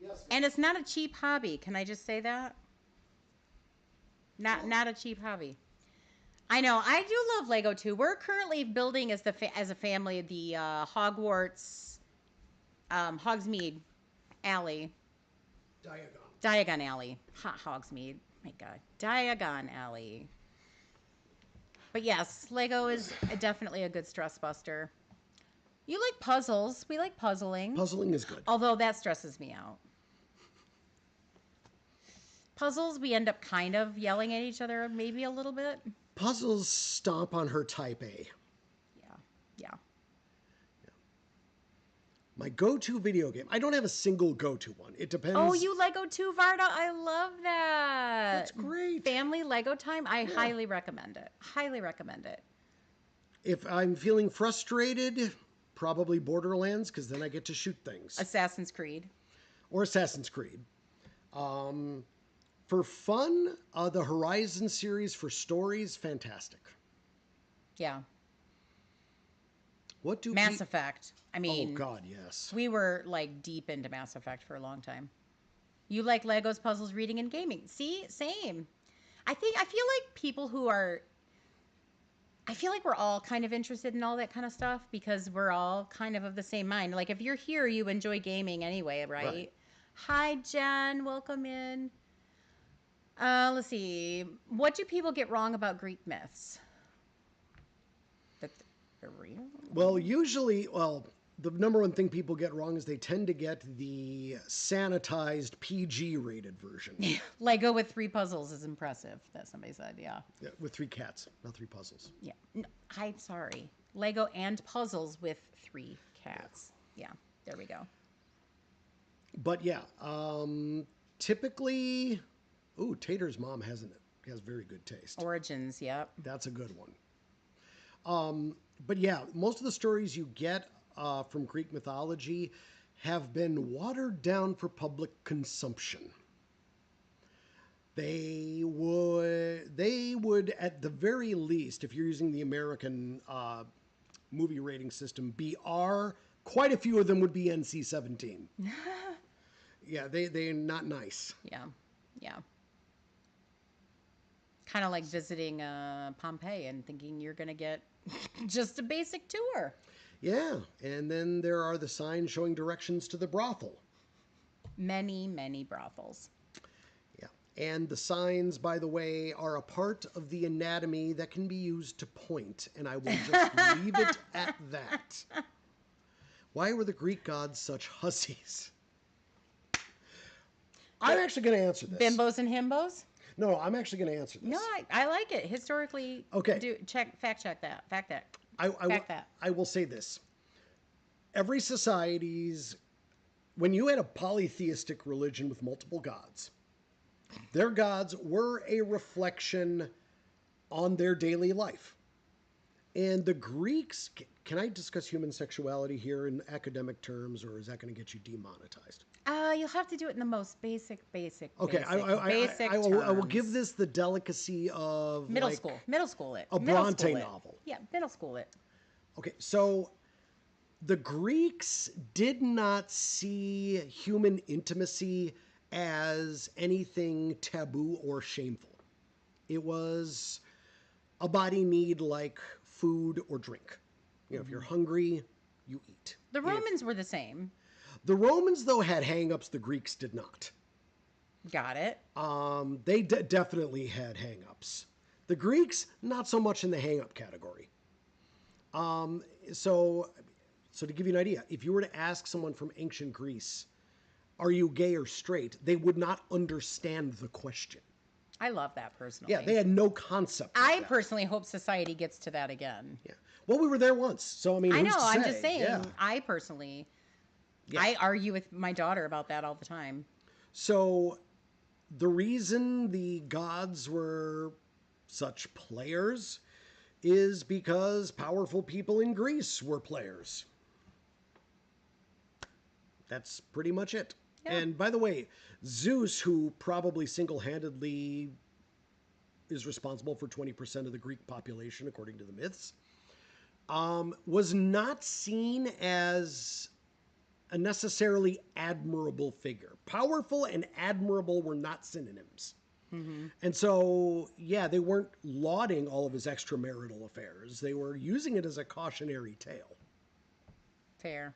Yes. And it's not a cheap hobby. Can I just say that? Not a cheap hobby. I know. I do love Lego too. We're currently building as a family the Hogwarts Hogsmeade Alley. Diagon Alley. Hogsmeade. My God. Diagon Alley. But yes, Lego is definitely a good stress buster. You like puzzles. We like puzzling. Puzzling is good. Although that stresses me out. Puzzles, we end up kind of yelling at each other maybe a little bit. Puzzles stomp on her type A. Yeah. My go-to video game. I don't have a single go-to one. It depends. Oh, you Lego too, Varda? I love that. That's great. Family Lego time. I highly recommend it. Highly recommend it. If I'm feeling frustrated, probably Borderlands, because then I get to shoot things. Assassin's Creed. Or Assassin's Creed. For fun, the Horizon series for stories, fantastic. Yeah. What do Mass Effect. I mean, oh God, yes. we were like deep into Mass Effect for a long time. You like Legos, puzzles, reading, and gaming. See, same. I feel like people who are. I feel like we're all kind of interested in all that kind of stuff because we're all kind of the same mind. Like if you're here, you enjoy gaming anyway, right? Hi, Jen. Welcome in. Let's see. What do people get wrong about Greek myths? That they're real? Well, usually, the number one thing people get wrong is they tend to get the sanitized PG rated version. Lego with 3 puzzles is impressive, that somebody said, yeah. Yeah, with 3 cats, not 3 puzzles. Yeah. No, I'm sorry. Lego and puzzles with 3 cats. Yeah, there we go. But yeah, typically, Tater's mom has very good taste. Origins, yep. That's a good one. But yeah, most of the stories you get from Greek mythology have been watered down for public consumption. They would at the very least, if you're using the American movie rating system, be R. Quite a few of them would be NC-17. Yeah, they're not nice. Yeah. Kind of like visiting Pompeii and thinking you're going to get just a basic tour. Yeah, and then there are the signs showing directions to the brothel. Many, many brothels. Yeah, and the signs, by the way, are a part of the anatomy that can be used to point, and I will just leave it at that. Why were the Greek gods such hussies? I'm actually going to answer this. Bimbos and himbos? No, I'm actually going to answer this. No, I like it. Historically, Okay. Fact check that. Fact that. I will say this. Every society's, when you had a polytheistic religion with multiple gods, their gods were a reflection on their daily life. And the Greeks, can I discuss human sexuality here in academic terms, or is that going to get you demonetized? You'll have to do it in the most basic. Okay, I will give this the delicacy of middle school it. A Bronte novel. Yeah, middle school it. Okay, so the Greeks did not see human intimacy as anything taboo or shameful. It was a body need like food or drink. You know, if you're hungry, you eat. The Romans were the same. The Romans, though, had hang-ups. The Greeks did not. Got it. They definitely had hang-ups. The Greeks, not so much in the hang-up category. So to give you an idea, if you were to ask someone from ancient Greece, are you gay or straight, they would not understand the question. I love that personally. Yeah, they had no concept of I that. personally hope society gets to that again. Yeah. Well, we were there once, so I mean, I who's know. to I'm say? just saying. Yeah. I personally, Yeah. I argue with my daughter about that all the time. So the reason the gods were such players is because powerful people in Greece were players. That's pretty much it. Yeah. And by the way, Zeus, who probably single handedly is responsible for 20% of the Greek population, according to the myths, was not seen as a necessarily admirable figure. Powerful and admirable were not synonyms. And so, yeah, they weren't lauding all of his extramarital affairs. They were using it as a cautionary tale. Fair.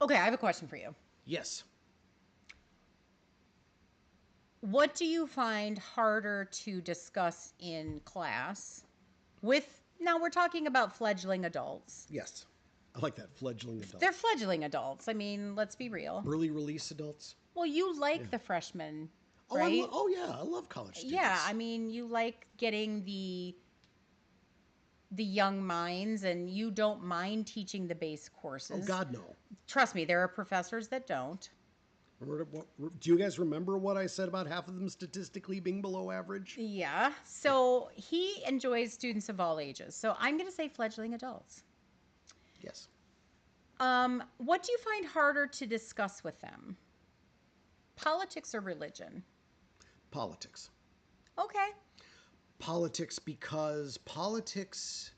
Okay, I have a question for you. Yes. What do you find harder to discuss in class with, now we're talking about fledgling adults. Yes. I like that. Fledgling adults. They're fledgling adults. I mean, let's be real. Early release adults. Well, you like the freshmen, Oh, right? yeah. I love college students. Yeah, I mean, you like getting the young minds, and you don't mind teaching the base courses. Oh, God, no. Trust me, there are professors that don't. Do you guys remember what I said about half of them statistically being below average? Yeah. So he enjoys students of all ages. So I'm going to say fledgling adults. Yes. What do you find harder to discuss with them? Politics or religion? Politics. Okay. Politics, because politics,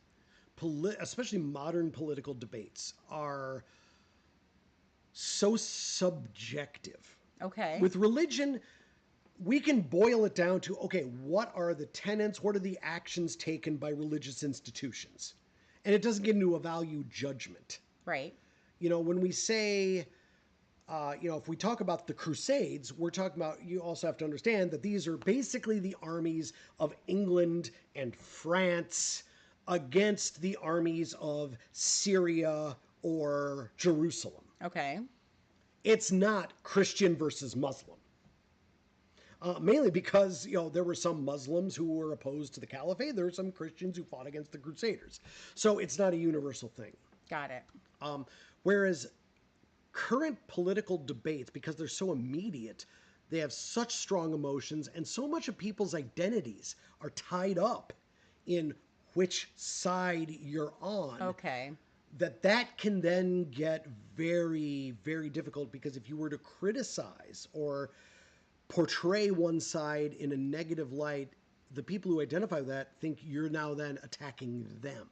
especially modern political debates, are so subjective. Okay. With religion, we can boil it down to, okay, what are the tenets, what are the actions taken by religious institutions? And it doesn't get into a value judgment. Right. You know, when we say, if we talk about the Crusades, we're talking about, you also have to understand that these are basically the armies of England and France against the armies of Syria or Jerusalem. Okay. It's not Christian versus Muslim. Mainly because, there were some Muslims who were opposed to the caliphate. There were some Christians who fought against the Crusaders. So it's not a universal thing. Got it. Whereas current political debates, because they're so immediate, they have such strong emotions, and so much of people's identities are tied up in which side you're on. Okay. That can then get very, very difficult, because if you were to criticize or portray one side in a negative light, the people who identify with that think you're now then attacking them.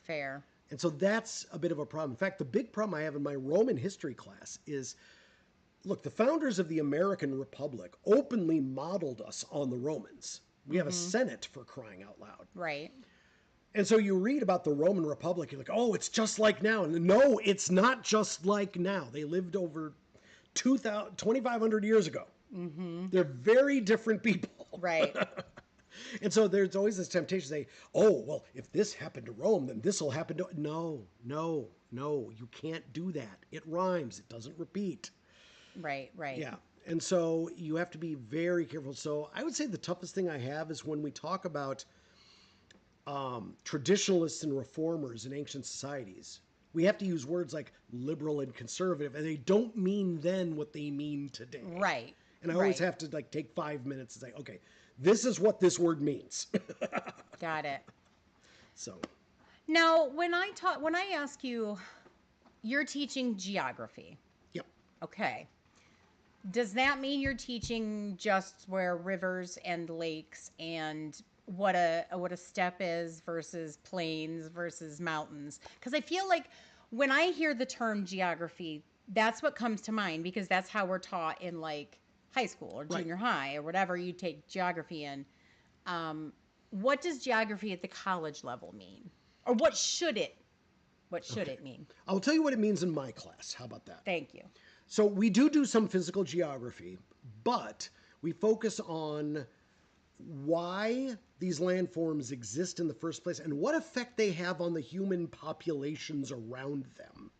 Fair. And so that's a bit of a problem. In fact, the big problem I have in my Roman history class is, look, the founders of the American Republic openly modeled us on the Romans. We have a Senate, for crying out loud. Right. And so you read about the Roman Republic, you're like, oh, it's just like now. And no, it's not just like now. They lived over 2,500 years ago. They're very different people. Right. And so there's always this temptation to say, oh, well, if this happened to Rome, then this will happen to... No, you can't do that. It rhymes. It doesn't repeat. Right. Yeah. And so you have to be very careful. So I would say the toughest thing I have is when we talk about traditionalists and reformers in ancient societies. We have to use words like liberal and conservative, and they don't mean then what they mean today. Right. And I always have to take 5 minutes and say, okay, this is what this word means. Got it. So Now, when I ask you, you're teaching geography. Yep. Okay. Does that mean you're teaching just where rivers and lakes and what a steppe is versus plains versus mountains? Because I feel like when I hear the term geography, that's what comes to mind, because that's how we're taught in high school or junior high or whatever you take geography in. What does geography at the college level mean? Or what should it mean? I'll tell you what it means in my class. How about that? Thank you. So we do some physical geography, but we focus on why these landforms exist in the first place and what effect they have on the human populations around them.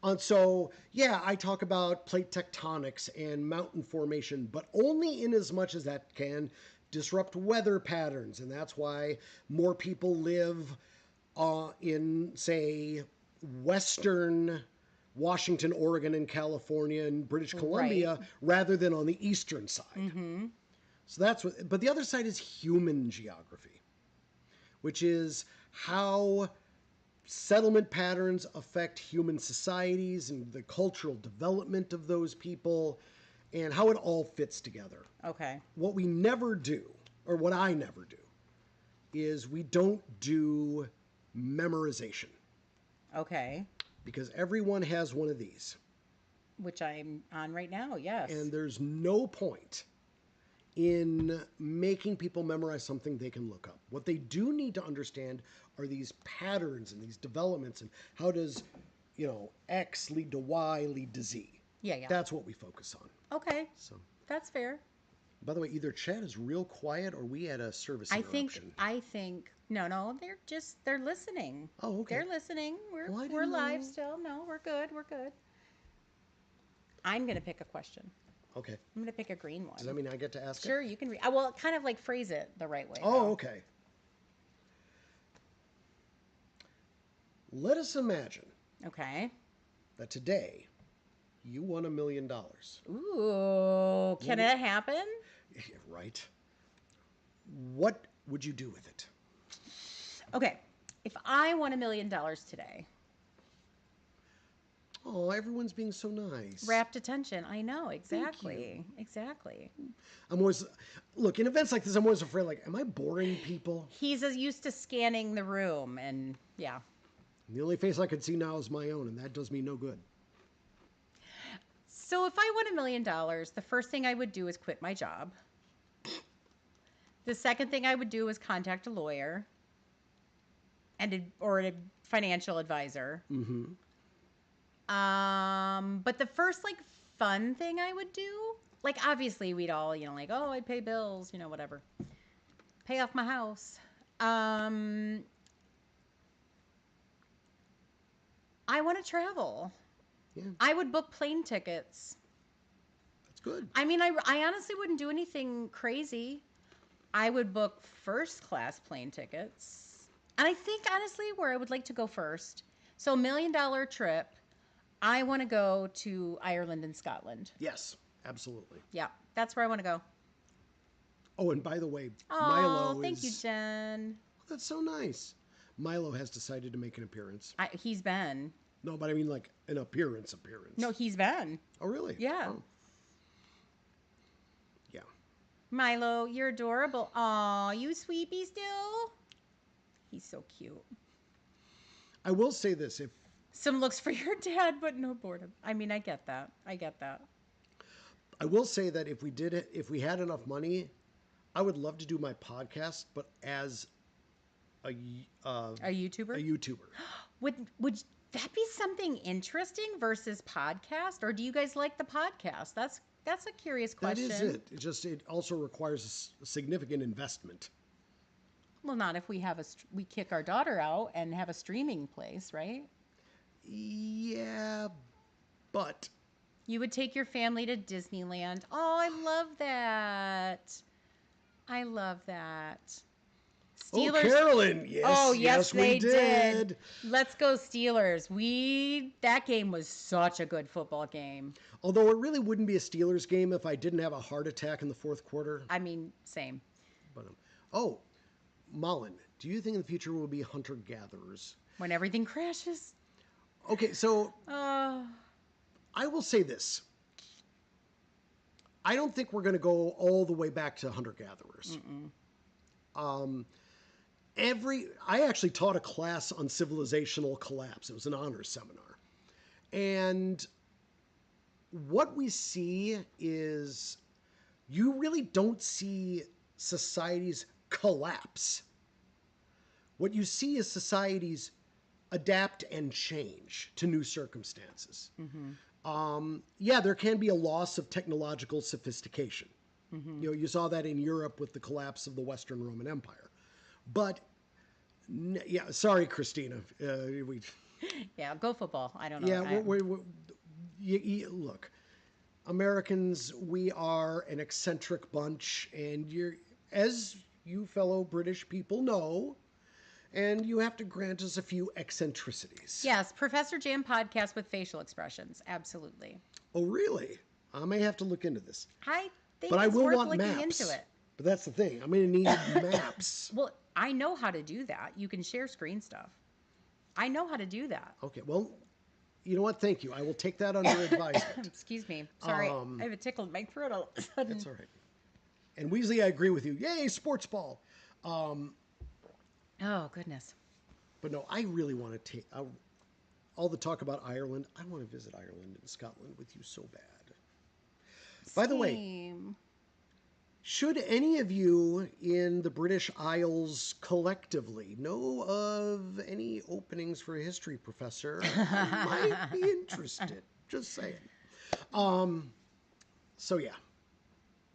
And so, yeah, I talk about plate tectonics and mountain formation, but only in as much as that can disrupt weather patterns. And that's why more people live in, say, Western Washington, Oregon, and California and British Columbia rather than on the eastern side. So that's what, but the other side is human geography, which is how settlement patterns affect human societies and the cultural development of those people and how it all fits together. Okay. What we never do, or what I never do, is we don't do memorization Okay. because everyone has one of these. Which I'm on right now, yes. And there's no point in making people memorize something they can look up. What they do need to understand are these patterns and these developments and how does, X lead to Y lead to Z. Yeah. That's what we focus on. Okay. So, That's fair. by the way, either chat is real quiet or we had a service I think interruption. no, they're listening. Oh, okay. They're listening. Well, I We're didn't live know. still. No, we're good. I'm going to pick a question. Okay. I'm going to pick a green one. Does that mean I get to ask it? Sure, you can read. Well, kind of like phrase it the right way. Oh, though. okay. Let us imagine Okay. that today you won $1 million. Ooh, can it happen? Right. What would you do with it? Okay. If I won $1 million today, Oh, everyone's being so nice. rapt attention. I know, exactly. Exactly. I'm always, look, in events like this, I'm always afraid, like, am I boring people? He's as used to scanning the room and yeah. The only face I can see now is my own, and that does me no good. So if I won $1 million, the first thing I would do is quit my job. The second thing I would do is contact a lawyer or a financial advisor. Mm-hmm. But the first fun thing I would do, obviously we'd all, oh, I'd pay bills, whatever. Pay off my house. I want to travel. Yeah, I would book plane tickets. that's good. I mean, I honestly wouldn't do anything crazy. I would book first class plane tickets. And I think, honestly, where I would like to go first. So, $1 million trip. I want to go to Ireland and Scotland. Yes, absolutely. Yeah, that's where I want to go. Oh, and by the way, Oh, Milo thank you, is... Jen. That's so nice. Milo has decided to make an appearance. He's been. No, but I mean like an appearance. No, he's been. Oh, really? Yeah. Oh. Yeah. Milo, you're adorable. Aw, you sweepy still? He's so cute. I will say this, if Some looks for your dad, but no boredom. I mean, I get that. I will say that if we had enough money, I would love to do my podcast, but as a YouTuber? A YouTuber. Would that be something interesting versus podcast, or do you guys like the podcast? That's a curious question. That is it. It also requires a significant investment. Well, not if we kick our daughter out and have a streaming place, right? Yeah, but You would take your family to Disneyland. Oh, I love that. Oh, Carolyn, yes. Oh, yes, we they did. did. Let's go Steelers. That game was such a good football game. Although it really wouldn't be a Steelers game if I didn't have a heart attack in the fourth quarter. I mean, same. But Mullen, do you think in the future we'll be hunter-gatherers? When everything crashes. Okay, so Oh. I will say this. I don't think we're going to go all the way back to hunter-gatherers. I actually taught a class on civilizational collapse. It was an honors seminar. And what we see is you really don't see societies collapse. What you see is societies adapt and change to new circumstances. There can be a loss of technological sophistication. You saw that in Europe with the collapse of the Western Roman Empire. But, sorry, Christina. Yeah, go football. I don't know. Yeah, look, Americans, we are an eccentric bunch, and as you fellow British people know, and you have to grant us a few eccentricities. Yes, Professor Jam podcast with facial expressions. Absolutely. Oh, really? I may have to look into this. I think But I it's will worth want looking maps. into it. But that's the thing. I'm going to need maps. Well, I know how to do that. You can share screen stuff. I know how to do that. Okay, well, you know what? Thank you. I will take that under advisement. Excuse me. Sorry. I have a tickle in my throat all of a sudden. That's all right. And Weasley, I agree with you. Yay, sports ball. Oh, goodness. But no, I really want to take all the talk about Ireland. I want to visit Ireland and Scotland with you so bad. By the way, Same. should any of you in the British Isles collectively know of any openings for a history professor, I might be interested. Just saying. So yeah.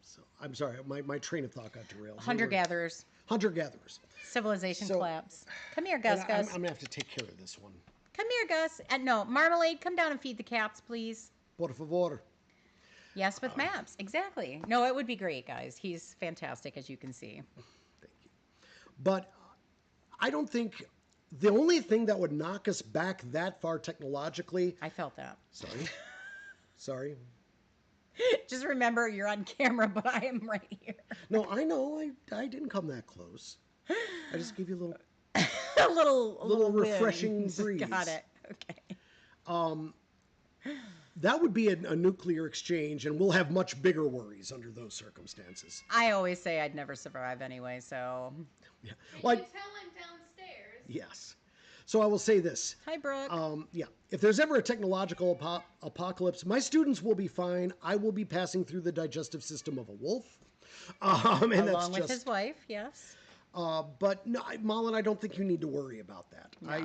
So I'm sorry, my train of thought got derailed. Hunter-gatherers. Hunter-gatherers. Civilization So- collapse. Come here, Gus. I'm Gus. going to have to take care of this one. Come here, Gus. No, Marmalade, come down and feed the cats, please. Por favor. Yes, with maps. Exactly. No, it would be great, guys. He's fantastic, as you can see. Thank you. But I don't think the only thing that would knock us back that far technologically. I felt that. Sorry. Just remember, you're on camera, but I am right here. No, I know. I didn't come that close. I just gave you a little. a little wind. refreshing breeze. Got it. Okay. That would be a nuclear exchange, and we'll have much bigger worries under those circumstances. I always say I'd never survive anyway, so. Yeah. And Like, you tell him downstairs. yes. So I will say this. Hi, Brooke. Yeah. If there's ever a technological apocalypse, my students will be fine. I will be passing through the digestive system of a wolf. And Along with his wife, yes. But no, Malin, I don't think you need to worry about that. No.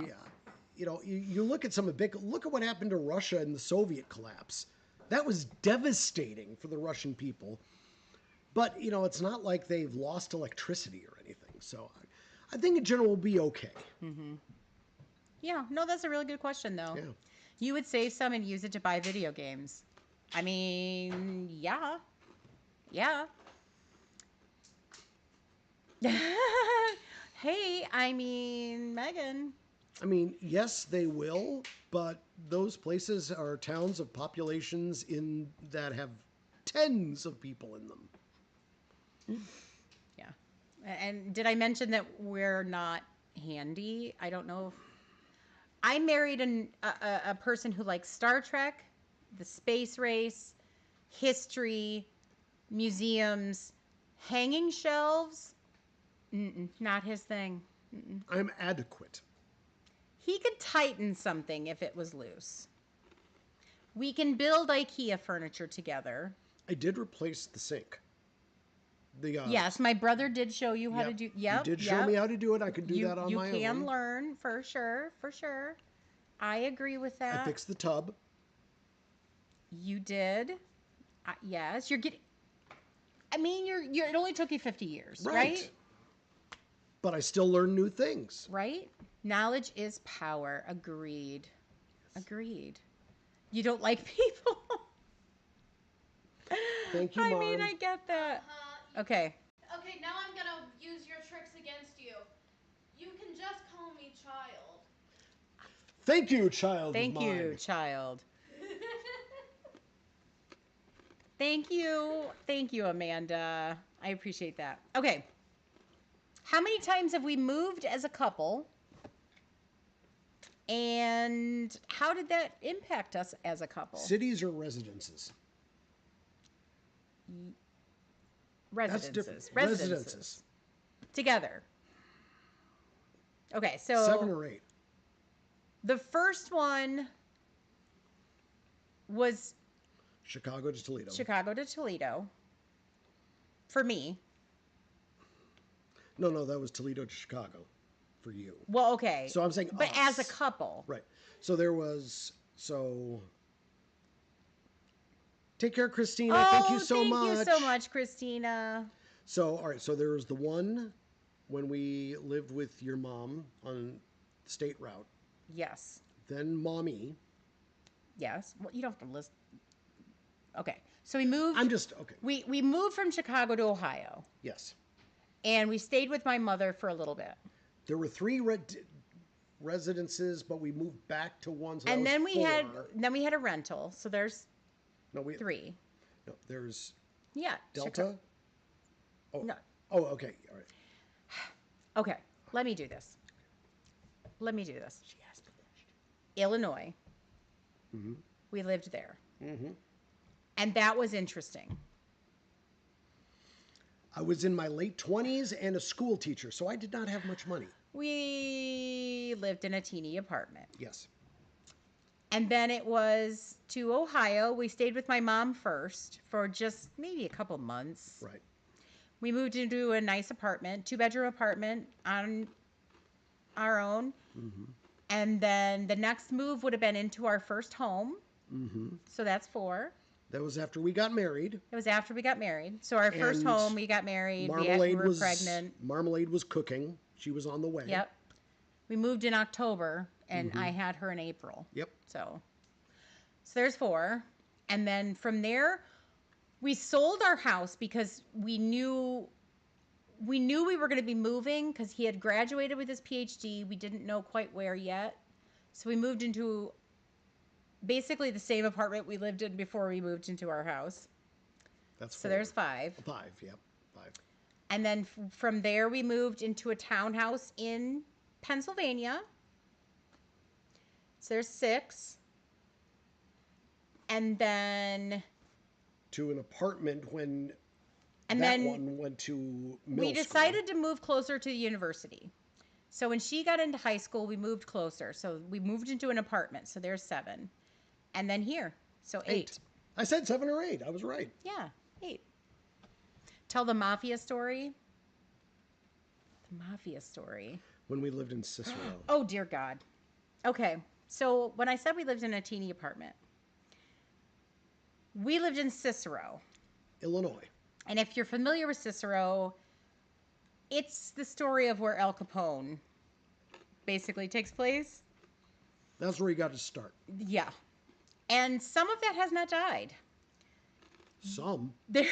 You look at look at what happened to Russia in the Soviet collapse. That was devastating for the Russian people. But, it's not like they've lost electricity or anything. So I think in general we'll be okay. Mm-hmm. Yeah, no, that's a really good question, though. Yeah. You would save some and use it to buy video games. I mean, yeah. Yeah. Hey, I mean, Megan. I mean, yes, they will, but those places are towns of populations that have tens of people in them. Yeah. And did I mention that we're not handy? I don't know if I married a person who likes Star Trek, the space race, history, museums, hanging shelves. Not his thing. I'm adequate. He could tighten something if it was loose. We can build IKEA furniture together. I did replace the sink. Yes, my brother did show you how to do. Yep, you did show me how to do it. I could do that on my own. You can learn for sure. I agree with that. I fixed the tub. You did. Yes, you're getting. I mean, it only took you 50 years, right? But I still learn new things. Right? Knowledge is power. Agreed. Agreed. You don't like people. Thank you, I Mom. mean, I get that. Okay. Okay, now I'm gonna use your tricks against you. You can just call me child. Thank you, child. Thank of you, mine. child. Thank you, Amanda. I appreciate that. Okay. How many times have we moved as a couple? And how did that impact us as a couple? Cities or residences? Residences. That's different. Residences. Together. Okay, so 7 or 8. the first one was Chicago to Toledo. Chicago to Toledo. For me. No, that was Toledo to Chicago for you. Well, okay. So I'm saying but us. as a couple. Right. So there was take care, Christina. Thank you so much. Thank you so much, Christina. So all right, so there was the one when we lived with your mom on the state route. Yes. then mommy. Yes. Well, you don't have to list. Okay. So we moved. I'm just okay. We moved from Chicago to Ohio, Yes, and we stayed with my mother for a little bit. there were three residences, but we moved back to one. So And that then was we had a rental. So there's no, we 3. no. There's Yeah. Delta. Oh, No. oh, okay, all right. Okay. Let me do this. She has to finish. Illinois. Mm-hmm. We lived there. Mm-hmm. And that was interesting. I was in my late 20s and a school teacher, so I did not have much money. We lived in a teeny apartment. Yes. And then it was to Ohio. We stayed with my mom first for just maybe a couple months. Right. We moved into a nice apartment, 2-bedroom apartment on our own. Mm-hmm. And then the next move would have been into our first home. Mm-hmm. So that's 4. That was after we got married. It was after we got married. So our first And home, we got married. We were pregnant. Marmalade was cooking. She was on the way. Yep. We moved in October, and Mm-hmm. I had her in April. Yep. So there's 4. And then from there, we sold our house because we knew we were going to be moving because he had graduated with his PhD. We didn't know quite where yet. So we moved into basically the same apartment we lived in before we moved into our house. That's So 4. there's 5. 5, yep. 5. And then from there, we moved into a townhouse in Pennsylvania. So there's 6. And then To an apartment when And that then one went to middle we decided to move closer to the university. So when she got into high school, we moved closer. So we moved into an apartment. So there's 7. And then here. So 8. I said 7 or 8. I was right. Yeah, 8. Tell the mafia story. The mafia story. When we lived in Cicero. Oh, dear God. Okay. So when I said we lived in a teeny apartment, we lived in Cicero. Illinois. And if you're familiar with Cicero, it's the story of where Al Capone basically takes place. That's where you got to start. Yeah. And some of that has not died. Some. There,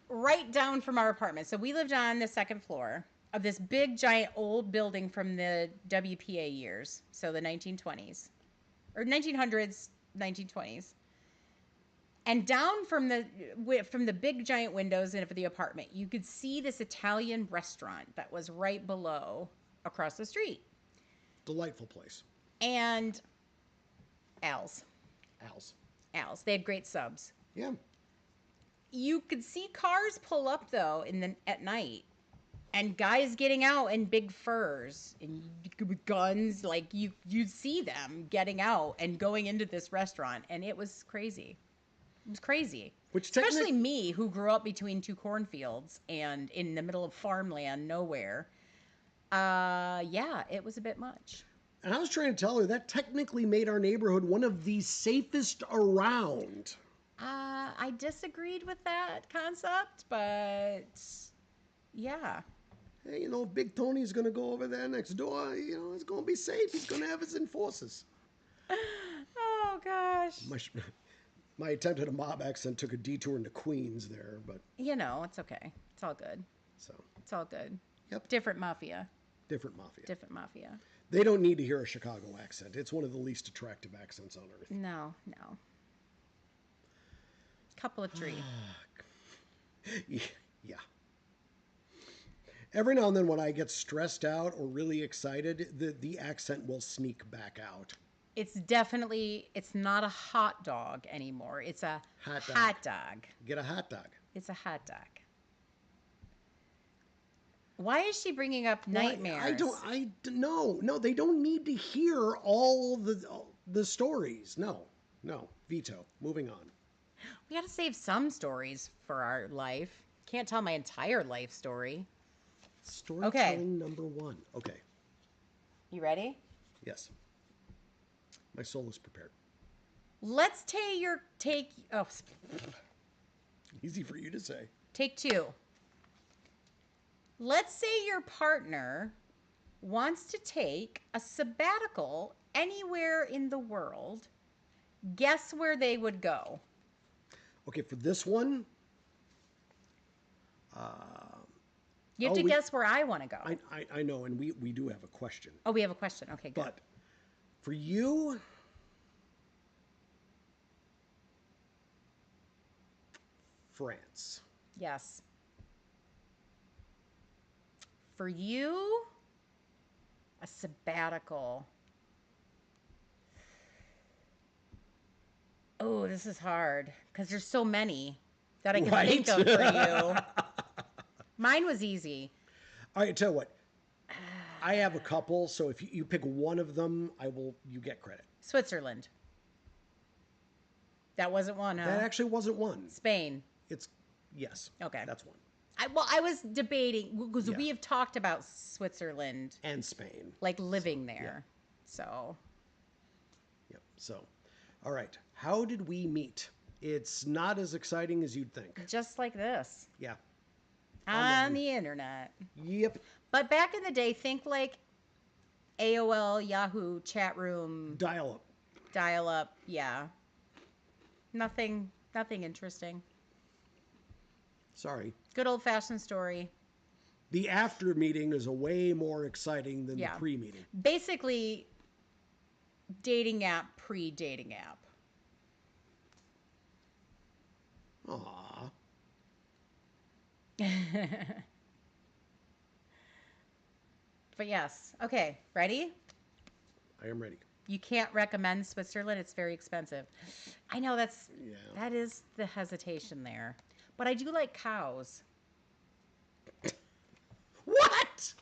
right down from our apartment. So we lived on the 2nd floor of this big, giant old building from the WPA years. So the 1920s. Or 1900s, 1920s. And down from the big giant windows of the apartment, you could see this Italian restaurant that was right below, across the street. Delightful place. And Al's. They had great subs. Yeah. You could see cars pull up though at night, and guys getting out in big furs and with guns. Like you'd see them getting out and going into this restaurant, and it was crazy. It was crazy. Especially me, who grew up between 2 cornfields and in the middle of farmland, nowhere. Yeah, it was a bit much. And I was trying to tell her that technically made our neighborhood one of the safest around. I disagreed with that concept, but yeah. Hey, if Big Tony's going to go over there next door, it's going to be safe. He's going to have his enforcers. Oh, gosh. My attempt at a mob accent took a detour into Queens there, but... It's okay. It's all good. It's all good. Yep. Different mafia. Different mafia. They don't need to hear a Chicago accent. It's one of the least attractive accents on earth. No. Couple of trees. Yeah. Every now and then when I get stressed out or really excited, the accent will sneak back out. It's not a hot dog anymore. It's a hot dog. Get a hot dog. It's a hot dog. Why is she bringing up nightmares? No, they don't need to hear all the stories. No, veto. Moving on. We got to save some stories for our life. Can't tell my entire life story. Storytelling number 1. Okay. You ready? Yes. My soul is prepared. Let's take. Easy for you to say. Take 2. Let's say your partner wants to take a sabbatical anywhere in the world. Guess where they would go? Okay, for this one, You have Oh, to guess where I want to go. I know, and we do have a question. Oh, we have a question. Okay, good. But for you, France. Yes. For you, a sabbatical. Oh, this is hard because there's so many that I can think of for you. Mine was easy. All right, tell you what. I have a couple, so if you pick one of them, you get credit. Switzerland. That wasn't one, huh? That actually wasn't one. Spain. Yes. Okay. That's one. I was debating because Yeah. we have talked about Switzerland, And Spain. like living there. So, Yep. So, all right. How did we meet? It's not as exciting as you'd think. just like this Yeah. on the internet. Yep. But back in the day, think like AOL, Yahoo, chat room, Dial up. dial up. Yeah. Nothing interesting. Sorry. Good old fashioned story. The after meeting is a way more exciting than Yeah. the pre meeting. Basically, dating app, pre dating app. Aww. But yes. Okay. Ready? I am ready. You can't recommend Switzerland. It's very expensive. I know Yeah. that is the hesitation there. But I do like cows. What?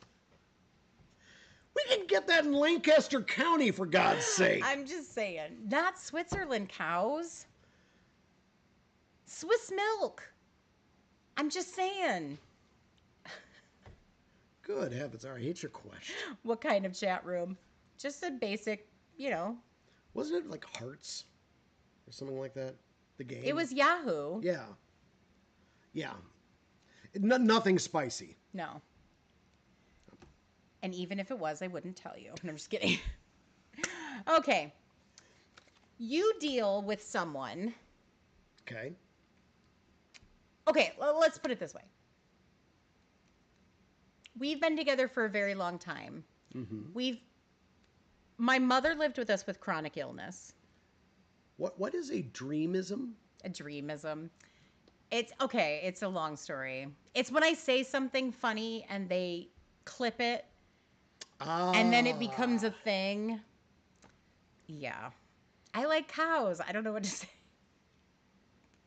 We can get that in Lancaster County, for God's sake. I'm just saying. Not Switzerland cows. Swiss milk. I'm just saying. Good heavens. All right, hate your question. What kind of chat room? Just a basic, Wasn't it like Hearts or something like that? The game? It was Yahoo. Yeah. Yeah. Nothing spicy. No. And even if it was, I wouldn't tell you. I'm just kidding. Okay. You deal with someone. Okay. Okay, let's put it this way. We've been together for a very long time. Mm-hmm. My mother lived with us with chronic illness. What is a dreamism? A dreamism. It's a long story. It's when I say something funny and they clip it and then it becomes a thing. Yeah. I like cows. I don't know what to say.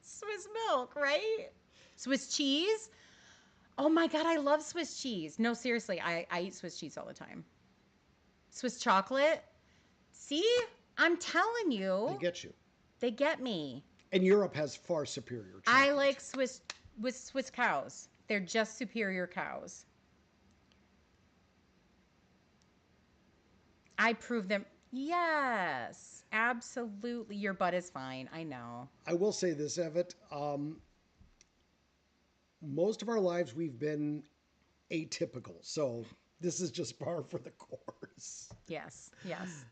Swiss milk, right? Swiss cheese? Oh my God, I love Swiss cheese. No, seriously, I eat Swiss cheese all the time. Swiss chocolate? See? I'm telling you. They get you. They get me. And Europe has far superior chocolate. I like Swiss cows. They're just superior cows. I prove them. Yes, absolutely. Your butt is fine. I know. I will say this, Evet. Most of our lives we've been atypical. So this is just par for the course. Yes, yes.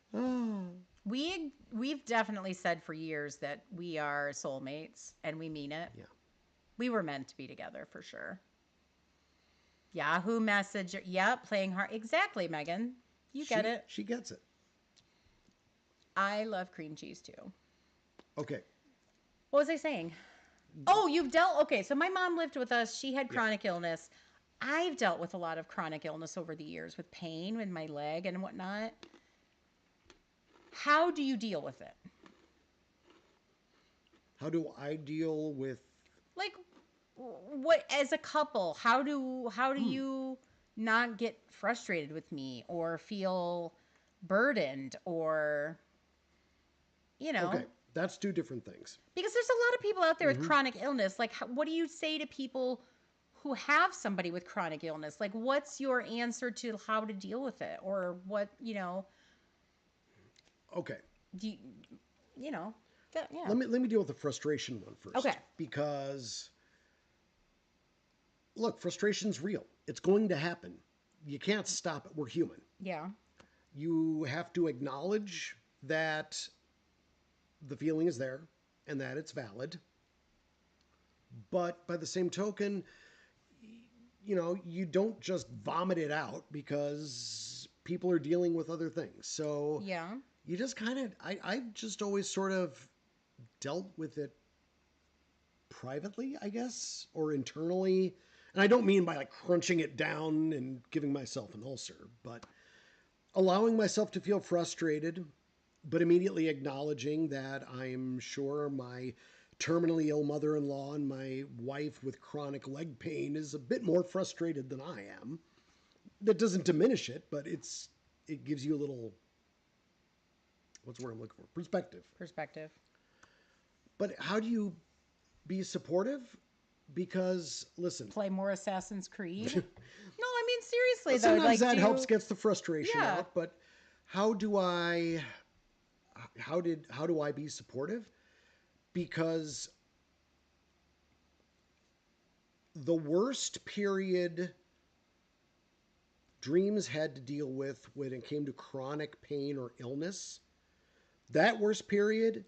We've definitely said for years that we are soulmates, and we mean it. Yeah. We were meant to be together for sure. Yahoo Messenger. Yep, playing hard. Exactly, Megan. You get it. She gets it. I love cream cheese too. Okay. What was I saying? Oh, you've dealt. Okay, so my mom lived with us. She had chronic illness. I've dealt with a lot of chronic illness over the years with pain in my leg and whatnot. How do you deal with it? How do I deal with Like, what as a couple? How do you not get frustrated with me or feel burdened or Okay, that's two different things. Because there's a lot of people out there with chronic illness. Like, what do you say to people who have somebody with chronic illness? Like, what's your answer to how to deal with it? Or what, Okay. do yeah. Let me deal with the frustration one first. Okay. Because look, frustration's real. It's going to happen. You can't stop it. We're human. Yeah. You have to acknowledge that the feeling is there and that it's valid. But by the same token, you don't just vomit it out because people are dealing with other things. So Yeah. you just kind of, I've just always sort of dealt with it privately, I guess, or internally. And I don't mean by like crunching it down and giving myself an ulcer, but allowing myself to feel frustrated, but immediately acknowledging that I'm sure my terminally ill mother in law and my wife with chronic leg pain is a bit more frustrated than I am. That doesn't diminish it, but it gives you a little, what's the word I'm looking for? Perspective. Perspective. But how do you be supportive? Because listen, Play more Assassin's Creed. No, I mean seriously though. sometimes Like, that helps gets the frustration Yeah. out. But how do I? How do I be supportive? Because the worst period Dreams had to deal with when it came to chronic pain or illness, that worst period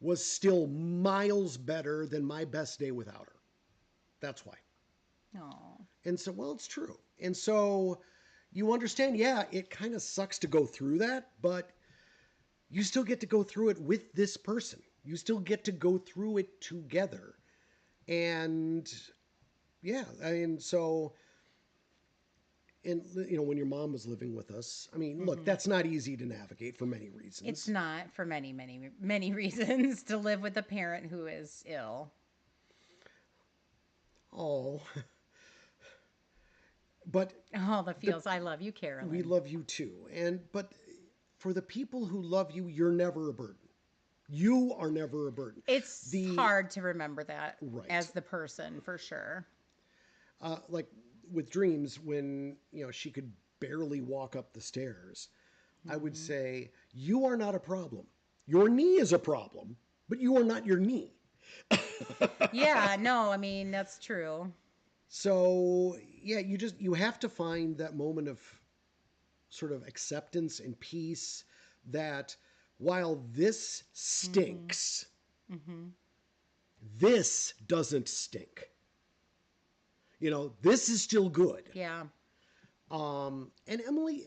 was still miles better than my best day without her. That's why. Oh. And so, well, it's true. And so you understand, yeah, it kind of sucks to go through that, but you still get to go through it with this person. You still get to go through it together. And yeah, and so, and when your mom was living with us, I mean, look, that's not easy to navigate for many reasons. It's not, for many, many, many reasons, to live with a parent who is ill. Oh, but Oh, the feels. I love you, Carolyn. we love you too. But for the people who love you, you're never a burden. You are never a burden. It's hard to remember that Right. as the person, for sure. Like with Dreams, when she could barely walk up the stairs, I would say, "You are not a problem. Your knee is a problem, but you are not your knee." Yeah, no, I mean, that's true. So yeah, you have to find that moment of sort of acceptance and peace that while this stinks, this doesn't stink. This is still good. Yeah. And Emily,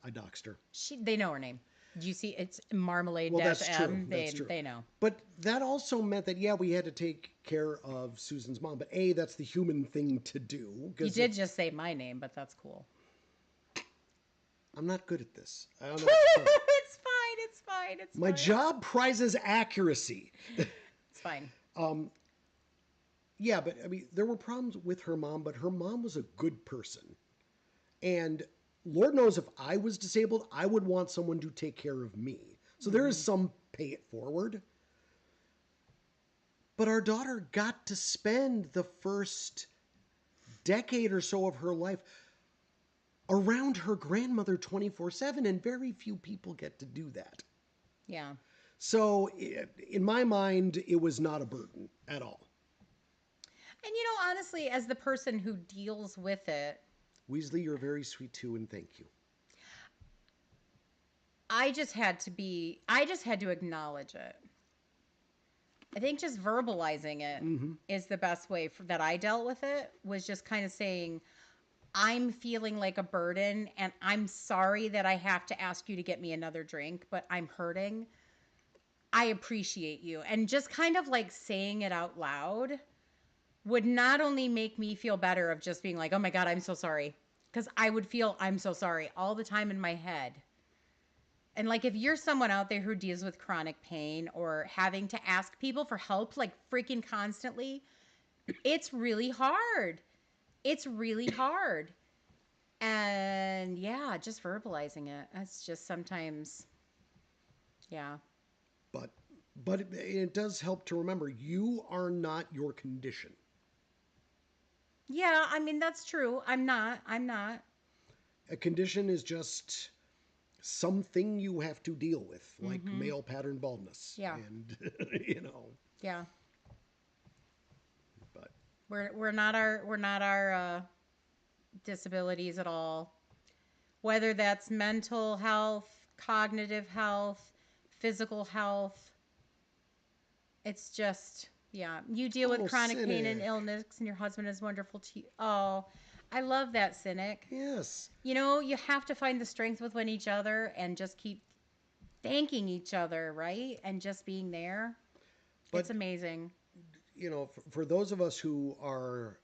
I doxed her. They know her name. Do you see? It's Marmalade Well, Dash that's M. true. That's true. They know. But that also meant that, yeah, we had to take care of Susan's mom. But A, that's the human thing to do. You did just say my name, but that's cool. I'm not good at this. I don't know. It's fine. It's fine. It's My fine. job prizes accuracy. It's fine. Yeah, but I mean, there were problems with her mom, but her mom was a good person. And Lord knows if I was disabled, I would want someone to take care of me. So there is some pay it forward. But our daughter got to spend the first decade or so of her life around her grandmother 24/7, and very few people get to do that. Yeah. So in my mind, it was not a burden at all. And honestly, as the person who deals with it, Weasley, you're very sweet too, and thank you. I just had to acknowledge it. I think just verbalizing it is the best way that I dealt with it, was just kind of saying, I'm feeling like a burden and I'm sorry that I have to ask you to get me another drink, but I'm hurting. I appreciate you. And just kind of like saying it out loud would not only make me feel better of just being like, oh my God, I'm so sorry. Because I would feel I'm so sorry all the time in my head. And like, if you're someone out there who deals with chronic pain or having to ask people for help like freaking constantly, it's really hard. It's really hard. And yeah, just verbalizing it. That's just sometimes, yeah. But it does help to remember you are not your condition. Yeah, I mean, that's true. I'm not. A condition is just something you have to deal with, like male pattern baldness. Yeah. And Yeah. But We're not our disabilities at all, whether that's mental health, cognitive health, physical health. It's just, yeah. You deal with Oh, chronic pain and cynic. illness, and your husband is wonderful to you. Oh, I love that, cynic. Yes. You know, you have to find the strength within each other and just keep thanking each other, right? And just being there. It's But, amazing. for those of us who are,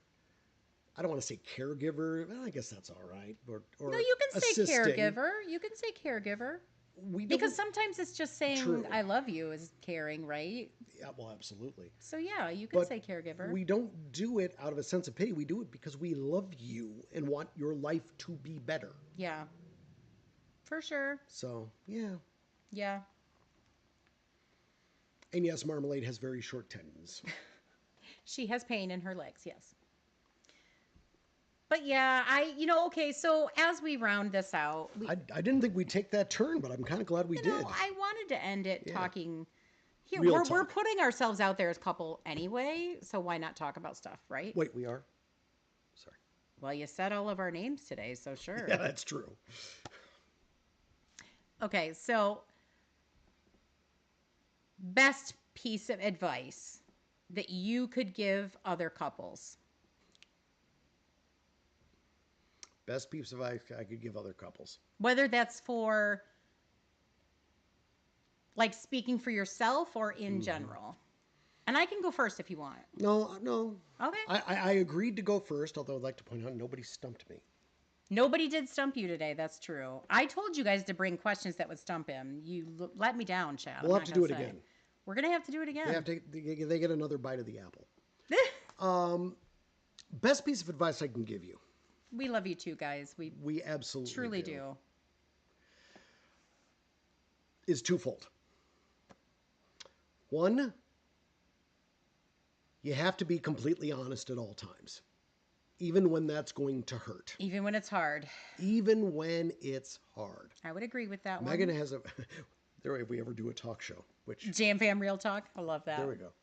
I don't want to say caregiver, well, I guess that's all right, No, or you can say assisting, caregiver. You can say caregiver. we Because don't, sometimes it's just saying true. I love you is caring, right? Yeah, well, absolutely. So yeah, you can But say caregiver. we don't do it out of a sense of pity. We do it because we love you and want your life to be better. Yeah, for sure. So, yeah. Yeah. And yes, Marmalade has very short tendons. She has pain in her legs, yes. But yeah, okay, so as we round this out, I didn't think we'd take that turn, but I'm kind of glad we did. I wanted to end it Yeah. talking here. Real We're talk. putting ourselves out there as a couple anyway, so why not talk about stuff, right? Wait, we are? Sorry. Well, you said all of our names today, so sure. Yeah, that's true. Okay, so best piece of advice that you could give other couples. Best piece of advice I could give other couples. Whether that's for like speaking for yourself or in general. And I can go first if you want. No. Okay. I agreed to go first, although I'd like to point out nobody stumped me. Nobody did stump you today. That's true. I told you guys to bring questions that would stump him. You let me down, Chad. We'll I'm have not to do gonna it say. again. We're gonna have to do it again. They get another bite of the apple. Best piece of advice I can give you. We love you too, guys. We We absolutely truly do. Is twofold. One, you have to be completely honest at all times, even when that's going to hurt, Even when it's hard. even when it's hard. I would agree with that Megan one. has a. There, if we ever do a talk show, which Jam Fam Real Talk. I love that. there we go.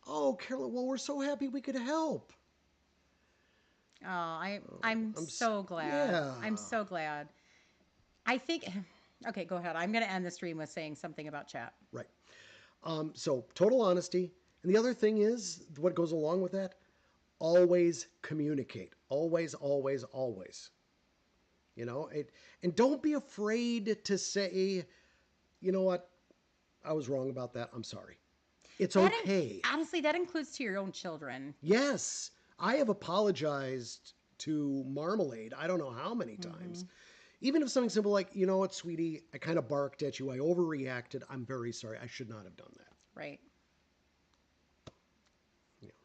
Oh, Carolyn, well, we're so happy we could help. Oh, I'm I'm so glad. yeah. I'm so glad. I think okay, go ahead. I'm gonna end the stream with saying something about chat. Right. So total honesty, and the other thing is what goes along with that. Always communicate. Always, always, always. And don't be afraid to say, you know what, I was wrong about that. I'm sorry. It's okay. Honestly, that includes to your own children. Yes, I have apologized to Marmalade. I don't know how many times. Even if something simple like, you know what, sweetie, I kind of barked at you. I overreacted. I'm very sorry. I should not have done that. Right.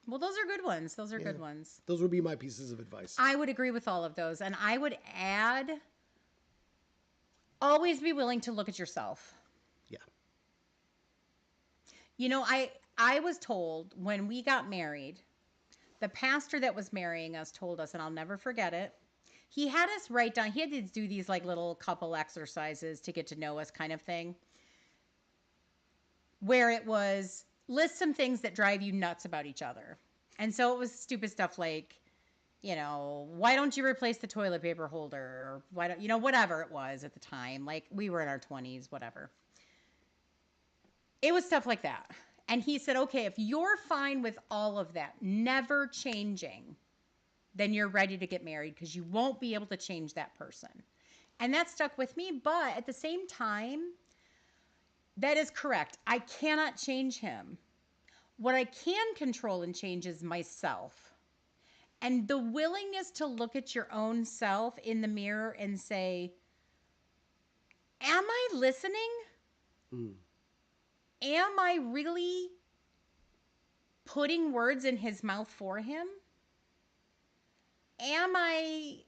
Well, those are good ones. Those are good ones. Those would be my pieces of advice. I would agree with all of those. And I would add always be willing to look at yourself. Yeah. I was told when we got married, the pastor that was marrying us told us, and I'll never forget it. He had us write down, he had to do these like little couple exercises to get to know us kind of thing, where it was list some things that drive you nuts about each other. And so it was stupid stuff like, why don't you replace the toilet paper holder? Or why don't, whatever it was at the time. Like we were in our 20s, whatever. It was stuff like that. And he said, okay, if you're fine with all of that, never changing, then you're ready to get married because you won't be able to change that person. And that stuck with me. But at the same time, that is correct. I cannot change him. What I can control and change is myself. And the willingness to look at your own self in the mirror and say, am I listening? Am I really putting words in his mouth for him? Am I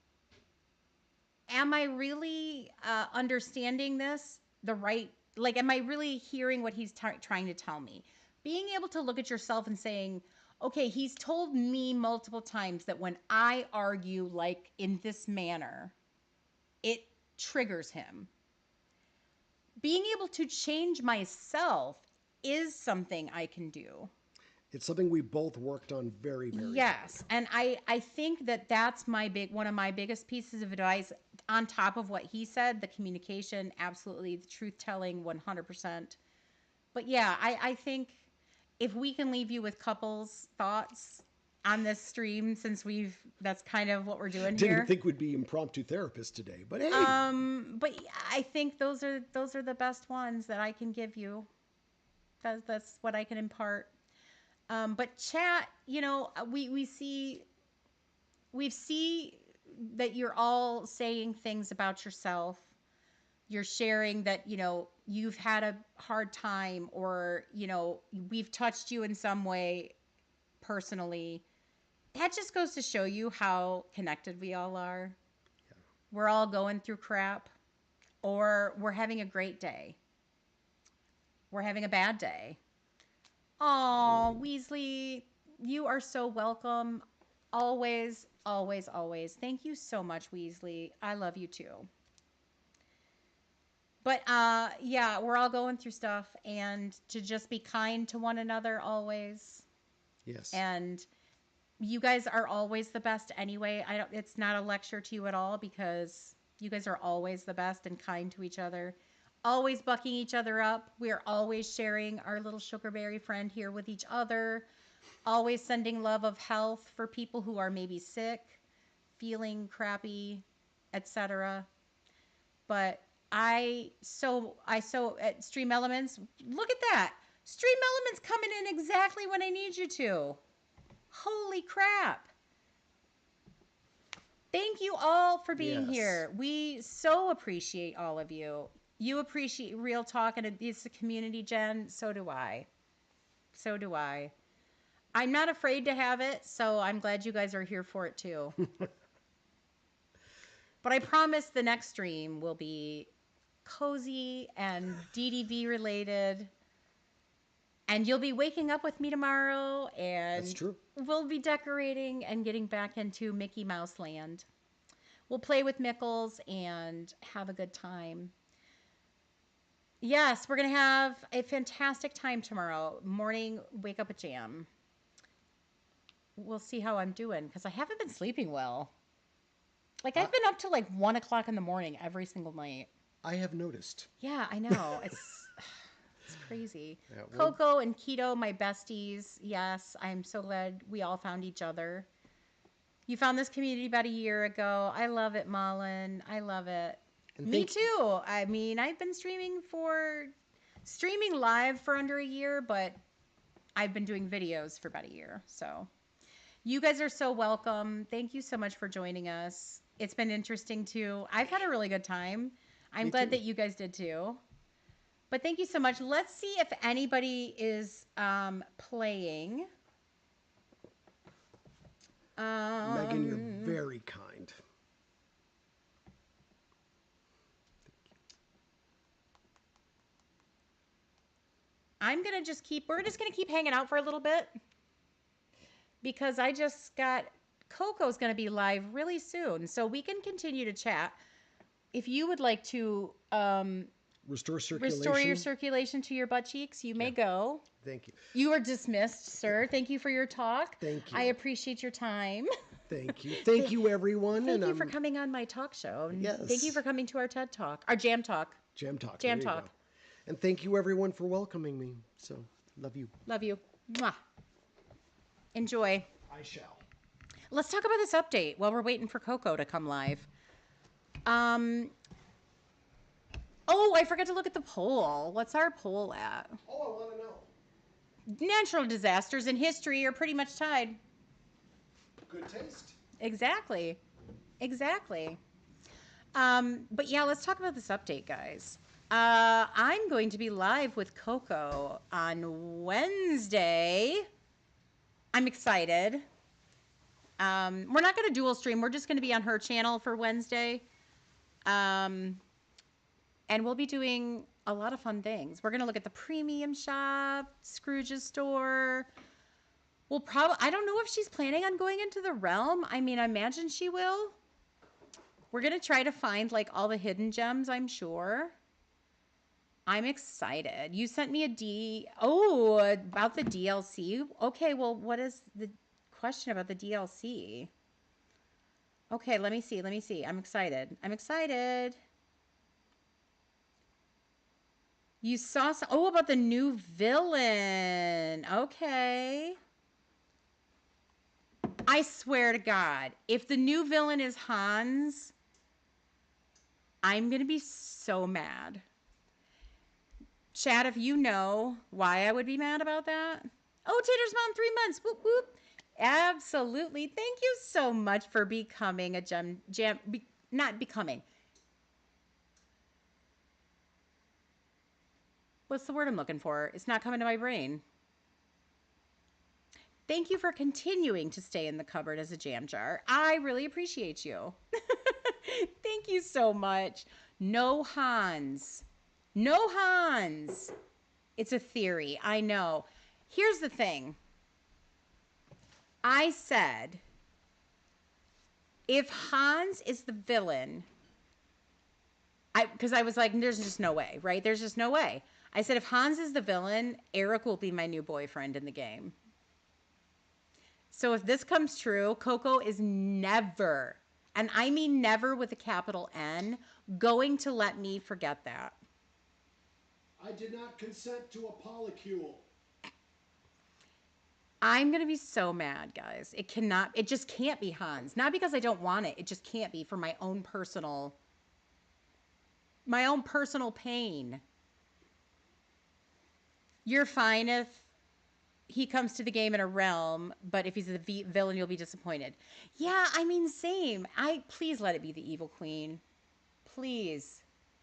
really understanding this the right, like, am I really hearing what he's trying to tell me? Being able to look at yourself and saying, okay, he's told me multiple times that when I argue like in this manner, it triggers him. Being able to change myself is something I can do. It's something we both worked on very, very hard. Yes, and I think that that's one of my biggest pieces of advice on top of what he said, the communication, absolutely, the truth telling 100%. But yeah, I think if we can leave you with couples thoughts on this stream, since that's kind of what we're doing Didn't here. think we'd be impromptu therapists today, but hey. But I think those are the best ones that I can give you. That's what I can impart. But chat, we see that you're all saying things about yourself. You're sharing that, you've had a hard time, or, we've touched you in some way personally. That just goes to show you how connected we all are. Yeah. We're all going through crap, or we're having a great day. We're having a bad day. Oh, Weasley, you are so welcome. Always, always, always. Thank you so much, Weasley. I love you too. But yeah, we're all going through stuff, and to just be kind to one another always. Yes. And you guys are always the best anyway. It's not a lecture to you at all, because you guys are always the best and kind to each other. Always bucking each other up. We're always sharing our little sugarberry friend here with each other. Always sending love of health for people who are maybe sick, feeling crappy, etc. But I at Stream Elements, look at that. Stream Elements coming in exactly when I need you to. Holy crap. Thank you all for being here. We so appreciate all of you. You appreciate Real Talk, and it's a community, Jen. So do I. So do I. I'm not afraid to have it, so I'm glad you guys are here for it too. But I promise the next stream will be cozy and DDV related. And you'll be waking up with me tomorrow, and That's true. We'll be decorating and getting back into Mickey Mouse land. We'll play with Mickles and have a good time. Yes, we're going to have a fantastic time tomorrow morning. Wake up a jam. We'll see how I'm doing, because I haven't been sleeping well. Like, I've been up till like 1 o'clock in the morning every single night. I have noticed. Yeah, I know. It's crazy. Yeah, Coco and Keto, my besties. Yes, I'm so glad we all found each other. You found this community about a year ago. I love it, Malin. I love it. Me too. I mean, I've been streaming live for under a year, but I've been doing videos for about a year. So you guys are so welcome. Thank you so much for joining us. It's been interesting too. I've had a really good time. I'm glad that you guys did too. But thank you so much. Let's see if anybody is playing. Megan, you're very kind. We're just going to keep hanging out for a little bit, because I just got, Coco's going to be live really soon, so we can continue to chat. If you would like to restore your circulation to your butt cheeks, you may go. Thank you. You are dismissed, sir. Thank you for your talk. Thank you. I appreciate your time. Thank you. Thank you, everyone. Thank you for coming on my talk show. Yes. Thank you for coming to our TED Talk, our Jam Talk. Jam Talk. Jam Talk. And thank you, everyone, for welcoming me. So, love you. Love you. Mwah. Enjoy. I shall. Let's talk about this update while we're waiting for Coco to come live. Oh, I forgot to look at the poll. What's our poll at? Oh, I want to know. Natural disasters and history are pretty much tied. Good taste. Exactly. But yeah, let's talk about this update, guys. I'm going to be live with Coco on Wednesday. I'm excited. We're not going to dual stream. We're just going to be on her channel for Wednesday. And we'll be doing a lot of fun things. We're going to look at the premium shop, Scrooge's store. I don't know if she's planning on going into the realm. I mean, I imagine she will. We're going to try to find like all the hidden gems, I'm sure. I'm excited. You sent me about the DLC. Okay, well, what is the question about the DLC? Okay, let me see. I'm excited. You saw about the new villain. Okay. I swear to God, if the new villain is Hans, I'm going to be so mad. Chad, if you know why I would be mad about that. Oh, Tater's Mom, 3 months. Whoop, whoop. Absolutely. Thank you so much for becoming a not becoming. What's the word I'm looking for? It's not coming to my brain. Thank you for continuing to stay in the cupboard as a jam jar. I really appreciate you. Thank you so much. No Hans. No Hans. It's a theory. I know. Here's the thing. I said, if Hans is the villain, because I was like, there's just no way, right? There's just no way. I said, if Hans is the villain, Eric will be my new boyfriend in the game. So if this comes true, Coco is never, and I mean never with a capital N, going to let me forget that. I did not consent to a polycule. I'm going to be so mad, guys. It just can't be Hans. Not because I don't want it. It just can't be for my own personal pain. You're fine if he comes to the game in a realm, but if he's the villain, you'll be disappointed. Yeah, I mean, same. Please let it be the Evil Queen. Please.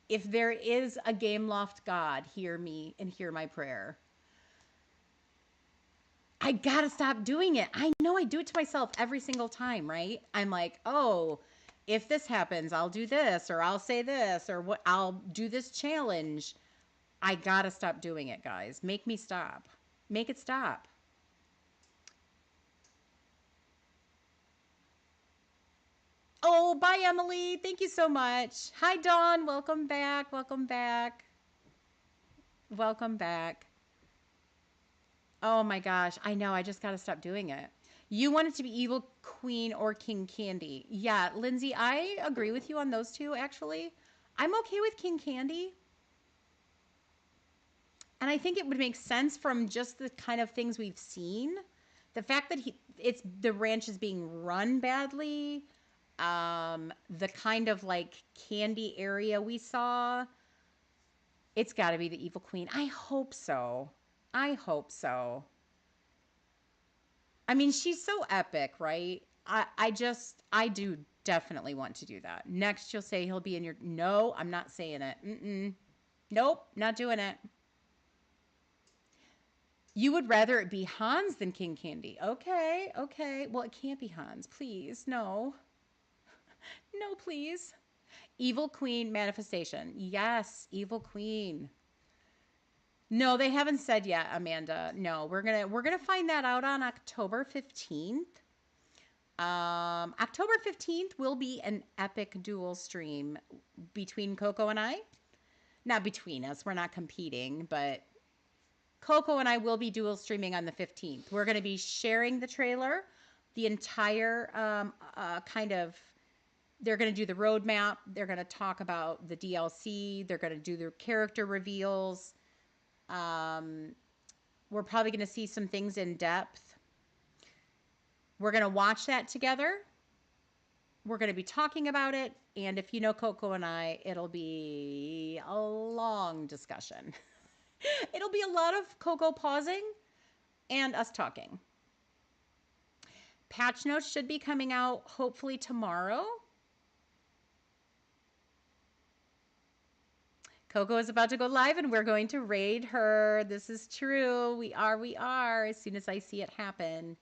If there is a Gameloft God, hear me and hear my prayer. I gotta stop doing it. I know I do it to myself every single time, right? I'm like, oh, if this happens, I'll do this, or I'll say this, or what, I'll do this challenge. I gotta stop doing it, guys. Make me stop. Make it stop. Oh, bye, Emily. Thank you so much. Hi, Dawn. Welcome back. Welcome back. Welcome back. Oh my gosh. I know. I just got to stop doing it. You want it to be Evil Queen or King Candy. Yeah, Lindsay, I agree with you on those two, actually. I'm okay with King Candy. And I think it would make sense from just the kind of things we've seen. The fact that the ranch is being run badly, the kind of like candy area we saw, it's got to be the Evil Queen. I hope so. I hope so. I mean, she's so epic, right? I do definitely want to do that. Next, you'll say he'll be in your. No, I'm not saying it. Nope, not doing it. You would rather it be Hans than King Candy. Okay, okay. Well, it can't be Hans. Please, no. No, please. Evil Queen manifestation. Yes, Evil Queen. No, they haven't said yet, Amanda. No, we're gonna find that out on October 15th. October 15th will be an epic duel stream between Coco and I. Not between us, we're not competing, but Coco and I will be dual streaming on the 15th. We're going to be sharing the trailer, the entire they're going to do the roadmap. They're going to talk about the DLC. They're going to do their character reveals. We're probably going to see some things in depth. We're going to watch that together. We're going to be talking about it. And if you know Coco and I, it'll be a long discussion. It'll be a lot of Coco pausing and us talking. Patch notes should be coming out hopefully tomorrow. Coco is about to go live and we're going to raid her. This is true. We are. As soon as I see it happen.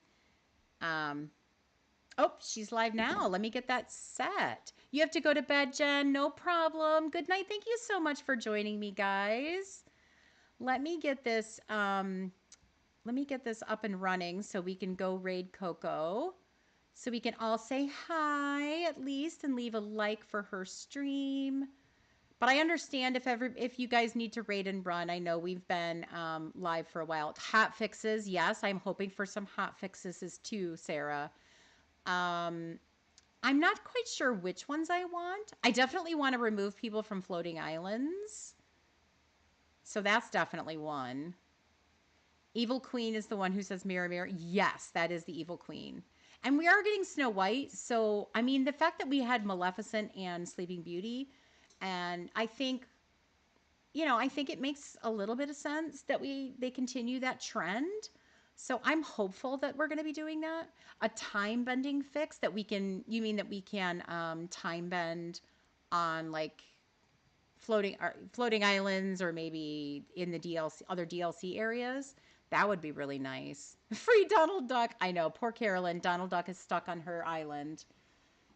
Oh, she's live now. Let me get that set. You have to go to bed, Jen. No problem. Good night. Thank you so much for joining me, guys. Let me get this up and running so we can go raid Coco. So we can all say hi at least and leave a like for her stream. But I understand if you guys need to raid and run. I know we've been live for a while. Hot fixes, yes. I'm hoping for some hot fixes too, Sarah. Um, I'm not quite sure which ones I want. I definitely want to remove people from floating islands. So that's definitely one. Evil Queen is the one who says mirror, mirror. Yes, that is the Evil Queen. And we are getting Snow White. So, I mean, the fact that we had Maleficent and Sleeping Beauty, and I think, I think it makes a little bit of sense that they continue that trend. So I'm hopeful that we're going to be doing that. A time bending fix that you mean that we can time bend on like floating islands or maybe in the other DLC areas. That would be really nice. Free Donald Duck. I know, poor Carolyn. Donald Duck is stuck on her island.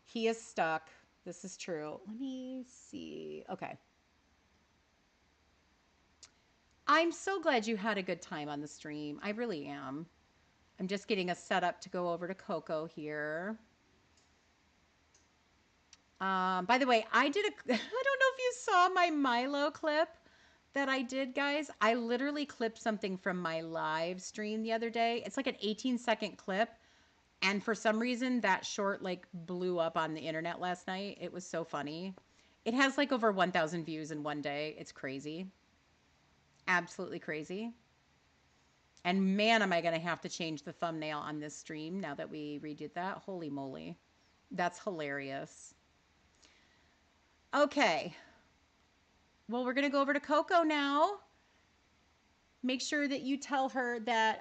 He is stuck. This is true. Let me see. Okay. I'm so glad you had a good time on the stream. I really am. I'm just getting us set up to go over to Coco here. By the way, I don't know if you saw my Milo clip that I did, guys. I literally clipped something from my live stream the other day. It's like an 18-second clip. And for some reason, that short like blew up on the internet last night. It was so funny. It has like over 1,000 views in one day. It's crazy. Absolutely crazy. And man, am I going to have to change the thumbnail on this stream now that we redid that. Holy moly. That's hilarious. Okay. Well, we're going to go over to Coco now. Make sure that you tell her that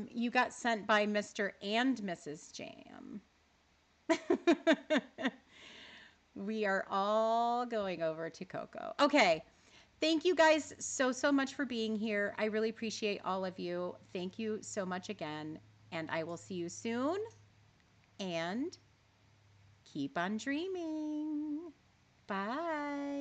you got sent by Mr. and Mrs. Jam. We are all going over to Coco. Okay. Thank you guys so much for being here. I really appreciate all of you. Thank you so much again. And I will see you soon. And keep on dreaming. Bye.